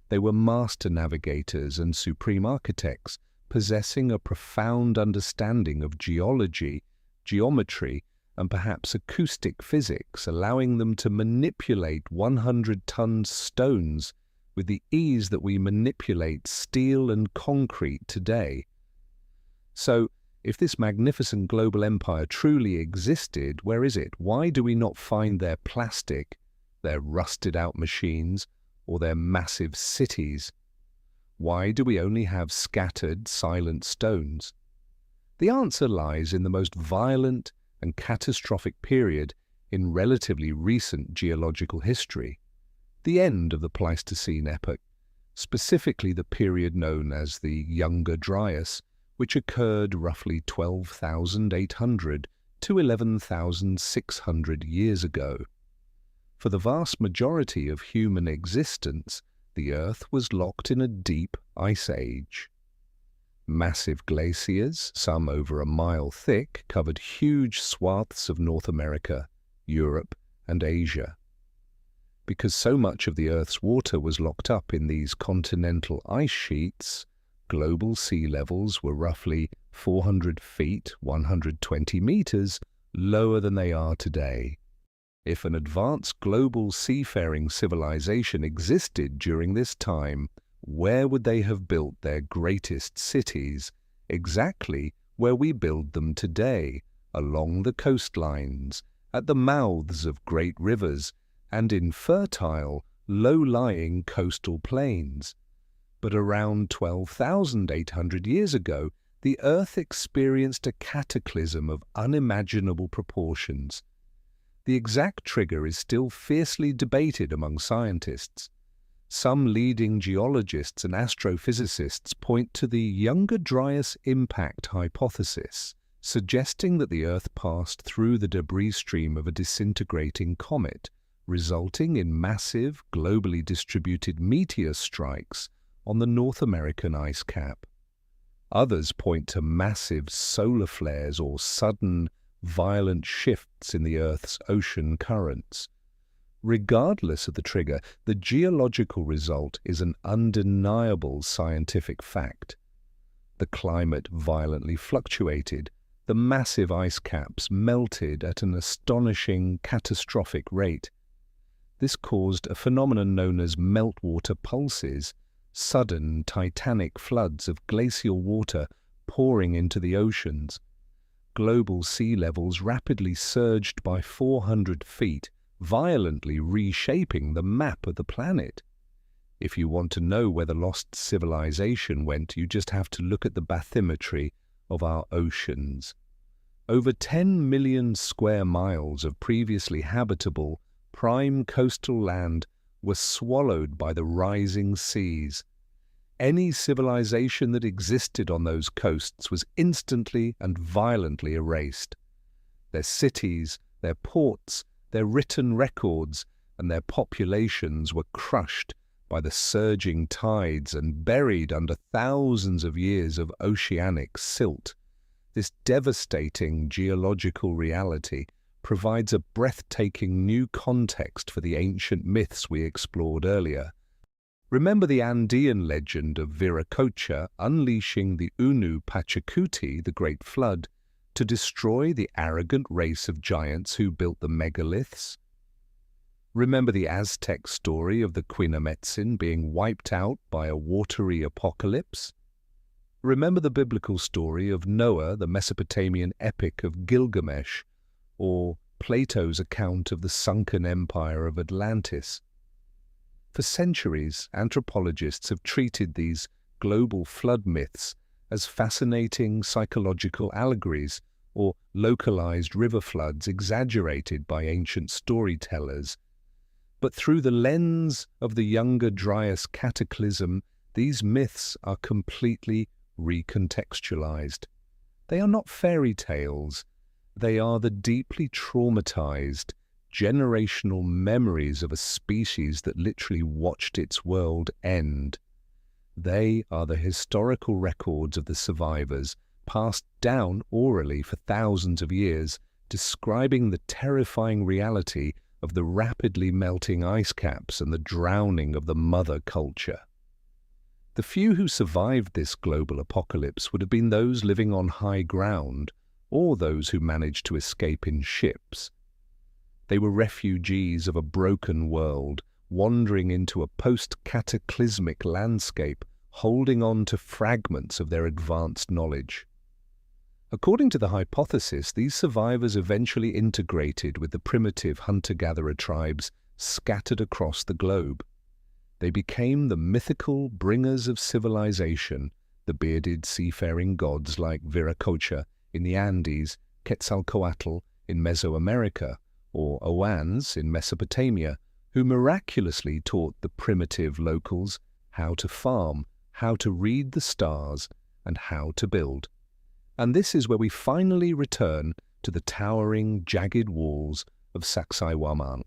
They were master navigators and supreme architects, possessing a profound understanding of geology, geometry, and perhaps acoustic physics, allowing them to manipulate 100-ton stones with the ease that we manipulate steel and concrete today. So, if this magnificent global empire truly existed, where is it? Why do we not find their plastic, their rusted-out machines, or their massive cities? Why do we only have scattered, silent stones? The answer lies in the most violent and catastrophic period in relatively recent geological history, the end of the Pleistocene epoch, specifically the period known as the Younger Dryas, which occurred roughly 12,800 to 11,600 years ago. For the vast majority of human existence, the Earth was locked in a deep ice age. Massive glaciers, some over a mile thick, covered huge swaths of North America, Europe, and Asia. Because so much of the Earth's water was locked up in these continental ice sheets, global sea levels were roughly 400 feet, 120 meters, lower than they are today. If an advanced global seafaring civilization existed during this time, where would they have built their greatest cities? Exactly where we build them today, along the coastlines, at the mouths of great rivers, and in fertile, low-lying coastal plains. But around 12,800 years ago, the Earth experienced a cataclysm of unimaginable proportions. The exact trigger is still fiercely debated among scientists. Some leading geologists and astrophysicists point to the Younger Dryas impact hypothesis, suggesting that the Earth passed through the debris stream of a disintegrating comet, resulting in massive, globally distributed meteor strikes on the North American ice cap. Others point to massive solar flares or sudden, violent shifts in the Earth's ocean currents. Regardless of the trigger, the geological result is an undeniable scientific fact. The climate violently fluctuated, the massive ice caps melted at an astonishing, catastrophic rate. This caused a phenomenon known as meltwater pulses, sudden titanic floods of glacial water pouring into the oceans. Global sea levels rapidly surged by 400 feet, violently reshaping the map of the planet. If you want to know where the lost civilization went, you just have to look at the bathymetry of our oceans. Over 10 million square miles of previously habitable, prime coastal land were swallowed by the rising seas. Any civilization that existed on those coasts was instantly and violently erased. Their cities, their ports, their written records, and their populations were crushed by the surging tides and buried under thousands of years of oceanic silt. This devastating geological reality provides a breathtaking new context for the ancient myths we explored earlier. Remember the Andean legend of Viracocha unleashing the Unu Pachacuti, the Great Flood, to destroy the arrogant race of giants who built the megaliths? Remember the Aztec story of the Quinametzin being wiped out by a watery apocalypse? Remember the biblical story of Noah, the Mesopotamian epic of Gilgamesh, or Plato's account of the sunken empire of Atlantis? For centuries, anthropologists have treated these global flood myths as fascinating psychological allegories or localized river floods exaggerated by ancient storytellers. But through the lens of the younger Dryas Cataclysm, these myths are completely recontextualized. They are not fairy tales. They are the deeply traumatized, generational memories of a species that literally watched its world end. They are the historical records of the survivors, passed down orally for thousands of years, describing the terrifying reality of the rapidly melting ice caps and the drowning of the mother culture. The few who survived this global apocalypse would have been those living on high ground, or those who managed to escape in ships. They were refugees of a broken world, wandering into a post-cataclysmic landscape, holding on to fragments of their advanced knowledge. According to the hypothesis, these survivors eventually integrated with the primitive hunter-gatherer tribes scattered across the globe. They became the mythical bringers of civilization, the bearded seafaring gods like Viracocha in the Andes, Quetzalcoatl in Mesoamerica, or Owans in Mesopotamia, who miraculously taught the primitive locals how to farm, how to read the stars, and how to build. And this is where we finally return to the towering, jagged walls of Sacsayhuamán.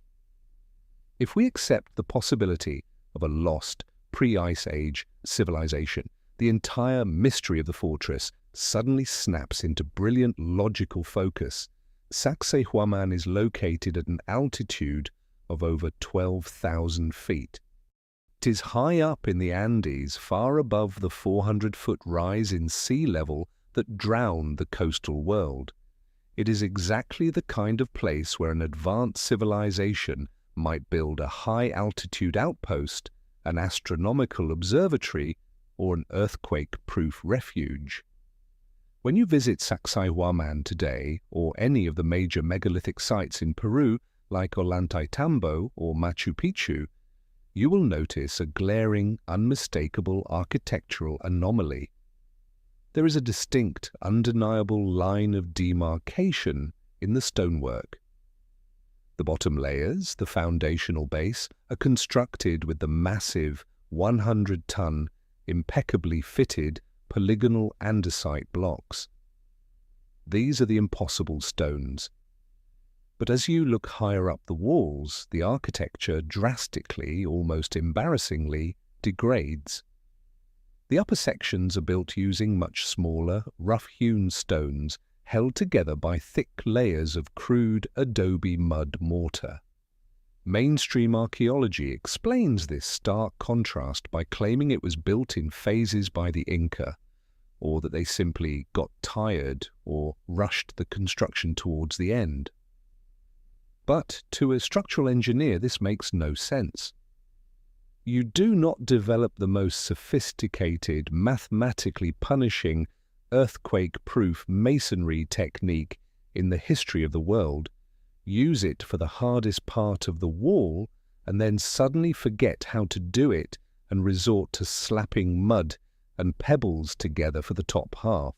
If we accept the possibility of a lost, pre-Ice Age civilization, the entire mystery of the fortress suddenly snaps into brilliant logical focus. Sacsayhuamán is located at an altitude of over 12,000 feet. It is high up in the Andes, far above the 400-foot rise in sea level that drowned the coastal world. It is exactly the kind of place where an advanced civilization might build a high-altitude outpost, an astronomical observatory, or an earthquake-proof refuge. When you visit Sacsayhuamán today, or any of the major megalithic sites in Peru, like Ollantaytambo or Machu Picchu, you will notice a glaring, unmistakable architectural anomaly. There is a distinct, undeniable line of demarcation in the stonework. The bottom layers, the foundational base, are constructed with the massive 100-ton, impeccably fitted polygonal andesite blocks. These are the impossible stones. But as you look higher up the walls, the architecture drastically, almost embarrassingly, degrades. The upper sections are built using much smaller, rough-hewn stones held together by thick layers of crude adobe mud mortar. Mainstream archaeology explains this stark contrast by claiming it was built in phases by the Inca, or that they simply got tired or rushed the construction towards the end. But to a structural engineer, this makes no sense. You do not develop the most sophisticated, mathematically punishing, earthquake-proof masonry technique in the history of the world, use it for the hardest part of the wall, and then suddenly forget how to do it and resort to slapping mud and pebbles together for the top half.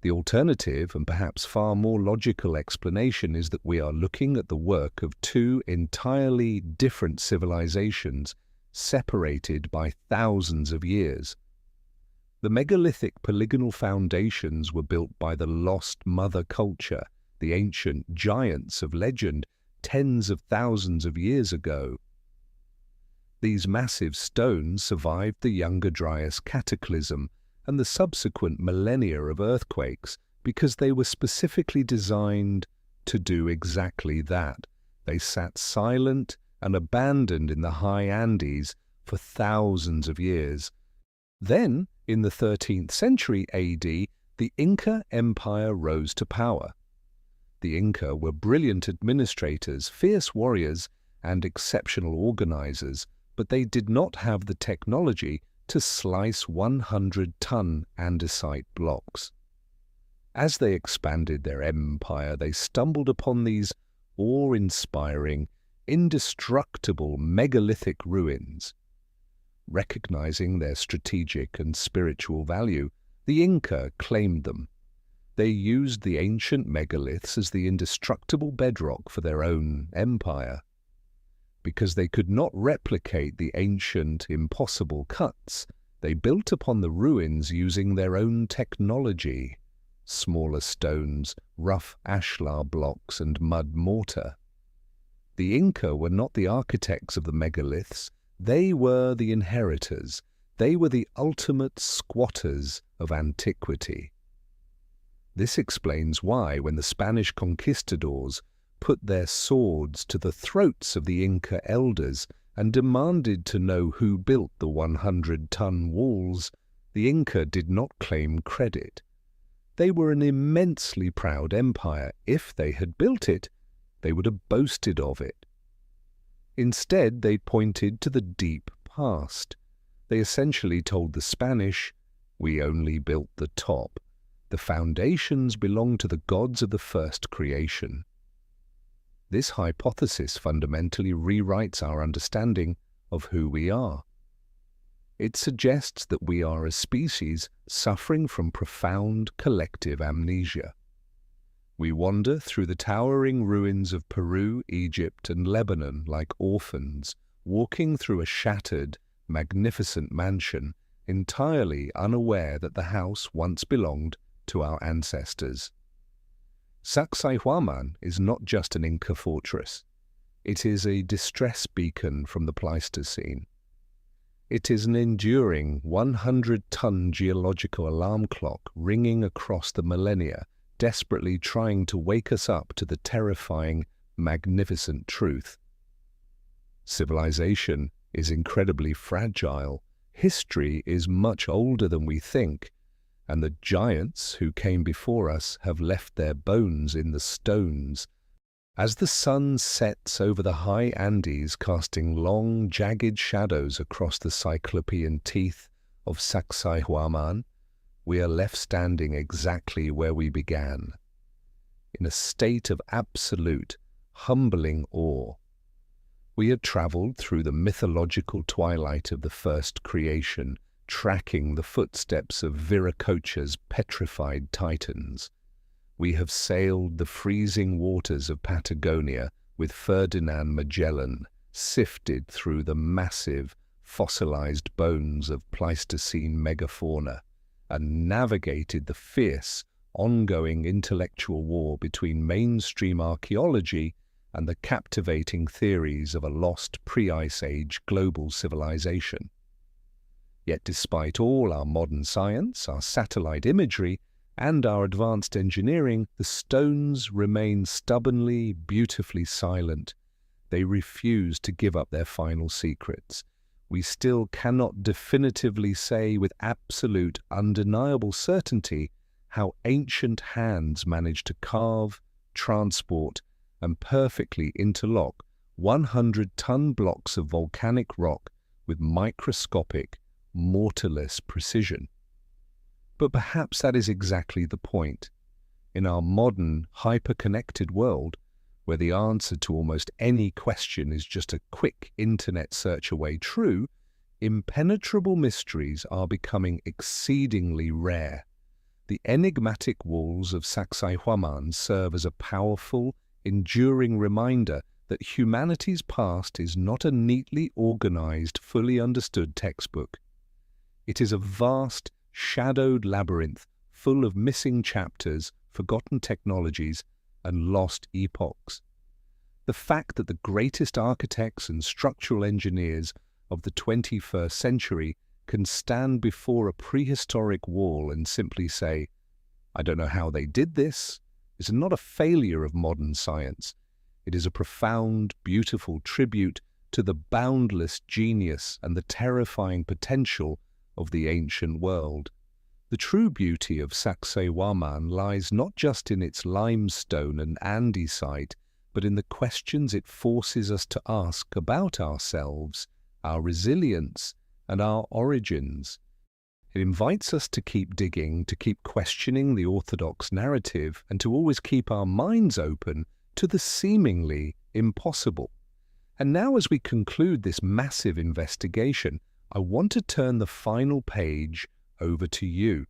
The alternative, and perhaps far more logical explanation, is that we are looking at the work of two entirely different civilizations separated by thousands of years. The megalithic polygonal foundations were built by the lost mother culture, the ancient giants of legend, tens of thousands of years ago. These massive stones survived the younger Dryas Cataclysm and the subsequent millennia of earthquakes because they were specifically designed to do exactly that. They sat silent and abandoned in the high Andes for thousands of years. Then, in the 13th century AD, the Inca Empire rose to power. The Inca were brilliant administrators, fierce warriors, and exceptional organizers, but they did not have the technology to slice 100-ton andesite blocks. As they expanded their empire, they stumbled upon these awe-inspiring, indestructible megalithic ruins. Recognizing their strategic and spiritual value, the Inca claimed them. They used the ancient megaliths as the indestructible bedrock for their own empire. Because they could not replicate the ancient, impossible cuts, they built upon the ruins using their own technology: smaller stones, rough ashlar blocks, and mud mortar. The Inca were not the architects of the megaliths, they were the inheritors. They were the ultimate squatters of antiquity. This explains why, when the Spanish conquistadors put their swords to the throats of the Inca elders and demanded to know who built the 100-ton walls, the Inca did not claim credit. They were an immensely proud empire. If they had built it, they would have boasted of it. Instead, they pointed to the deep past. They essentially told the Spanish, "We only built the top. The foundations belong to the gods of the first creation." This hypothesis fundamentally rewrites our understanding of who we are. It suggests that we are a species suffering from profound collective amnesia. We wander through the towering ruins of Peru, Egypt, and Lebanon like orphans, walking through a shattered, magnificent mansion, entirely unaware that the house once belonged to our ancestors. Sacsayhuamán is not just an Inca fortress. It is a distress beacon from the Pleistocene. It is an enduring 100-ton geological alarm clock ringing across the millennia, desperately trying to wake us up to the terrifying, magnificent truth. Civilization is incredibly fragile. History is much older than we think, and the giants who came before us have left their bones in the stones. As the sun sets over the high Andes, casting long, jagged shadows across the cyclopean teeth of Sacsayhuamán, we are left standing exactly where we began, in a state of absolute, humbling awe. We had traveled through the mythological twilight of the first creation, tracking the footsteps of Viracocha's petrified titans. We have sailed the freezing waters of Patagonia with Ferdinand Magellan, sifted through the massive, fossilized bones of Pleistocene megafauna, and navigated the fierce, ongoing intellectual war between mainstream archaeology and the captivating theories of a lost pre-Ice Age global civilization. Yet despite all our modern science, our satellite imagery, and our advanced engineering, the stones remain stubbornly, beautifully silent. They refuse to give up their final secrets. We still cannot definitively say with absolute, undeniable certainty how ancient hands managed to carve, transport, and perfectly interlock 100-ton blocks of volcanic rock with microscopic, mortarless precision. But perhaps that is exactly the point. In our modern, hyper-connected world, where the answer to almost any question is just a quick internet search away true, impenetrable mysteries are becoming exceedingly rare. The enigmatic walls of Sacsayhuamán serve as a powerful, enduring reminder that humanity's past is not a neatly organized, fully understood textbook. It is a vast, shadowed labyrinth full of missing chapters, forgotten technologies, and lost epochs. The fact that the greatest architects and structural engineers of the 21st century can stand before a prehistoric wall and simply say, "I don't know how they did this," is not a failure of modern science. It is a profound, beautiful tribute to the boundless genius and the terrifying potential of the ancient world. The true beauty of Sacsayhuamán lies not just in its limestone and andesite, but in the questions it forces us to ask about ourselves, our resilience, and our origins. It invites us to keep digging, to keep questioning the orthodox narrative, and to always keep our minds open to the seemingly impossible. And now, as we conclude this massive investigation, I want to turn the final page over to you.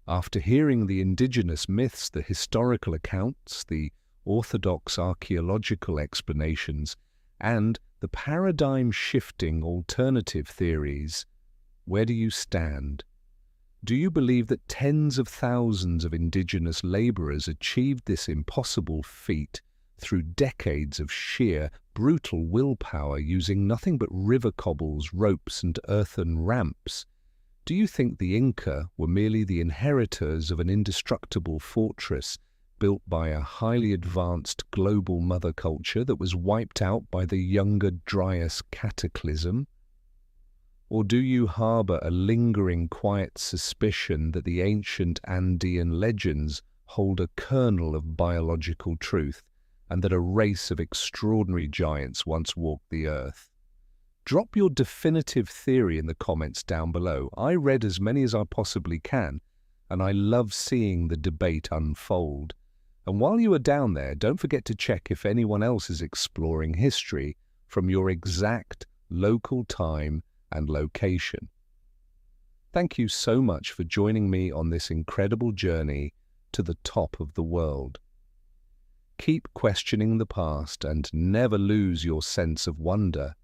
After hearing the indigenous myths, the historical accounts, the orthodox archaeological explanations, and the paradigm-shifting alternative theories, where do you stand? Do you believe that tens of thousands of indigenous laborers achieved this impossible feat through decades of sheer, brutal willpower using nothing but river cobbles, ropes, and earthen ramps? Do you think the Inca were merely the inheritors of an indestructible fortress built by a highly advanced global mother culture that was wiped out by the younger Dryas Cataclysm? Or do you harbor a lingering, quiet suspicion that the ancient Andean legends hold a kernel of biological truth, and that a race of extraordinary giants once walked the earth? Drop your definitive theory in the comments down below. I read as many as I possibly can, and I love seeing the debate unfold. And while you are down there, don't forget to check if anyone else is exploring history from your exact local time and location. Thank you so much for joining me on this incredible journey to the top of the world. Keep questioning the past and never lose your sense of wonder.